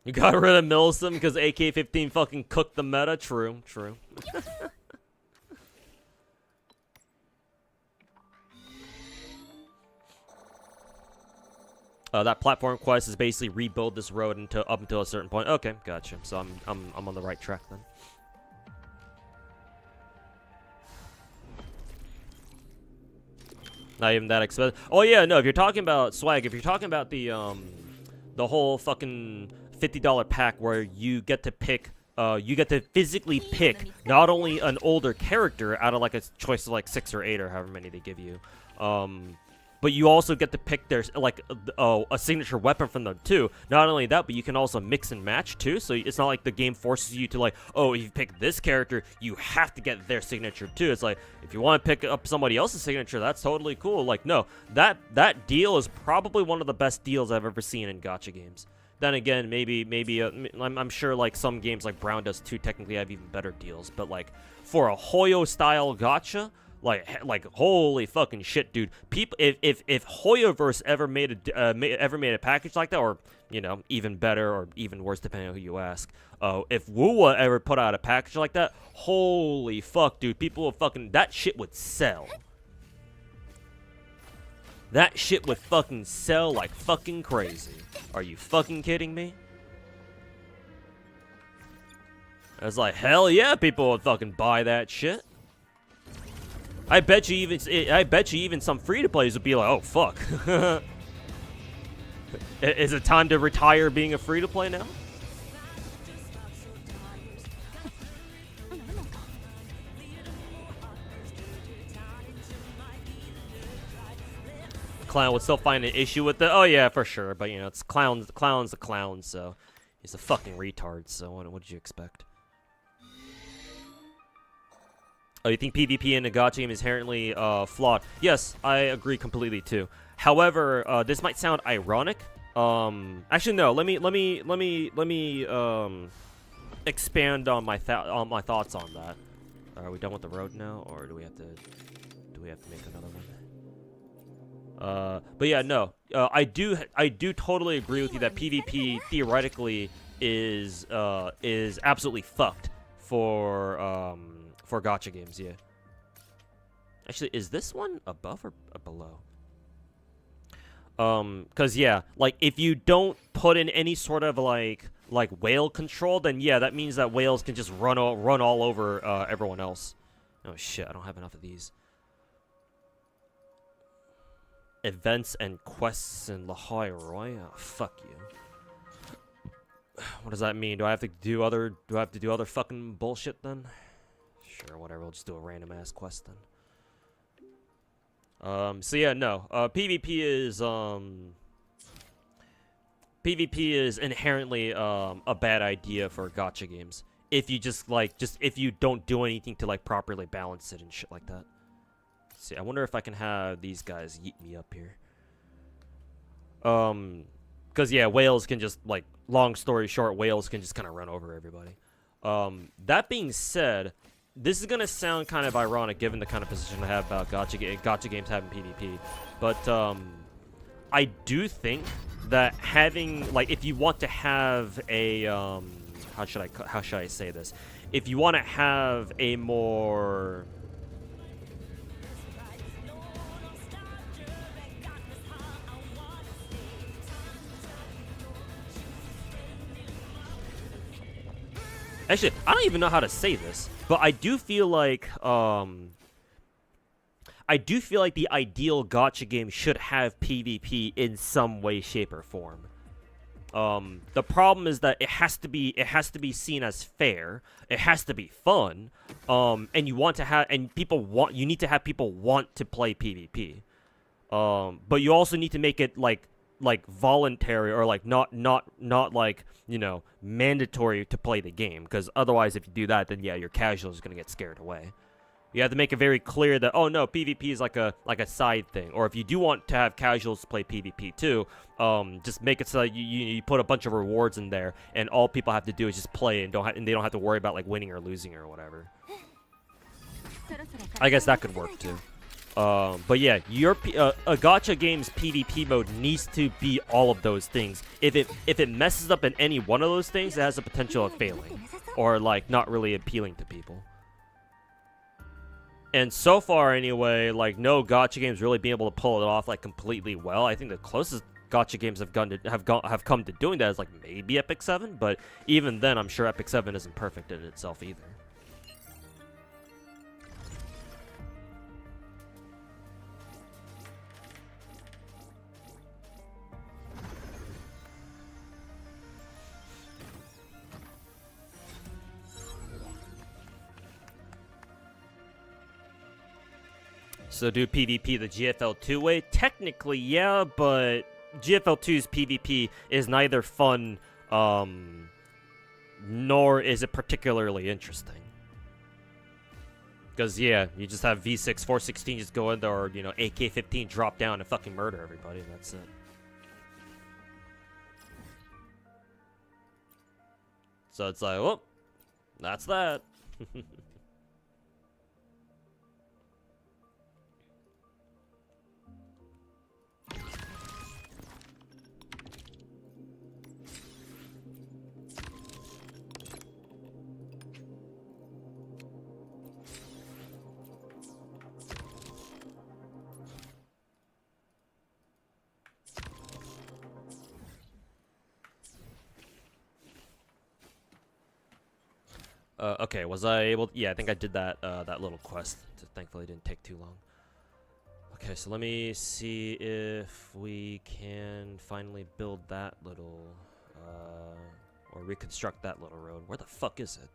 You got rid of Milsim because AK-15 fucking cooked the meta? True, true. That platform quest is basically rebuild this road up until a certain point. Okay, gotcha. So I'm on the right track then. Not even that expensive. Oh yeah, no. If you're talking about swag, if you're talking about the whole fucking $50 pack where you get to pick, you get to physically pick not only an older character out of like a choice of like 6 or 8 or however many they give you, but you also get to pick their, like, a signature weapon from them, too. Not only that, but you can also mix and match, too. So it's not like the game forces you to, like, oh, if you pick this character, you have to get their signature, too. It's like, if you want to pick up somebody else's signature, that's totally cool. Like, no, that deal is probably one of the best deals I've ever seen in gacha games. Then again, maybe I'm sure, like, some games like Brown does, too, technically have even better deals. But, like, for a Hoyo-style gacha... Like holy fucking shit, dude! People, if Hoyoverse ever made a package like that, or you know, even better or even worse, depending on who you ask. If Wuwa ever put out a package like that, holy fuck, dude! People would fucking that shit would sell. That shit would fucking sell like fucking crazy. Are you fucking kidding me? I was like, hell yeah, people would fucking buy that shit. I bet you even some free-to-plays would be like, oh, fuck. Is it time to retire being a free-to-play now? Clown would still find an issue with it. Oh yeah, for sure. But you know, it's Clown's a clown, so he's a fucking retard. So what did you expect? Oh, you think PvP in a gacha game is inherently flawed? Yes, I agree completely too. However, this might sound ironic. Actually, no. Let me expand on my thoughts on that. Are we done with the road now, or do we have to make another one? But yeah, no. I do totally agree with you that PvP theoretically is absolutely fucked for gacha games. Yeah. Actually, is this one above or below? Cause yeah, like if you don't put in any sort of like whale control, then yeah, that means that whales can just run all over everyone else. Oh shit, I don't have enough of these. Events and quests in Lahai Roy? Oh, fuck you. What does that mean? Do I have to do other fucking bullshit then? Sure, whatever. We'll just do a random ass quest then. So yeah, no. PvP is inherently a bad idea for gacha games. If you if you don't do anything to like properly balance it and shit like that. Let's see, I wonder if I can have these guys yeet me up here. Cause yeah, whales can just like, long story short, whales can just kind of run over everybody. That being said, this is gonna sound kind of ironic given the kind of position I have about gacha games having PvP, but I do think that having, like, if you want to have a how should I say this? If you want to have a more actually, I don't even know how to say this, but I do feel like the ideal gacha game should have PvP in some way, shape, or form. The problem is that it has to be seen as fair. It has to be fun. And you need to have people want to play PvP. But you also need to make it like voluntary, or like not like, you know, mandatory to play the game, because otherwise if you do that, then yeah, your casual is going to get scared away. You have to make it very clear that, oh no, PvP is like a side thing. Or if you do want to have casuals play PvP too, just make it so that you put a bunch of rewards in there, and all people have to do is just play, and they don't have to worry about like winning or losing or whatever. I guess that could work too. But yeah, a gacha game's PvP mode needs to be all of those things. If it messes up in any one of those things, it has the potential of failing, or like not really appealing to people. And so far, anyway, like no gacha games really being able to pull it off like completely well. I think the closest gacha games have come to doing that is like maybe Epic 7, but even then, I'm sure Epic 7 isn't perfect in itself either. So do PvP the GFL2 way? Technically, yeah, but GFL2's PvP is neither fun, nor is it particularly interesting. Because, yeah, you just have V6, 416 just go in there, or, you know, AK-15 drop down and fucking murder everybody, and that's it. So it's like, well, that's that. Okay, was I able to, yeah, I think I did that, that little quest. Thankfully it didn't take too long. Okay, so let me see if we can finally build that little, or reconstruct that little road. Where the fuck is it?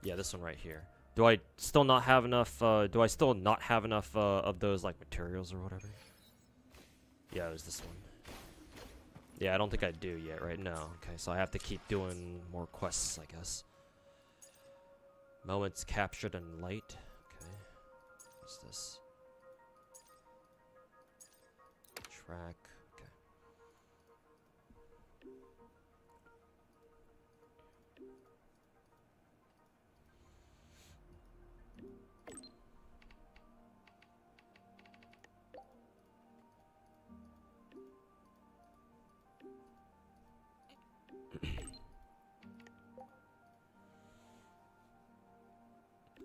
Yeah, this one right here. Do I still not have enough, do I still not have enough, of those, like, materials or whatever? Yeah, it was this one. Yeah, I don't think I do yet, right? No. Okay, so I have to keep doing more quests, I guess. Moments captured in light. Okay. What's this? Track. Okay.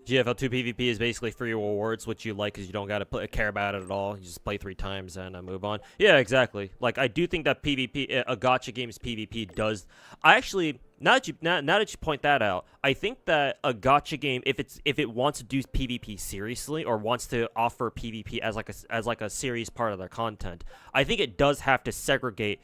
GFL2 PvP is basically free rewards, which you like because you don't gotta care about it at all. You just play 3 times and move on. Yeah, exactly. Like, I do think that PvP, a gacha game's PvP does. I actually, now that you point that out, I think that a gacha game, if it wants to do PvP seriously or wants to offer PvP as like a serious part of their content, I think it does have to segregate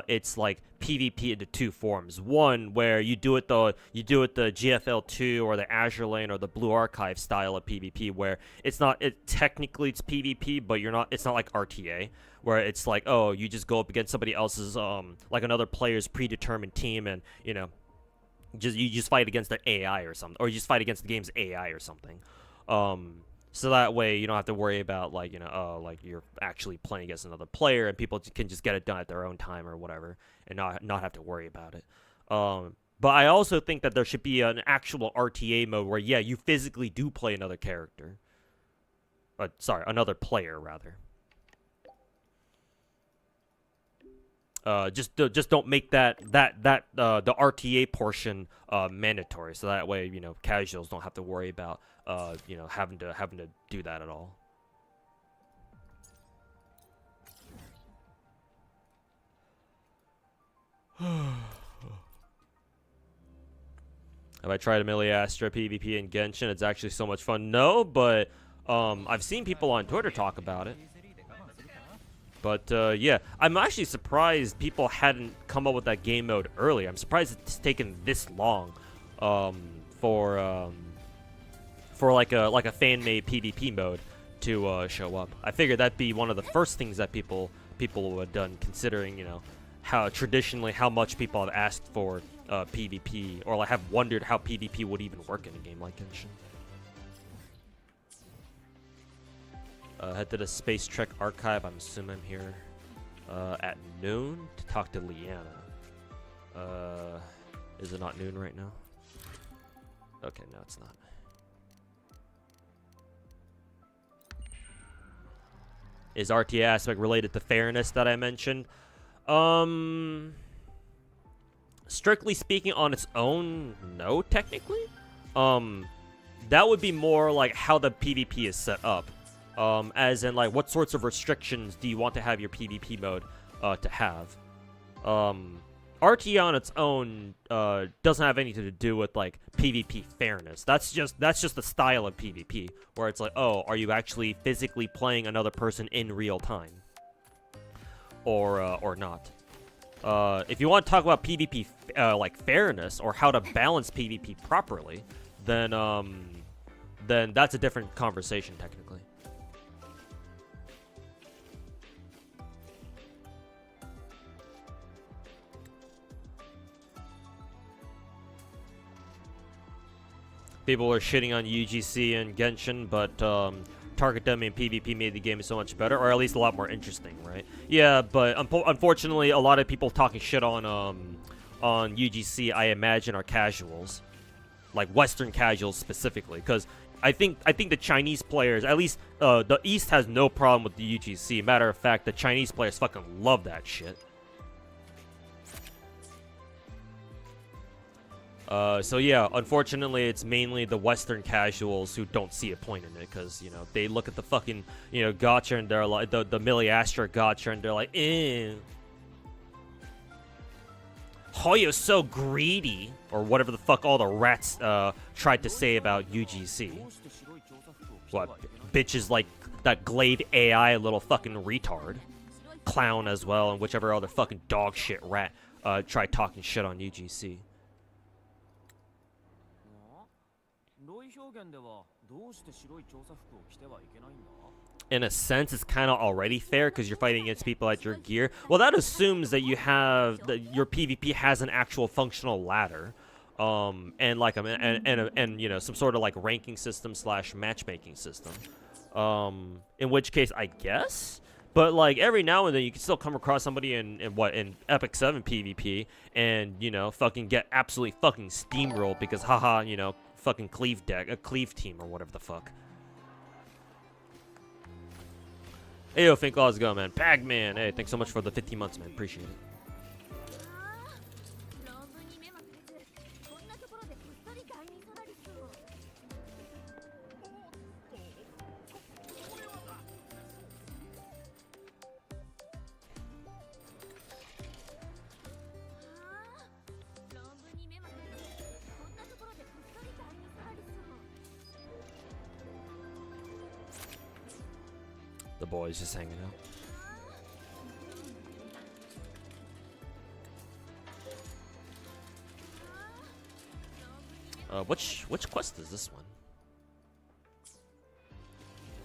it's like PvP into 2 forms. One where you do it the GFL2 or the Azure Lane or the Blue Archive style of PvP, where it's technically it's PvP, but it's not like RTA, where it's like, oh, you just go up against somebody else's like another player's predetermined team, and you just fight against the AI or something, or you just fight against the game's AI or something. So that way you don't have to worry about, like, like you're actually playing against another player and people can just get it done at their own time or whatever and not have to worry about it. But I also think that there should be an actual RTA mode where, yeah, you physically do play another character. Sorry, another player, rather. Just don't make the RTA portion mandatory, so that way casuals don't have to worry about having to do that at all. Have I tried Amelia Astra PvP in Genshin? It's actually so much fun. No, but I've seen people on Twitter talk about it. But yeah, I'm actually surprised people hadn't come up with that game mode earlier. I'm surprised it's taken this long for like a fan-made PvP mode to show up. I figured that'd be one of the first things that people would have done, considering how traditionally how much people have asked for PvP, or like have wondered how PvP would even work in a game like Genshin. Head to the Space Trek Archive. I'm assuming I'm here at noon to talk to Leanna. Is it not noon right now? Okay, no, it's not. Is RTA aspect related to fairness that I mentioned? Strictly speaking, on its own, no, technically. That would be more like how the PvP is set up. As in, like, what sorts of restrictions do you want to have your PvP mode to have? RTA on its own doesn't have anything to do with, like, PvP fairness. That's just the style of PvP, where it's like, oh, are you actually physically playing another person in real time, or not? If you want to talk about PvP like fairness or how to balance PvP properly, then that's a different conversation technically. People were shitting on UGC and Genshin, but target dummy and PvP made the game so much better, or at least a lot more interesting, right? Yeah, but unfortunately, a lot of people talking shit on UGC, I imagine, are casuals, like Western casuals specifically, because I think the Chinese players, at least the East, has no problem with the UGC. Matter of fact, the Chinese players fucking love that shit. So yeah, unfortunately, it's mainly the Western casuals who don't see a point in it, because, they look at the fucking, gacha, and they're like, the Millie Astra gacha, and they're like, eh. Hoyo's so greedy, or whatever the fuck all the rats, tried to say about UGC. What, bitches like that Glaive AI, little fucking retard. Clown as well, and whichever other fucking dog shit rat, tried talking shit on UGC. In a sense, it's kind of already fair because you're fighting against people at your gear. Well, that assumes that you have that your PvP has an actual functional ladder, and like and you know, some sort of like ranking system / matchmaking system. In which case, I guess. But like every now and then, you can still come across somebody in Epic 7 PvP, and you know, fucking get absolutely fucking steamrolled because haha, you know, fucking cleave team or whatever the fuck. Hey yo, Finklaw, how's it going, man? Pagman, hey, thanks so much for the 15 months, man. Appreciate it. The boys just hanging out. Which quest is this one?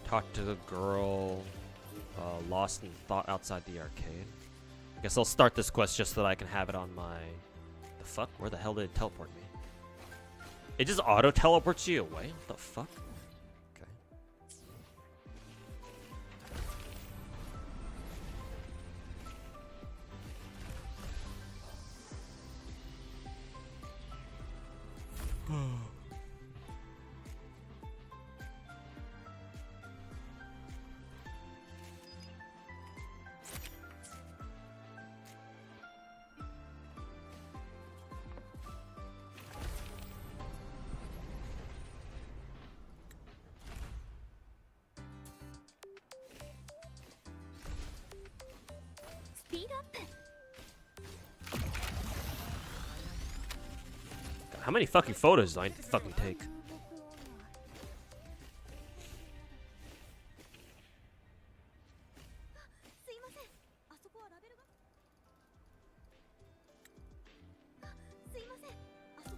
Talk to the girl lost in thought outside the arcade. I guess I'll start this quest just so that I can have it on my... The fuck? Where the hell did it teleport me? It just auto teleports you away? What the fuck? How many fucking photos do I fucking take?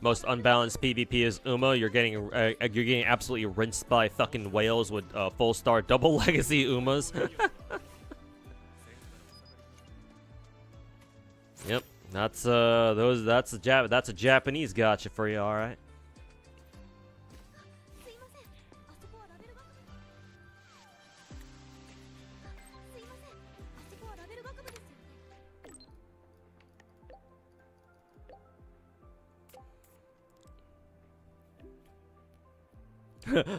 Most unbalanced PvP is Uma. You're getting absolutely rinsed by fucking whales with full star double legacy Umas. Yep. That's that's a Japanese gacha for you, all right.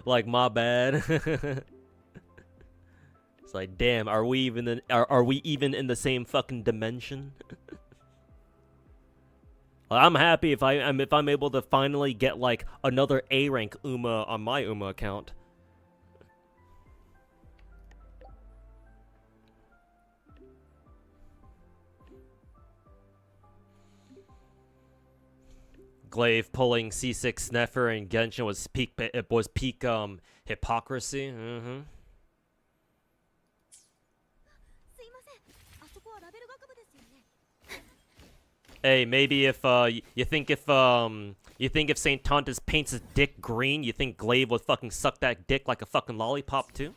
Like, my bad. It's like, damn, are we even in the same fucking dimension? I'm happy if I'm able to finally get like another A rank Uma on my Uma account. Glaive pulling C6 Sneffer and Genshin was peak hypocrisy. Hey, maybe if you think if Saint Tontus paints his dick green, you think Glaive would fucking suck that dick like a fucking lollipop too?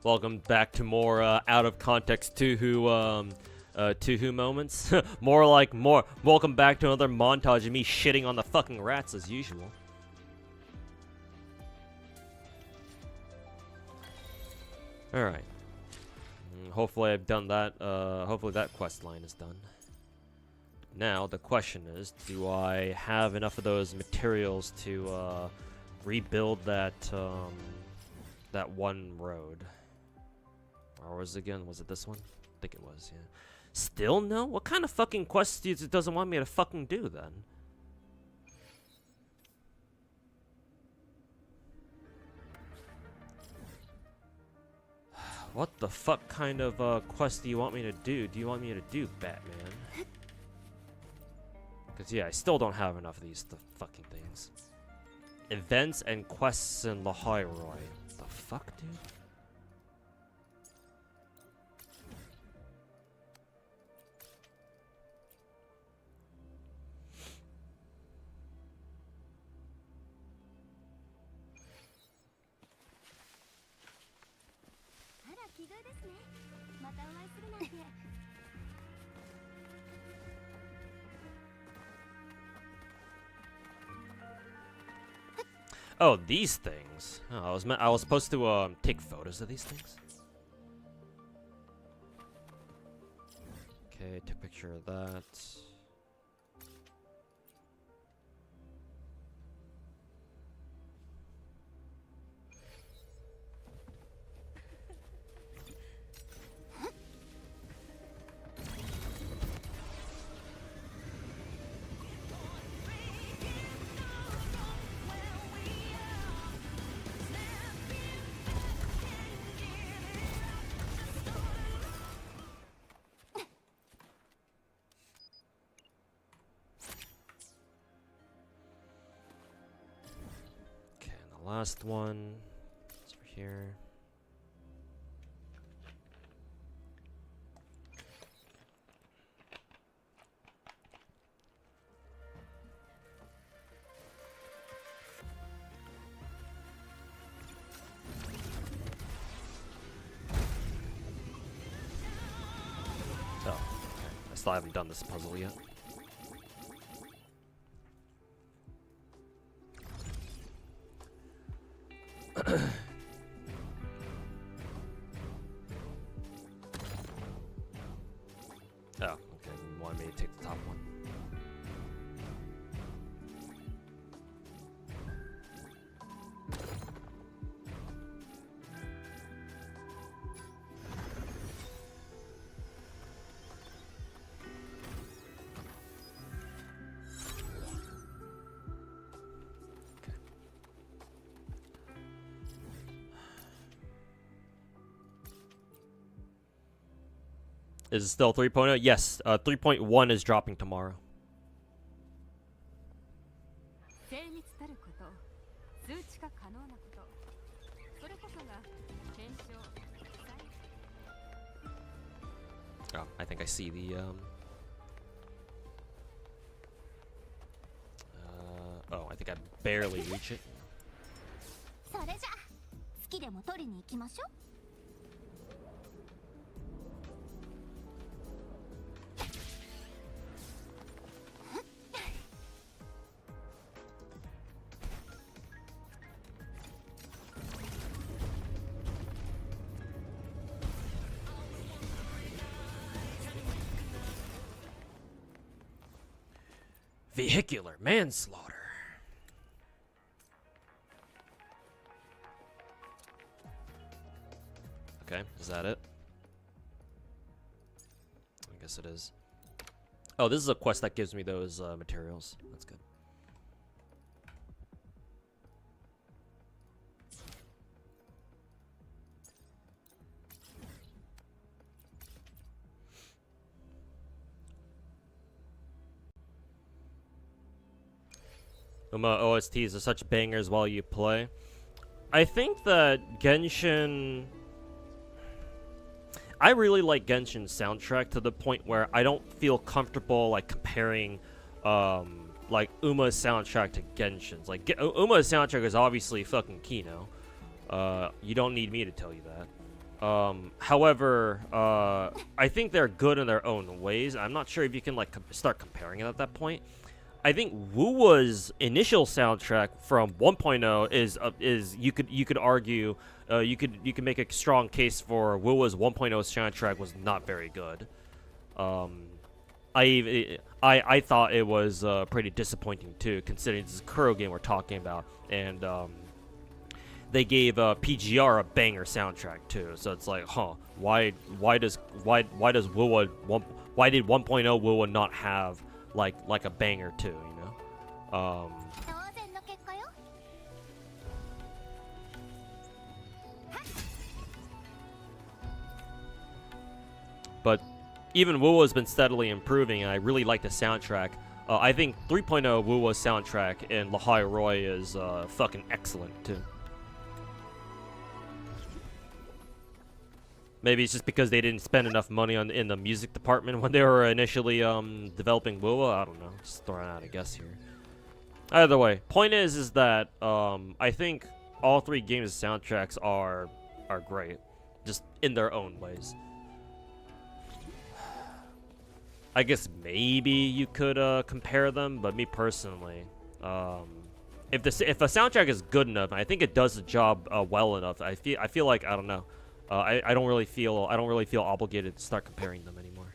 Welcome back to more out of context Tuhu moments. Welcome back to another montage of me shitting on the fucking rats as usual. Alright. Hopefully I've done that. Hopefully that quest line is done. Now the question is, do I have enough of those materials to rebuild that that one road? Or was it this one? think it was, yeah. Still no? What kind of fucking quest it doesn't want me to fucking do then? What the fuck kind of quest do you want me to do? Do you want me to do, Batman? Because, yeah, I still don't have enough of these fucking things. Events and quests in Lahairoi. The fuck, dude? Oh, these things. Oh, I was supposed to take photos of these things. Okay, take a picture of that. Last one. It's over here. Oh, okay. I still haven't done this puzzle yet. Oh, okay. You want me to take the top one? Is it still 3.0? Yes, 3.1 is dropping tomorrow. Oh, I think I see the oh, I think I barely reach it. Vehicular manslaughter. Okay, is that it? I guess it is. Oh, this is a quest that gives me those materials. That's good. OSTs are such bangers while you play. I think that Genshin... I really like Genshin's soundtrack to the point where I don't feel comfortable like comparing like Uma's soundtrack to Genshin's. Like Uma's soundtrack is obviously fucking Kino. You don't need me to tell you that. However, I think they're good in their own ways. I'm not sure if you can like start comparing it at that point. I think Wuwa's initial soundtrack from 1.0 is you could argue you could make a strong case for Wuwa's 1.0 soundtrack was not very good. I thought it was pretty disappointing too, considering this is a Kuro game we're talking about, and they gave PGR a banger soundtrack too. So it's like, huh, why does Wuwa why did 1.0 Wuwa not have like a banger too, you know? But even Wuwa has been steadily improving, and I really like the soundtrack. I think 3.0 Wuwa's soundtrack in Lahai Roy is fucking excellent too. Maybe it's just because they didn't spend enough money in the music department when they were initially developing Wuwa. I don't know, just throwing out a guess here. Either way, point is that I think all three games' soundtracks are great, just in their own ways. I guess maybe you could compare them, but me personally, if a soundtrack is good enough, I think it does the job well enough. I feel like, I don't know, I don't really feel obligated to start comparing them anymore.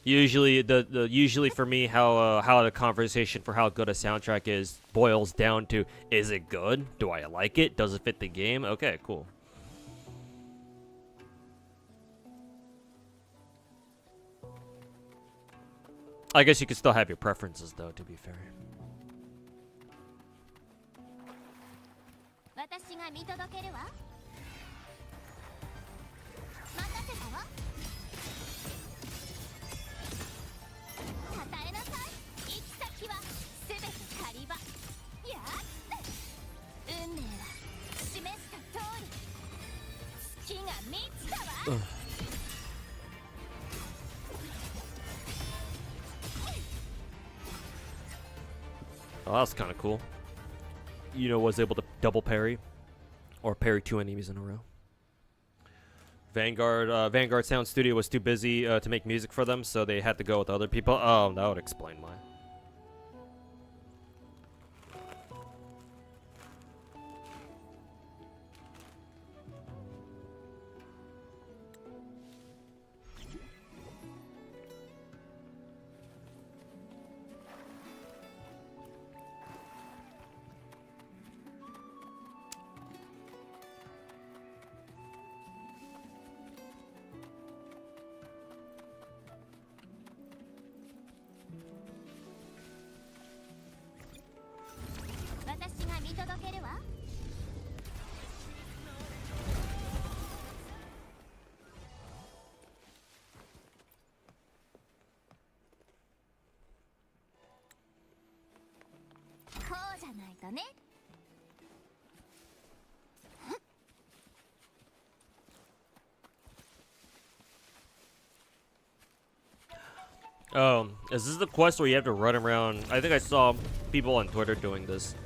Usually, usually for me, how the conversation for how good a soundtrack is boils down to: is it good? Do I like it? Does it fit the game? Okay, cool. I guess you could still have your preferences, though. To be fair. Oh, that's kind of cool. You know, was able to double parry or parry 2 enemies in a row. Vanguard Sound Studio was too busy to make music for them, so they had to go with other people. Oh, that would explain why. Is this the quest where you have to run around? I think I saw people on Twitter doing this.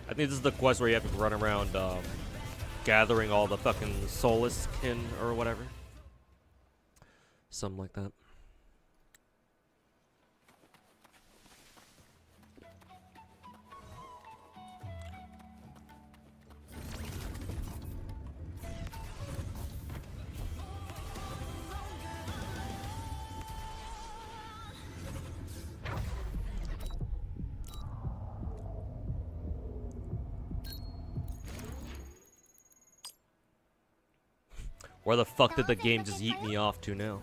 I think this is the quest where you have to run around gathering all the fucking soulless kin or whatever. Something like that. Where the fuck did the game just eat me off to now?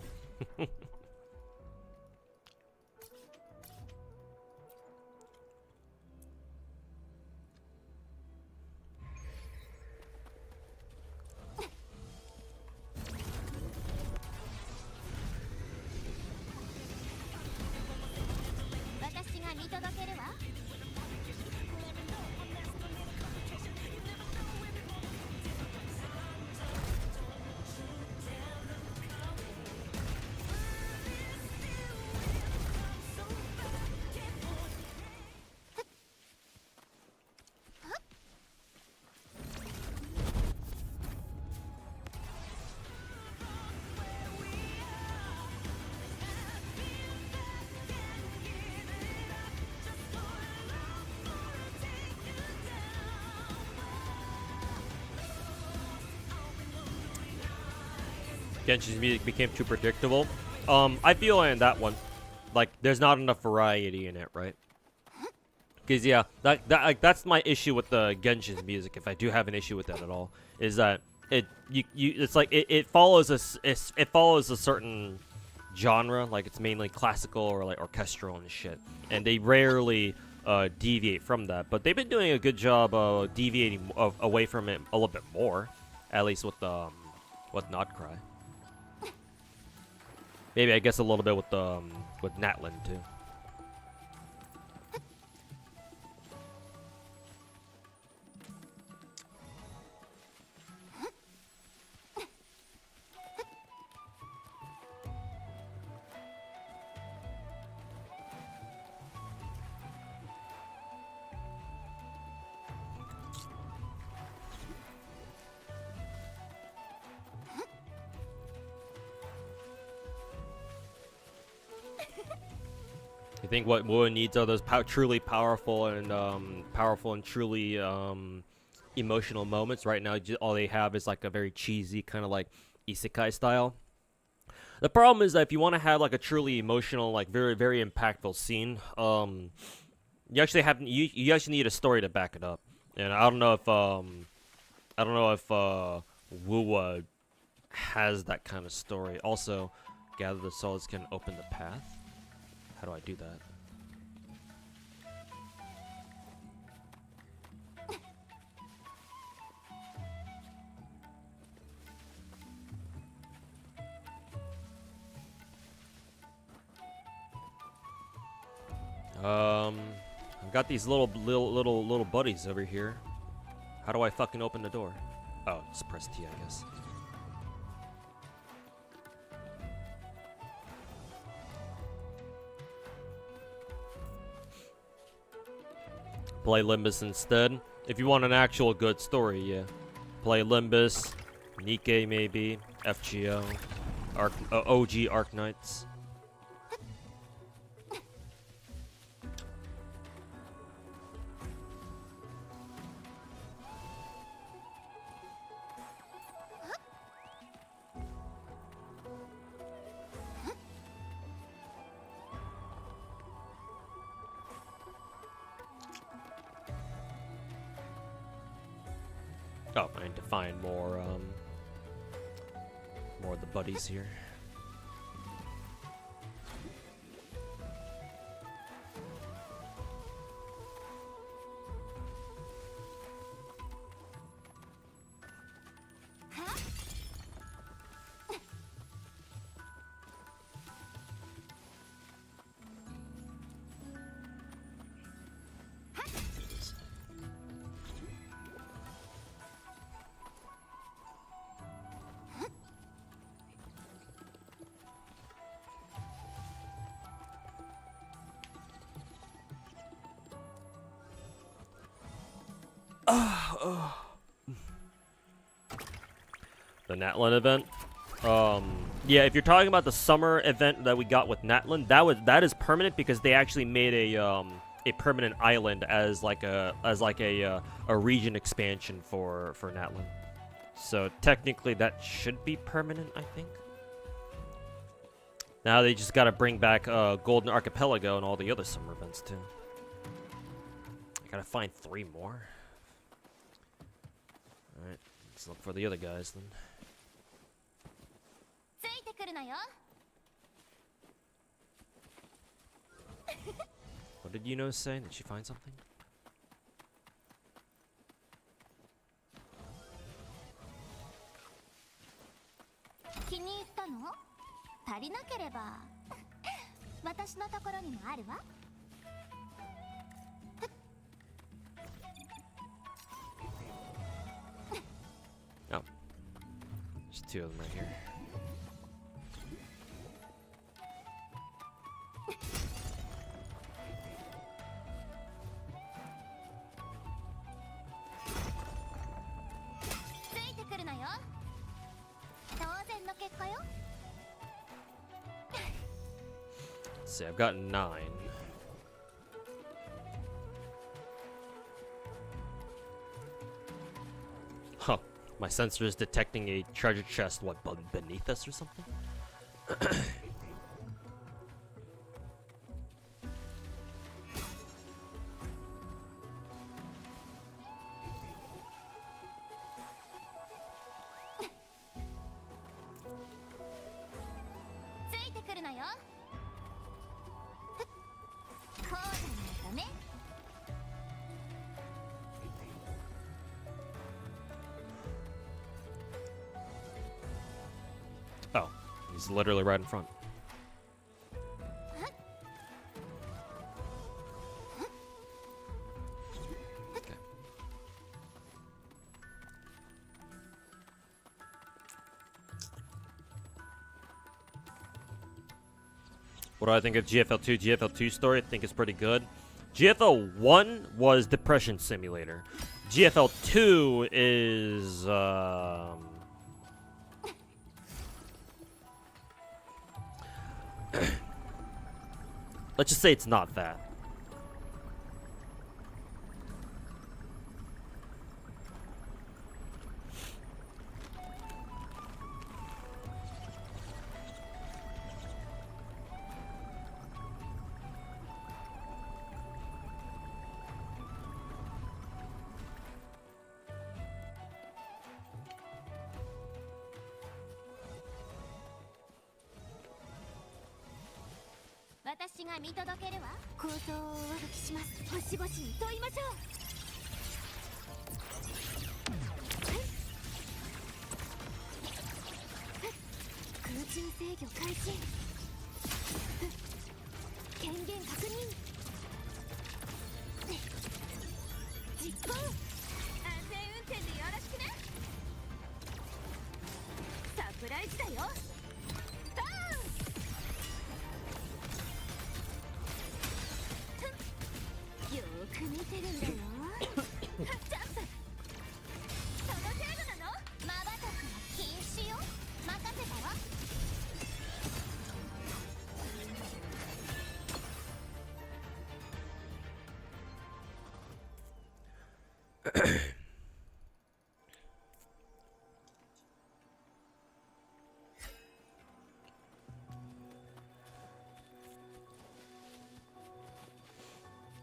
Genshin's music became too predictable. I feel in that one. like there's not enough variety in it, right? Because yeah, that's my issue with the Genshin's music. If I do have an issue with that at all, is that it's like it follows it follows a certain genre, like it's mainly classical or like orchestral and shit, and they rarely deviate from that. But they've been doing a good job deviating away from it a little bit more, at least with Not Cry. Maybe I guess a little bit with Natlan too. You think what Wuwa needs are those truly powerful and truly emotional moments. Right now, all they have is like a very cheesy kind of like isekai style. The problem is that if you want to have like a truly emotional, like very very impactful scene, you actually need a story to back it up. And I don't know if Wuwa has that kind of story. Also, gather the souls can open the path. How do I do that? I've got these little buddies over here. How do I fucking open the door? Oh, just press T, I guess. Play Limbus instead. If you want an actual good story, yeah. Play Limbus, Nikke maybe, FGO, OG Arc Knights. Oh, I need to find more of the buddies here. The Natlan event. Yeah, if you're talking about the summer event that we got with Natlan, that is permanent because they actually made a permanent island as like a region expansion for Natlan. So technically that should be permanent, I think. Now they just gotta bring back Golden Archipelago and all the other summer events too. I gotta find 3 more. Alright, let's look for the other guys then. What did Yuno say? Did she find something? Oh. There's 2 of them right here. Let's see, I've got 9. Huh. My sensor is detecting a treasure chest, what, beneath us or something? He's literally right in front. Okay. What do I think of GFL2? GFL2 story, I think is pretty good. GFL1 was Depression Simulator. GFL2 is let's just say it's not that.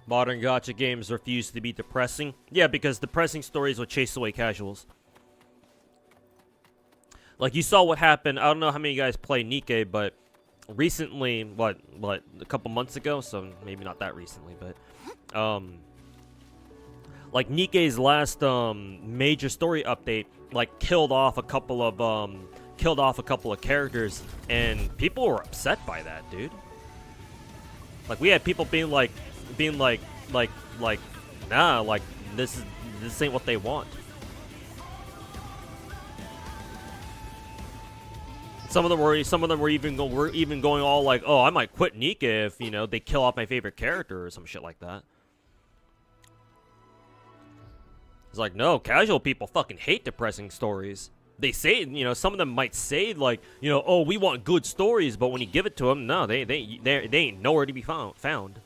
Modern gacha games refuse to be depressing. Yeah, because depressing stories will chase away casuals. Like, you saw what happened. I don't know how many of you guys play Nikkei, but recently, what, a couple months ago? So, maybe not that recently, but, like, Nikkei's last, major story update, like, killed off a couple of characters, and people were upset by that, dude. Like, we had people being like, nah, like, this ain't what they want. Some of them were even going all like, oh, I might quit Nikkei if, you know, they kill off my favorite character or some shit like that. It's like, no, casual people fucking hate depressing stories. They say, you know, some of them might say, like, you know, oh, we want good stories, but when you give it to them, no, they ain't nowhere to be found.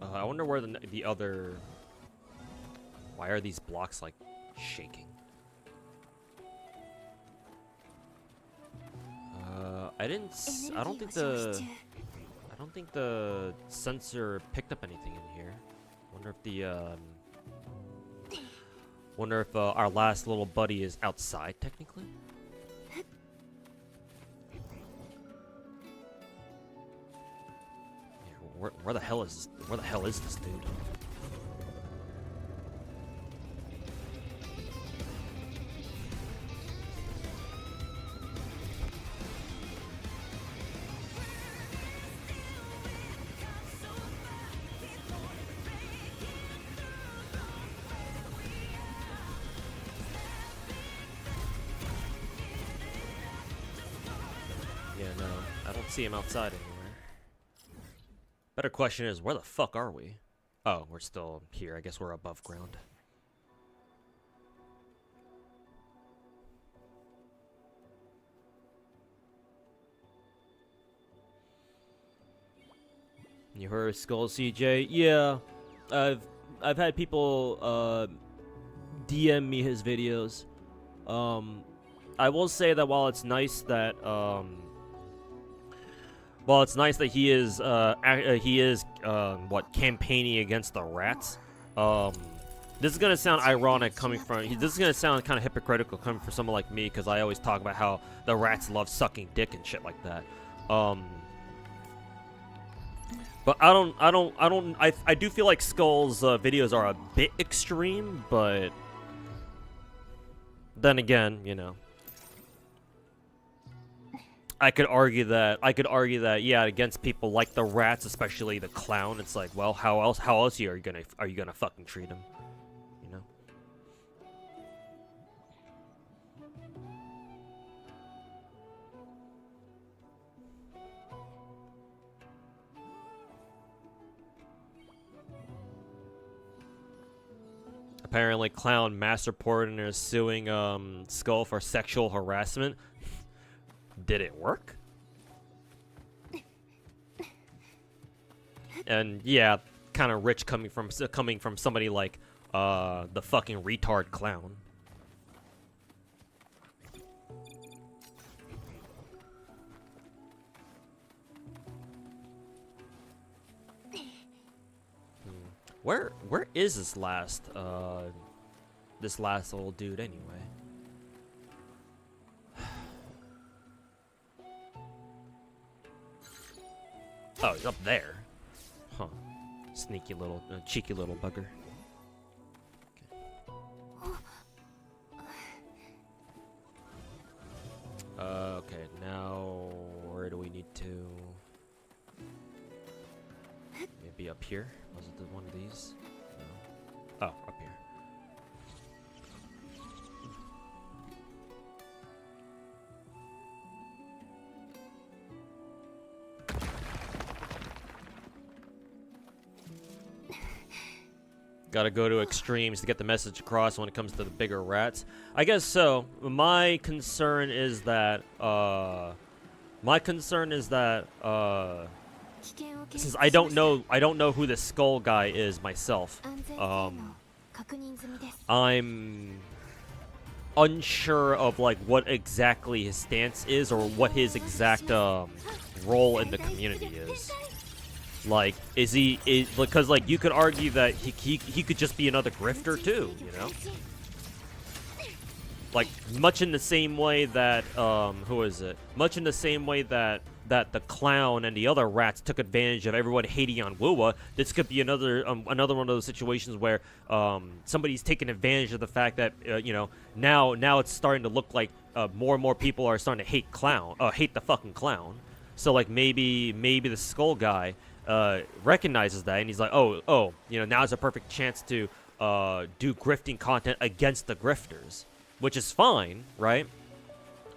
I wonder where the other... Why are these blocks, like, shaking? I don't think the sensor picked up anything in here. Wonder if our last little buddy is outside, technically? Where the hell is this dude? Yeah, no, I don't see him outside anymore. Better question is, where the fuck are we? Oh, we're still here. I guess we're above ground. You heard Skull CJ? Yeah, I've had people DM me his videos. I will say that while it's nice that he is campaigning against the rats. This is gonna sound ironic coming from. This is gonna sound kind of hypocritical coming from someone like me, because I always talk about how the rats love sucking dick and shit like that. But I do feel like Skull's videos are a bit extreme, but then again, you know, I could argue that yeah, against people like the rats, especially the clown. It's like, well, how else are you gonna fucking treat him? You know. Apparently, Clown mass reported and is suing Skull for sexual harassment. Did it work? And yeah, kind of rich coming from somebody like the fucking retard Clown. Where is this last old dude anyway? Oh, he's up there. Huh. Sneaky little, cheeky little bugger. Okay, now where do we need to? Maybe up here? Was it one of these? No. Oh, up here. Gotta go to extremes to get the message across when it comes to the bigger rats. I guess so. My concern is that, since I don't know who the Skull guy is myself, I'm unsure of like what exactly his stance is or what his exact role in the community is. Like, because like you could argue that he could just be another grifter too, you know? Like, much in the same way that who is it? Much in the same way that the Clown and the other rats took advantage of everyone hating on Wuwa. This could be another one of those situations where somebody's taking advantage of the fact that you know, now it's starting to look like more and more people are starting to hate hate the fucking Clown. So like maybe the Skull guy recognizes that, and he's like, oh, you know, now's a perfect chance to do grifting content against the grifters, which is fine, right?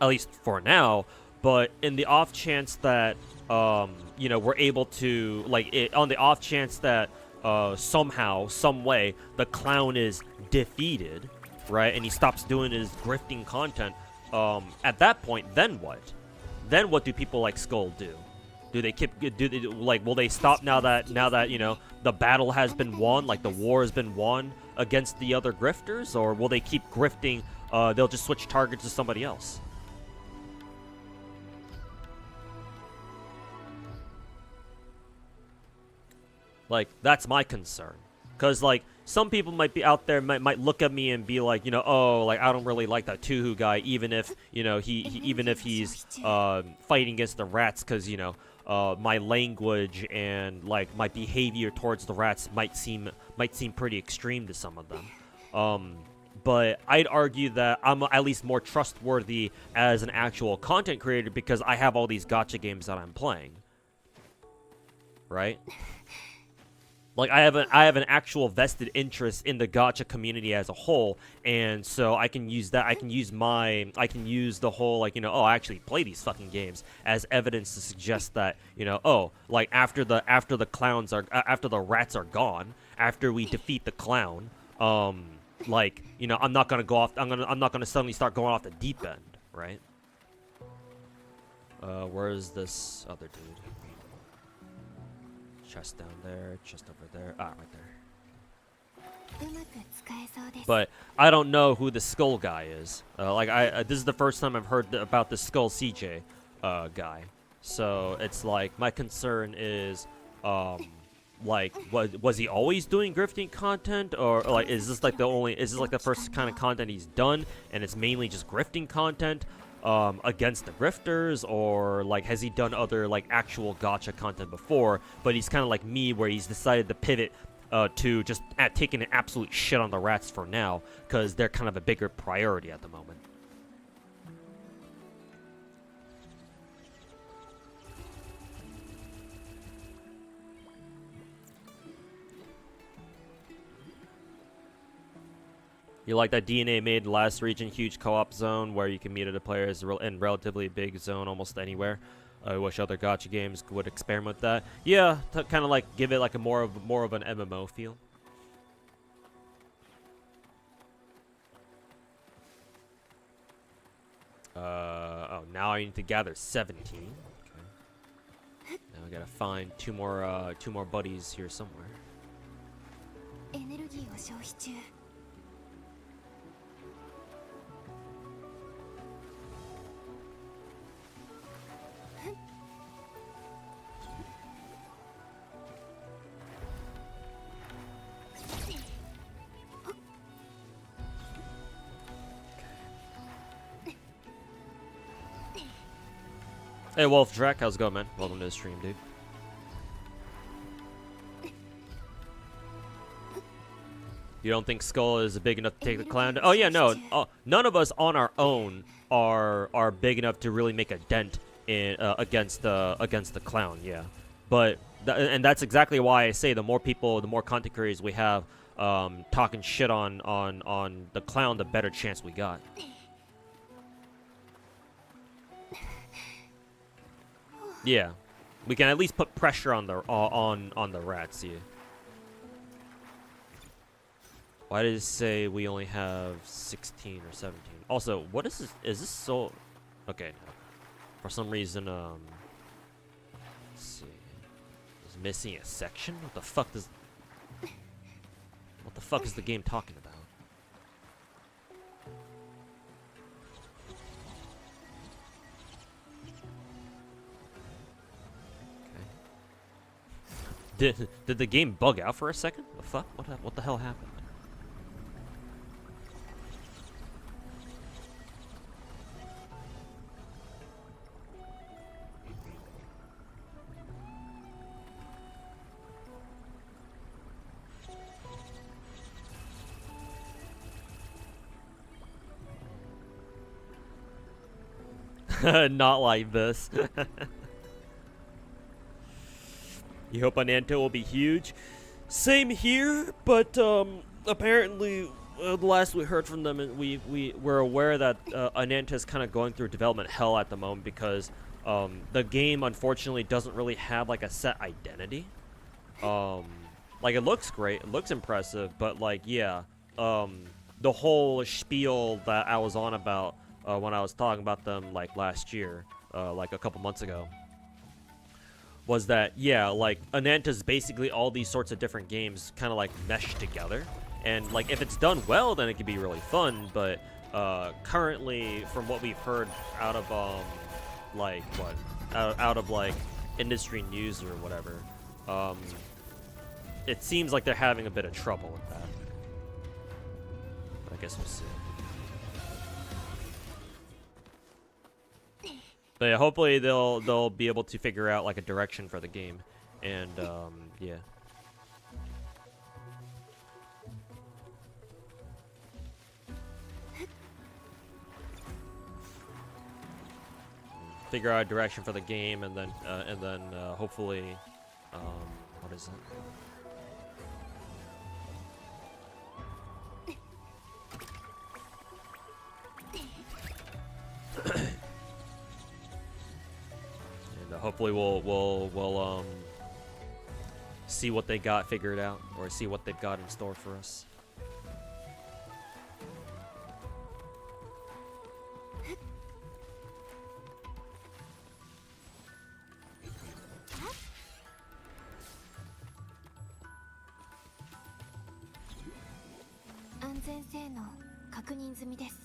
At least for now. But in the off chance that you know, we're able to on the off chance that somehow, some way, the Clown is defeated, right, and he stops doing his grifting content, at that point, then what? Then what do people like Skull do? Do they will they stop now that you know, the battle has been won, like the war has been won against the other grifters, or will they keep grifting? They'll just switch targets to somebody else. Like, that's my concern, because like some people might be out there might look at me and be like, you know, oh, like I don't really like that Tuhu guy, even if, you know, even if he's fighting against the rats, because, you know, my language and like my behavior towards the rats might seem pretty extreme to some of them. But I'd argue that I'm at least more trustworthy as an actual content creator because I have all these gacha games that I'm playing, right? Like, I have an actual vested interest in the gacha community as a whole, and so I can use that. I can use the whole, like, you know, oh, I actually play these fucking games as evidence to suggest that, you know, oh, like after the rats are gone, after we defeat the Clown, like, you know, I'm not gonna suddenly start going off the deep end, right? Where is this other dude? chest down there, chest over there. Ah, right there.
うまく使えそうです。
But I don't know who the skull guy is. This is the first time I've heard about the skull CJ guy. So it's like my concern is, like, was he always doing grifting content, or like is this like the first kind of content he's done, and it's mainly just grifting content against the grifters, or like has he done other like actual gacha content before? But he's kind of like me, where he's decided to pivot to just taking an absolute shit on the rats for now, because they're kind of a bigger priority at the moment. You like that DNA made last region huge co-op zone where you can meet other players in relatively big zone almost anywhere? I wish other gacha games would experiment with that. Yeah, to kind of like give it like a more of an MMO feel. Oh, now I need to gather 17. Okay. Now I gotta find two more buddies here somewhere.
エネルギーを消費中。
Hey Wolf Drek, how's it going, man? Welcome to the stream, dude. You don't think Skull is big enough to take the clown down? Oh yeah, no. None of us on our own are big enough to really make a dent in against the clown. Yeah, but and that's exactly why I say the more people, the more content creators we have talking shit on the clown, the better chance we got. Yeah, we can at least put pressure on the on the rats. Yeah. Why did it say we only have 16 or 17? Also, what is this? Is this so? Okay, no. For some reason, let's see, is missing a section. What the fuck does? What the fuck is the game talking about? Did the game bug out for a second? The fuck? What the hell happened? Not like this. You hope Ananto will be huge. Same here, but apparently, the last we heard from them, we were aware that Ananto is kind of going through development hell at the moment because the game unfortunately doesn't really have like a set identity. Like it looks great, it looks impressive, but like yeah, the whole spiel that I was on about when I was talking about them like last year, like a couple months ago, was that, yeah, like, Ananta's basically all these sorts of different games kind of, like, meshed together. And, like, if it's done well, then it can be really fun, but, currently, from what we've heard out of, like, out of, like, industry news or whatever, it seems like they're having a bit of trouble with that. But I guess we'll see. But yeah, hopefully they'll be able to figure out like a direction for the game, and yeah. Figure out a direction for the game, and then hopefully, what is it? Hopefully we'll see what they got figured out, or see what they've got in store for us.
先生の確認済みです。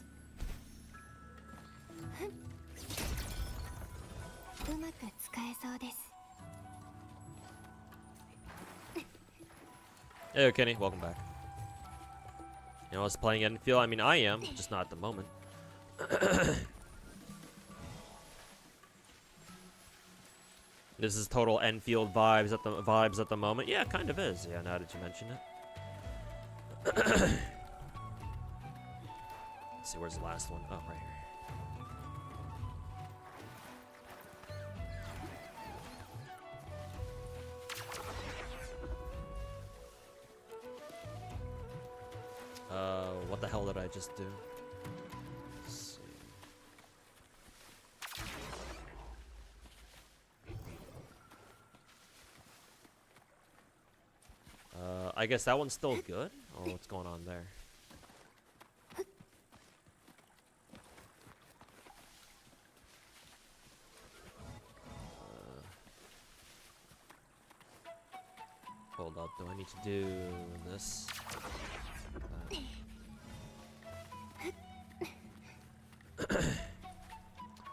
うまく使えそうです。
Hey, Kenny, welcome back. You know, I was playing Enfield. I mean, I am, just not at the moment. This is total Enfield vibes at the moment. Yeah, it kind of is. Yeah, now that you mention it. Let's see, where's the last one? Oh, right here. What the hell did I just do? Let's see. I guess that one's still good? Oh, what's going on there? Hold up, do I need to do this?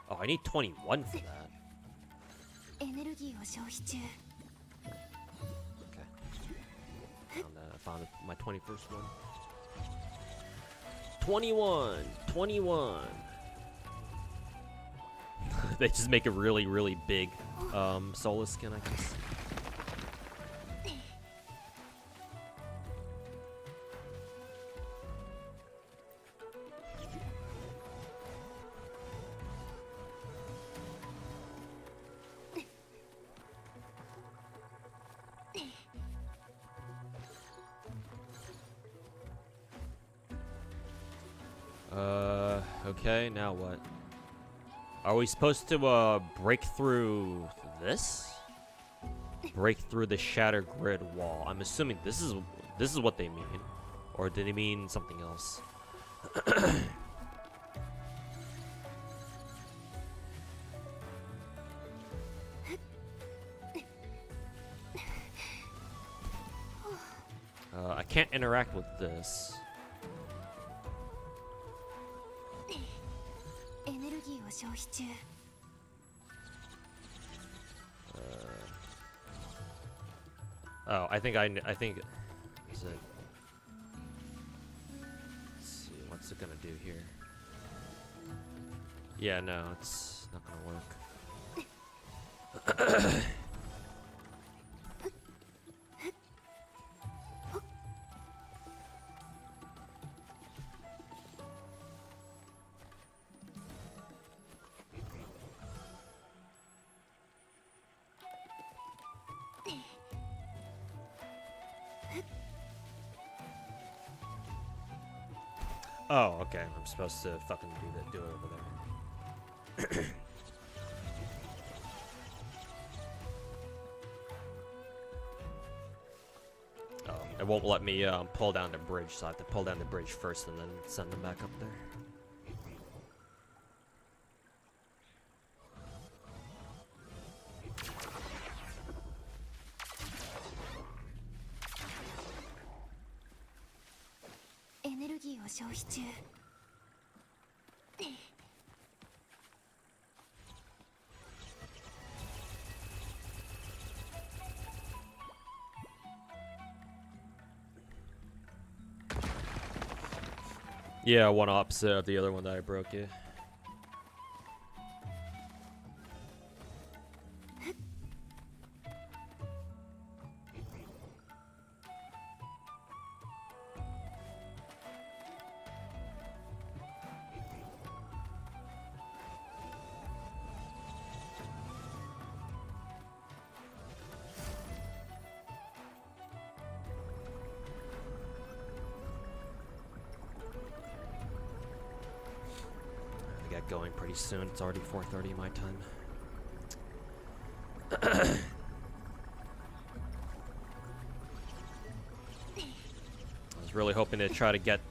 Oh, I need 21 for that.
エネルギーを消費中。
Okay. I found my 21st one. 21! 21! They just make a really, really big Solar skin, I guess. Okay, now what? Are we supposed to, break through this? Break through the shattered grid wall. I'm assuming this is what they mean. Or did they mean something else? I can't interact with this.
エネルギーを消費中。
Oh, I think is it? Let's see, what's it gonna do here? Yeah, no, it's not gonna work. Oh, okay. I'm supposed to fucking do it over there. Oh, it won't let me pull down the bridge, so I have to pull down the bridge first and then send them back up there. Yeah, one opposite of the other one that I broke, yeah. Get going pretty soon. It's already 4:30 my time. I was really hoping to try to get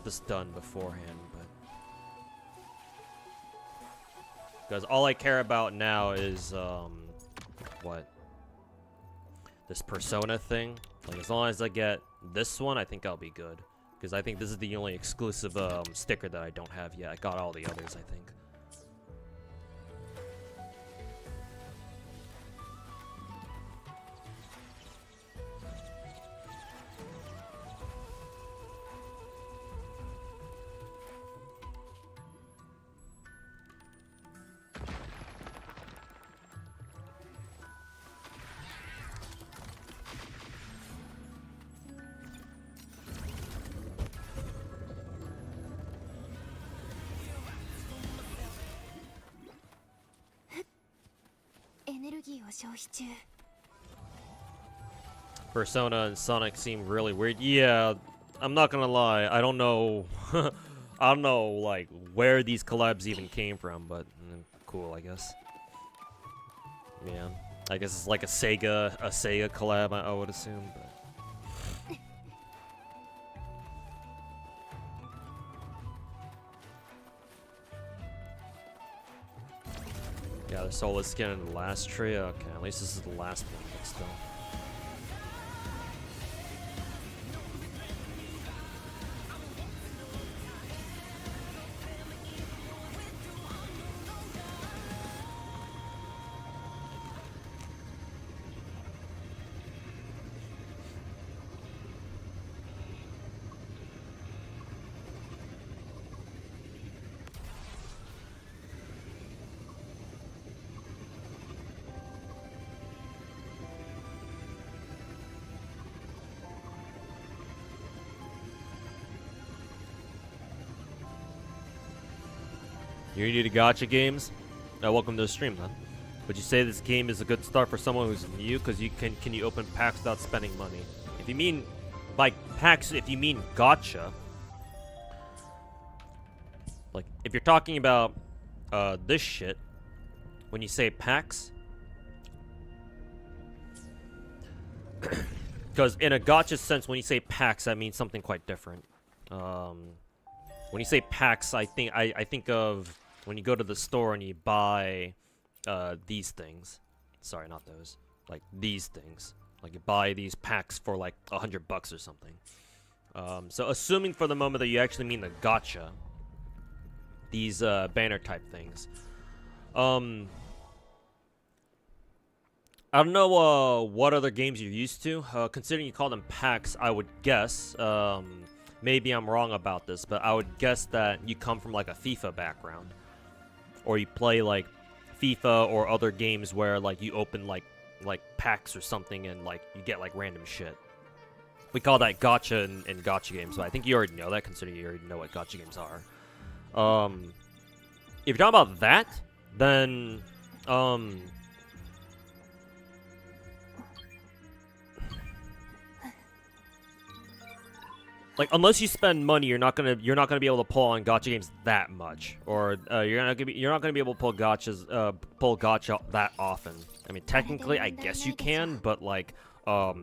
this done beforehand, but because all I care about now is what, this persona thing, Like, as long as I get this one, I think I'll be good. Because I think this is the only exclusive sticker that I don't have yet. I got all the others, I think. Persona and Sonic seem really weird. Yeah, I'm not gonna lie. I don't know. I don't know, like, where these collabs even came from, but cool, I guess. Yeah, I guess it's like a Sega collab, I would assume. But yeah, the soulless skin in the last tree. Okay, at least this is the last one, but still. You're new to gacha games? Welcome to the stream, then. Would you say this game is a good start for someone who's new? Because can you open packs without spending money? If you mean by packs, if you mean gacha, like if you're talking about this shit, when you say packs, because in a gacha sense, when you say packs, that means something quite different. When you say packs, I think of when you go to the store and you buy these things. Sorry, not those. Like these things. Like you buy these packs for like $100 or something. So assuming for the moment that you actually mean the gacha, these banner type things. I don't know what other games you're used to. Considering you call them packs, I would guess. Maybe I'm wrong about this, but I would guess that you come from like a FIFA background. Or you play like FIFA or other games where like you open like packs or something and like you get like random shit. We call that gacha in gacha games, so I think you already know that, considering you already know what gacha games are. If you're talking about that, then like, unless you spend money, you're not gonna be able to pull on gacha games that much, or you're not gonna be able to pull gacha that often. I mean, technically, I guess you can, but like, for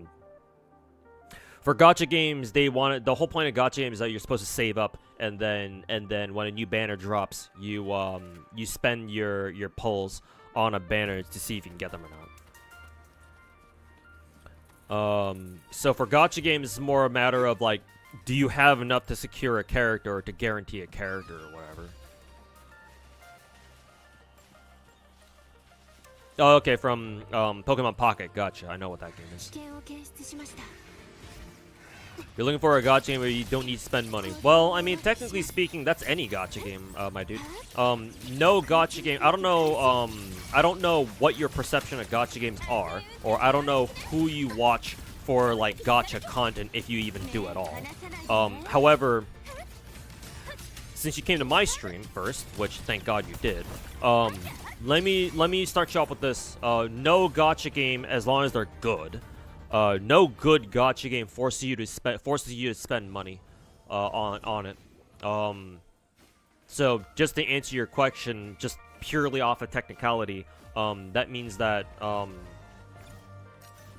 gacha games, the whole point of gacha games is that you're supposed to save up, and then when a new banner drops, you spend your pulls on a banner to see if you can get them or not. So for gacha games, it's more a matter of like, do you have enough to secure a character or to guarantee a character or whatever? Oh, okay, from Pokemon Pocket. Gotcha. I know what that game is. You're looking for a gacha game where you don't need to spend money. Well, I mean, technically speaking, that's any gacha game, my dude. No gacha game. I don't know what your perception of gacha games are, or I don't know who you watch for like gacha content, if you even do at all. However, since you came to my stream first, which thank God you did, let me start you off with this. No gacha game, as long as they're good. No good gacha game forces you to spend money on it. So just to answer your question, just purely off of technicality, that means that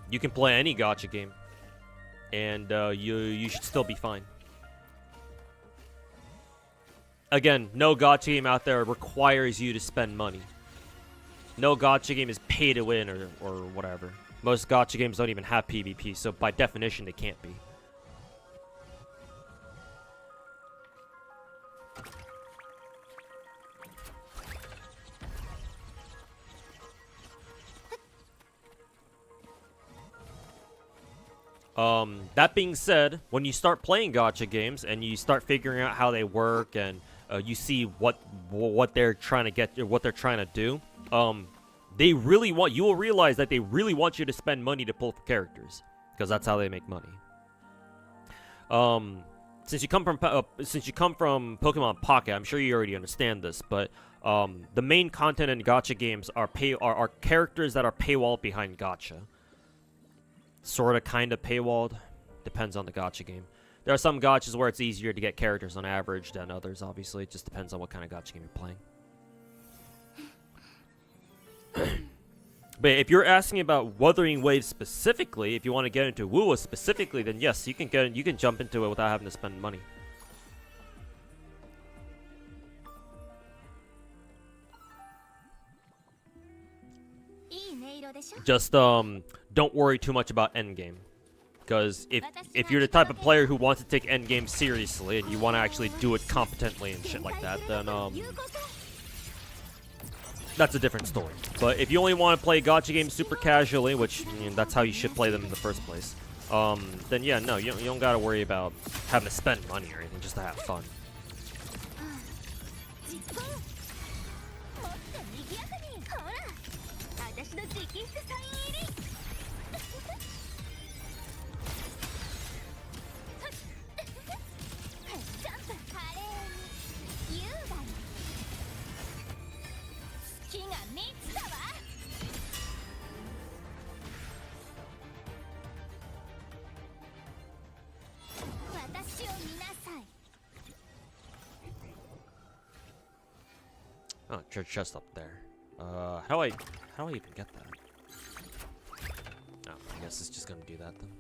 you can play any gacha game, and you should still be fine. Again, no gacha game out there requires you to spend money. No gacha game is pay to win or whatever. Most gacha games don't even have PvP, so by definition they can't be. That being said, when you start playing gacha games and you start figuring out how they work and you see what they're trying to get, what they're trying to do, they really want, you will realize that they really want you to spend money to pull for characters, because that's how they make money. Since you come from Pokemon Pocket, I'm sure you already understand this, but the main content in gacha games are characters that are paywalled behind gacha. Sorta, kinda paywalled. Depends on the gacha game. There are some gachas where it's easier to get characters on average than others, obviously. It just depends on what kind of gacha game you're playing. But if you're asking about Wuthering Waves specifically, if you want to get into Wuwa specifically, then yes, you can jump into it without having to spend money. Just don't worry too much about endgame, because if you're the type of player who wants to take endgame seriously and you want to actually do it competently and shit like that, then that's a different story. But if you only want to play gacha games super casually, which that's how you should play them in the first place, then yeah, no, you don't gotta worry about having to spend money or anything just to have fun. Oh, chest up there. How do I even get that? Oh, I guess it's just gonna do that then.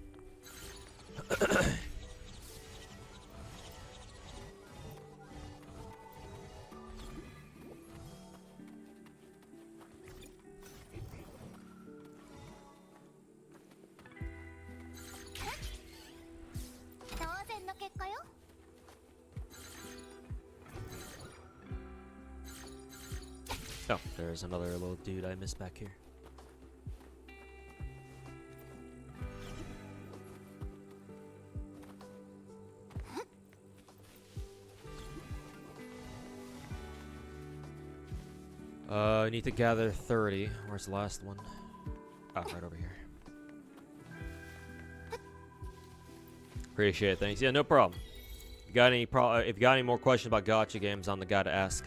Oh, there's another little dude I missed back here. I need to gather 30. Where's the last one? Oh, right over here. Appreciate it, thanks. Yeah, no problem. If you got any more questions about gacha games, I'm the guy to ask.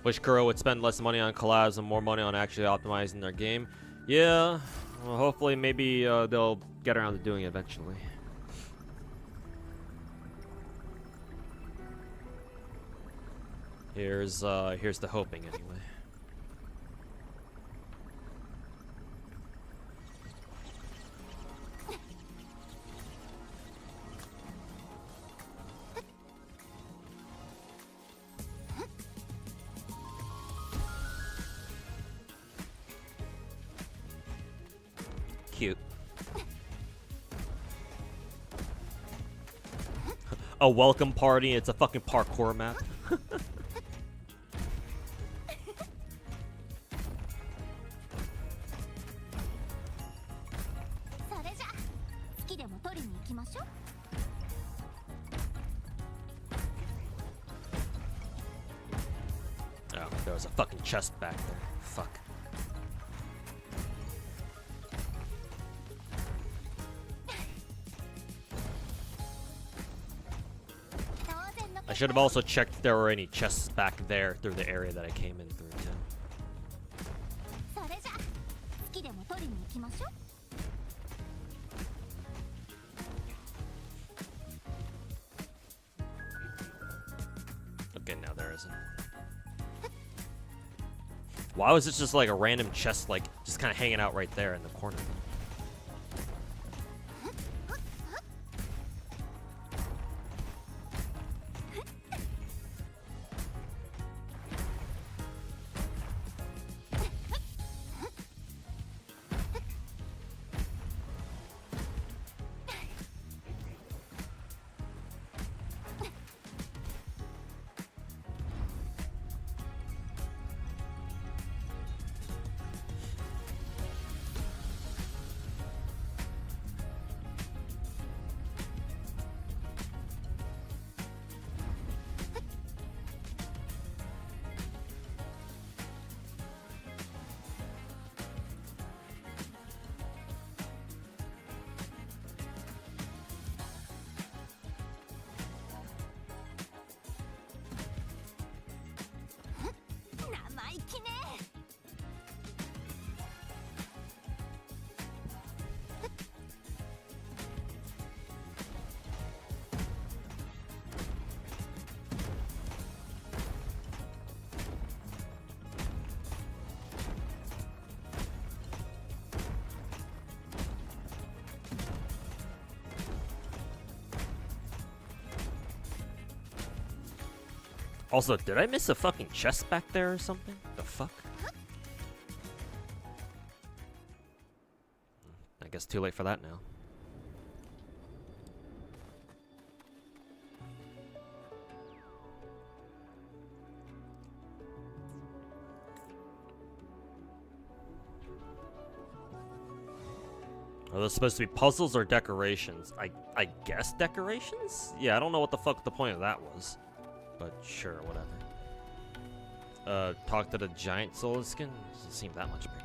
Wish Kuro would spend less money on collabs and more money on actually optimizing their game. Yeah, well, hopefully maybe they'll get around to doing it eventually. Here's the hoping anyway. Cute. A welcome party, it's a fucking parkour map. Oh, there was a fucking chest back there. Fuck. I should have also checked if there were any chests back there through the area that I came in through too. Okay, now there isn't. Why was it just like a random chest, like just kind of hanging out right there in the corner? Also, did I miss a fucking chest back there or something? The fuck? I guess too late for that now. Are those supposed to be puzzles or decorations? I guess decorations? Yeah, I don't know what the fuck the point of that was. But sure, whatever. Talk to the giant soul skin? Doesn't seem that much bigger.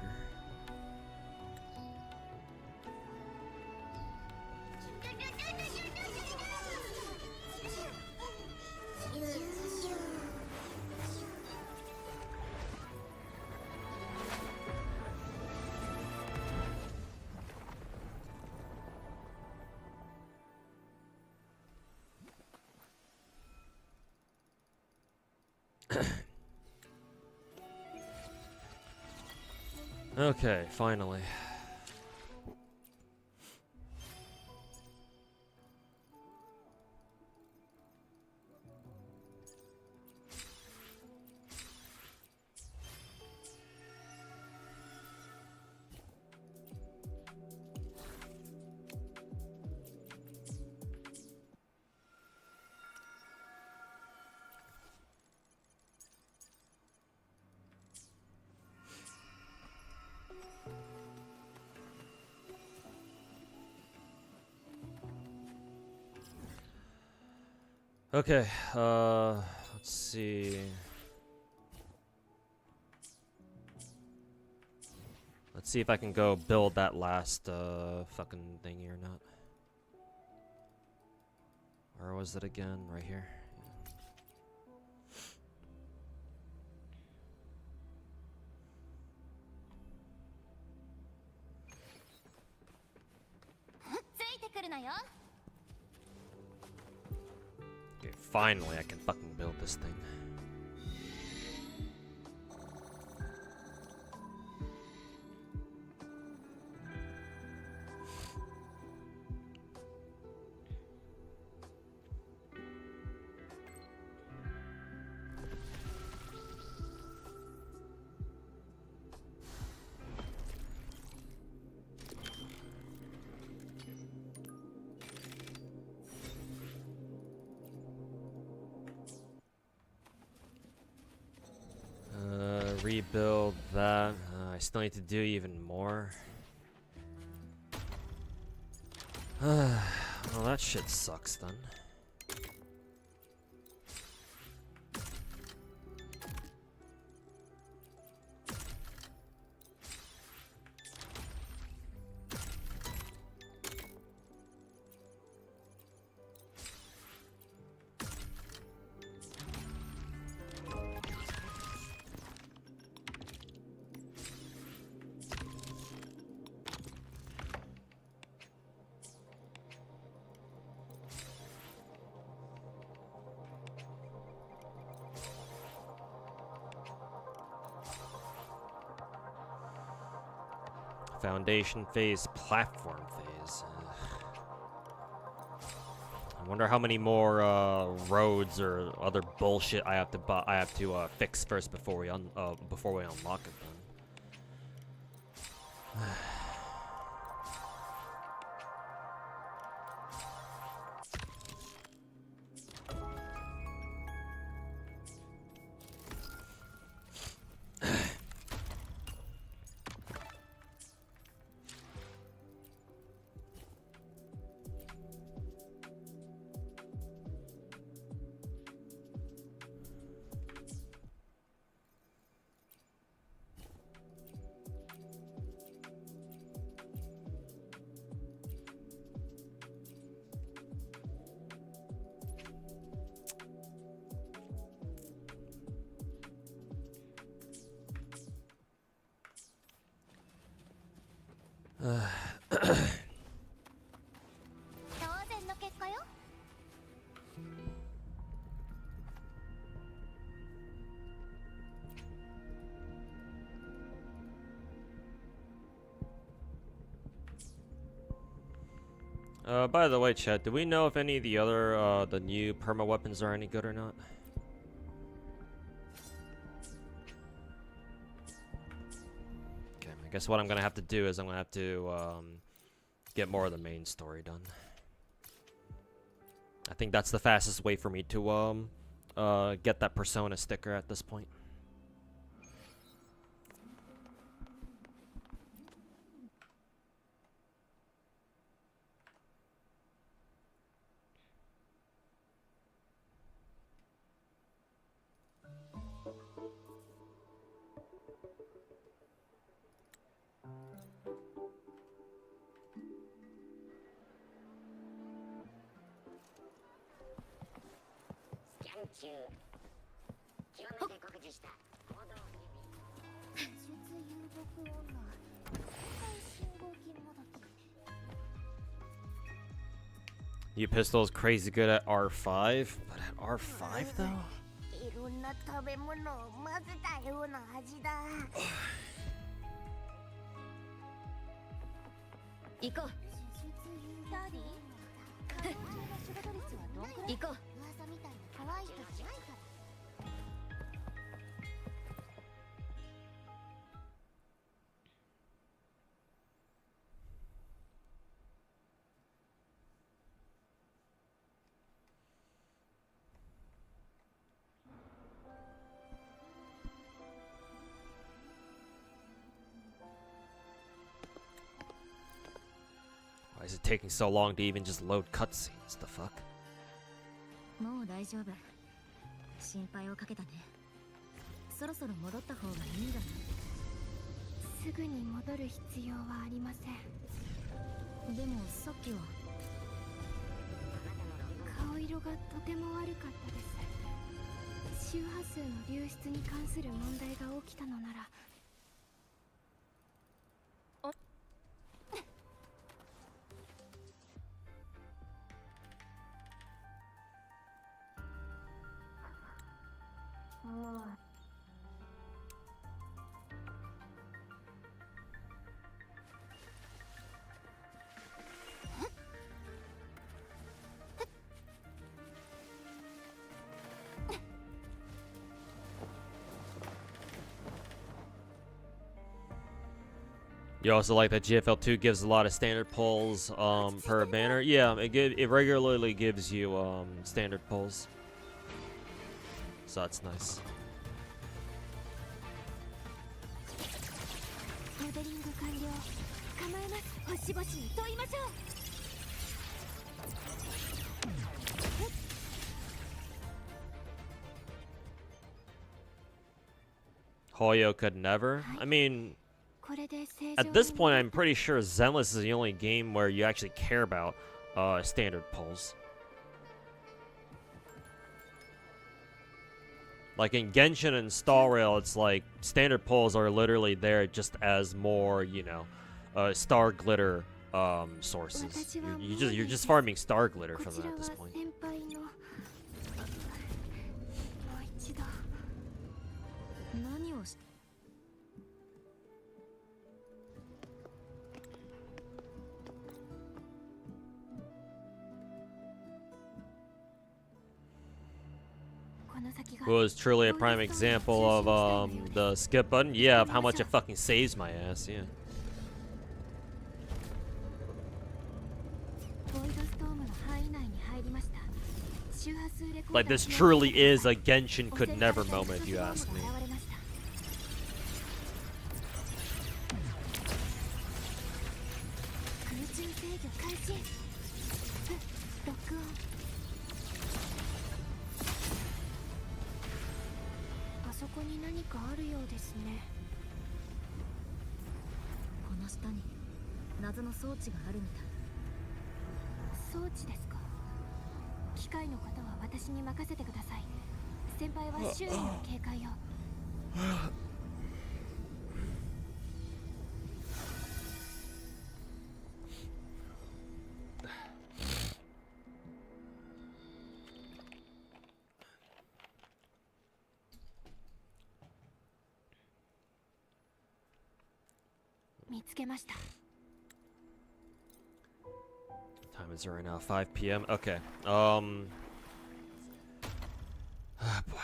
Okay, finally. Okay, let's see. Let's see if I can go build that last, fucking thingy or not. Where was it again? Right here. Okay, finally I can fucking build this thing. Rebuild that. I still need to do even more. Well, that shit sucks then. Foundation phase, platform phase. I wonder how many more roads or other bullshit I have to fix first before we unlock it. Then. By the way, chat, do we know if any of the other, the new perma weapons are any good or not? guess what I'm gonna have to do is I'm gonna have to get more of the main story done. I think that's the fastest way for me to get that Persona sticker at this point. You pistol's crazy good at R5, but at R5 though? Why is it taking so long to even just load cutscenes? The fuck?
もう大丈夫。心配をかけたね。そろそろ戻った方がいいんじゃない？すぐに戻る必要はありません。でもさっきは顔色がとても悪かったです。周波数の流出に関する問題が起きたのなら。
You also like that GFL2 gives a lot of standard pulls per banner. Yeah, it regularly gives you standard pulls. So that's nice. Hoyo could never. I mean, at this point, I'm pretty sure Zenless is the only game where you actually care about standard pulls. Like in Genshin and Star Rail, it's like standard pulls are literally there just as more, you know, star glitter sources. You're just farming star glitter from that at this point. Was truly a prime example of the skip button. Yeah, of how much it fucking saves my ass. Yeah. Like this truly is a Genshin could never moment, if you ask me. Time is right now, 5 p.m. Okay. Oh boy.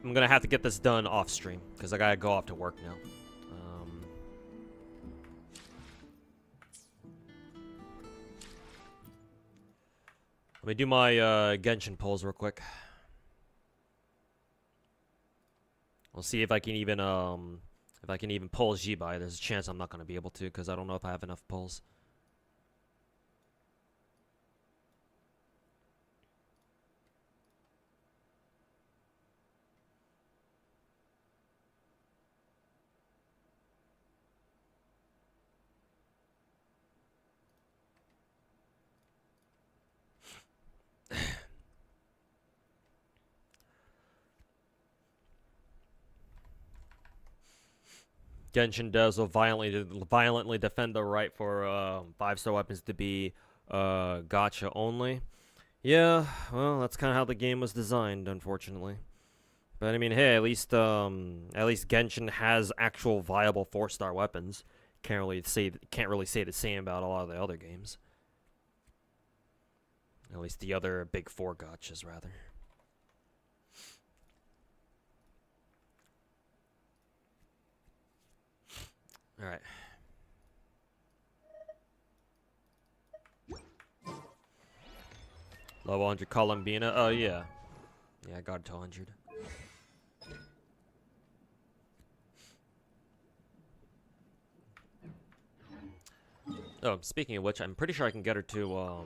I'm gonna have to get this done off stream because I gotta go off to work now. Let me do my Genshin pulls real quick. We'll see if I can even pull Jibai. There's a chance I'm not gonna be able to because I don't know if I have enough pulls. Genshin does will violently defend the right for 5-star weapons to be gacha only. Yeah, well, that's kind of how the game was designed, unfortunately. But I mean, hey, at least Genshin has actual viable 4-star weapons. Can't really say the same about a lot of the other games. At least the other big 4 gachas, rather. Alright. Level 100 Columbina. Oh, yeah. Yeah, I got it to 100. Oh, speaking of which, I'm pretty sure I can get her to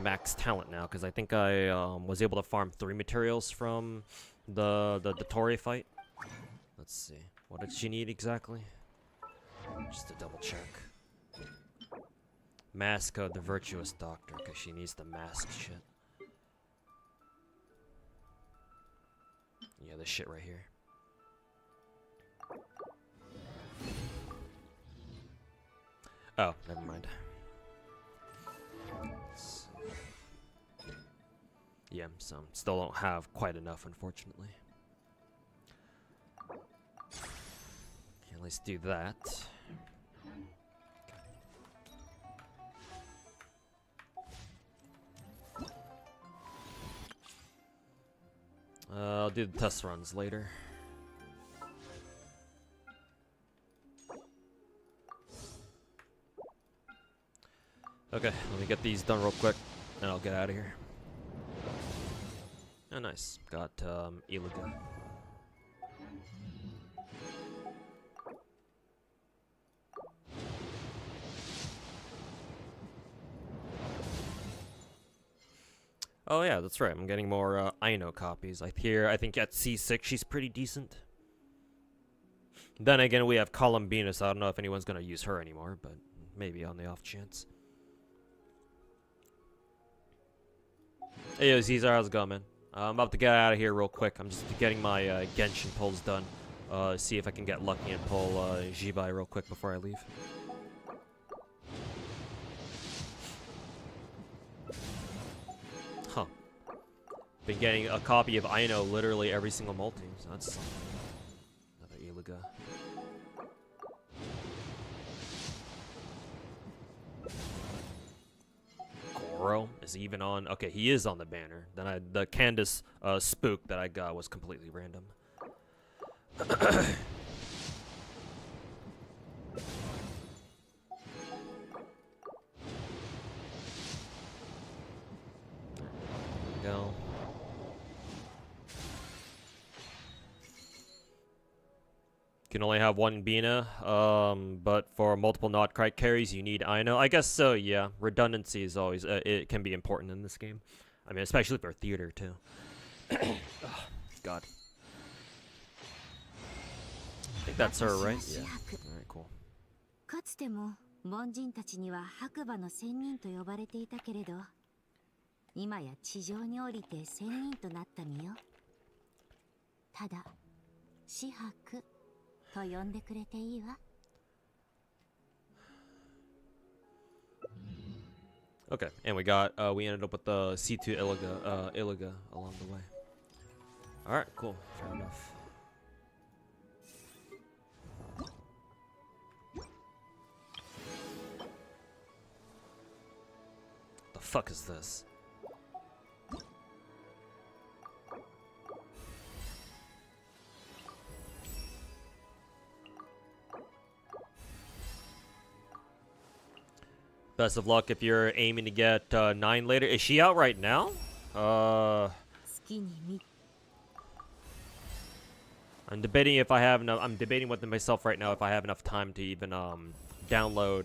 max talent now, because I think I was able to farm 3 materials from the Tori fight. Let's see. What did she need exactly? Just to double check. Mask of the Virtuous Doctor, because she needs the mask shit. Yeah, this shit right here. Oh, never mind. Yeah, so still don't have quite enough, unfortunately. Okay, let's do that. I'll do the test runs later. Okay, let me get these done real quick, and I'll get out of here. Oh, nice. Got Iliga. Oh yeah, that's right. I'm getting more Aino copies. I think at C6 she's pretty decent. Then again, we have Columbina, so I don't know if anyone's gonna use her anymore, but maybe on the off chance. Hey, yo, Caesar, how's it going, man? I'm about to get out of here real quick. I'm just getting my Genshin pulls done. See if I can get lucky and pull Jibai real quick before I leave. Huh. Been getting a copy of Aino literally every single multi, so that's something. Another Iliga. Goro is even on. Okay, he is on the banner. Then the Candace spook that I got was completely random. Go. Can only have one Bina, but for multiple not quite carries, you need Aino. I guess so, yeah. Redundancy is always, it can be important in this game. I mean, especially for theater, too. Oh, God. I think that's her, right? Yeah. Alright, cool.
かつても凡人たちには白馬の仙人と呼ばれていたけれど、今や地上に降りて仙人となった身よ。ただ、紫伯と呼んでくれていいわ。
Okay, and we ended up with the C2 Iliga along the way. Alright, cool. Fair enough. The fuck is this? Best of luck if you're aiming to get 9 later. Is she out right now? I'm debating if I have enough. I'm debating with myself right now if I have enough time to even download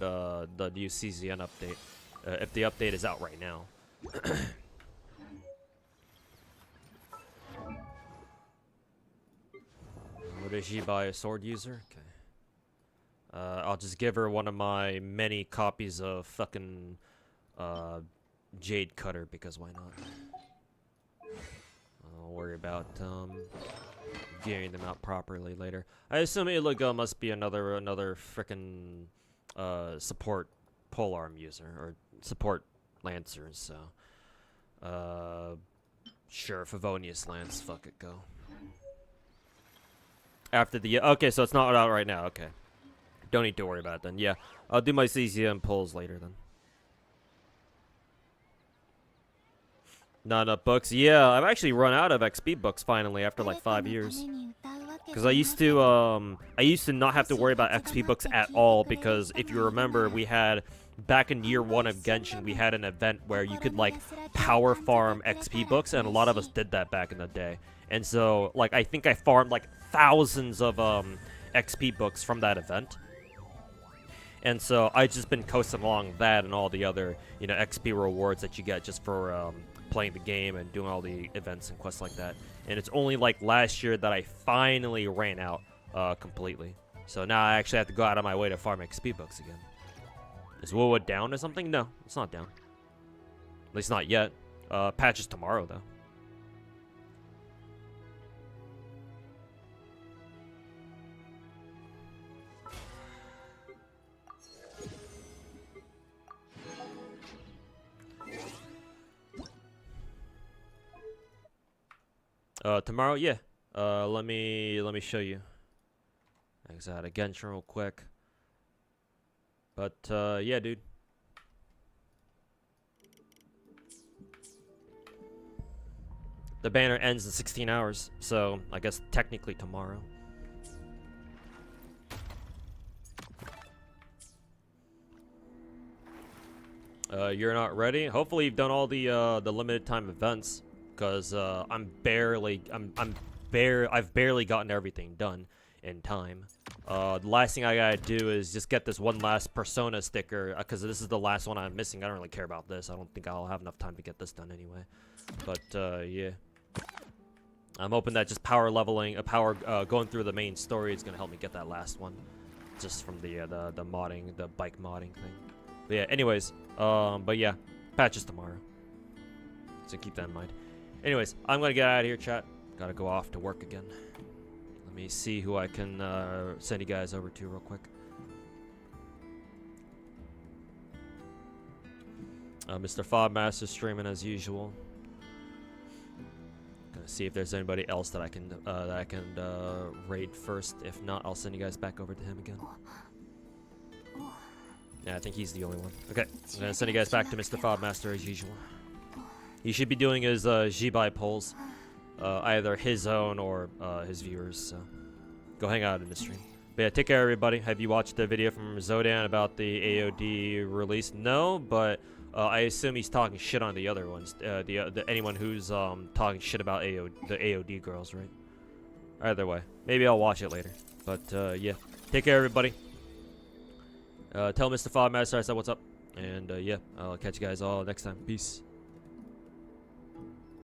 the new CZN update. If the update is out right now. What is she by a sword user? Okay. I'll just give her one of my many copies of fucking Jade Cutter because why not? I'll worry about gearing them out properly later. I assume Iligo must be another frickin' support polearm user or support lancer. So sure, Favonius Lance. Fuck it, go. After the okay, so it's not out right now. Okay. Don't need to worry about it then. Yeah, I'll do my CCM pulls later then. Not enough books. Yeah, I've actually run out of XP books finally after like 5 years. Because I used to not have to worry about XP books at all because if you remember, we had back in year 1 of Genshin, we had an event where you could like power farm XP books, and a lot of us did that back in the day. And so like I think I farmed like thousands of XP books from that event. And so I've just been coasting along that and all the other, you know, XP rewards that you get just for playing the game and doing all the events and quests like that. And it's only like last year that I finally ran out completely. So now I actually have to go out of my way to farm XP books again. Is Wuwa down or something? No, it's not down. At least not yet. Patches tomorrow though. Tomorrow, yeah. Let me show you. Exit out of Genshin real quick. But yeah, dude. The banner ends in 16 hours, so I guess technically tomorrow. You're not ready? Hopefully you've done all the limited time events. Because I've barely gotten everything done in time. The last thing I gotta do is just get this one last Persona sticker, because this is the last one I'm missing. I don't really care about this. I don't think I'll have enough time to get this done anyway. But yeah, I'm hoping that just power leveling, going through the main story is gonna help me get that last one, just from the modding, the bike modding thing. But yeah, anyways, but yeah, patches tomorrow, so keep that in mind. Anyways, I'm gonna get out of here, chat. Gotta go off to work again. Let me see who I can send you guys over to real quick. Mr. Fobmaster streaming as usual. Gonna see if there's anybody else that I can raid first. If not, I'll send you guys back over to him again. Yeah, I think he's the only one. Okay, I'm gonna send you guys back to Mr. Fobmaster as usual. He should be doing his Jibai polls, either his own or his viewers. So go hang out in the stream. But yeah, take care, everybody. Have you watched the video from Zodan about the AOD release? No, but I assume he's talking shit on the other ones. Anyone who's talking shit about the AOD girls, right? Either way, maybe I'll watch it later. But yeah, take care, everybody. Tell Mr. Fobmaster I said what's up, and yeah, I'll catch you guys all next time. Peace.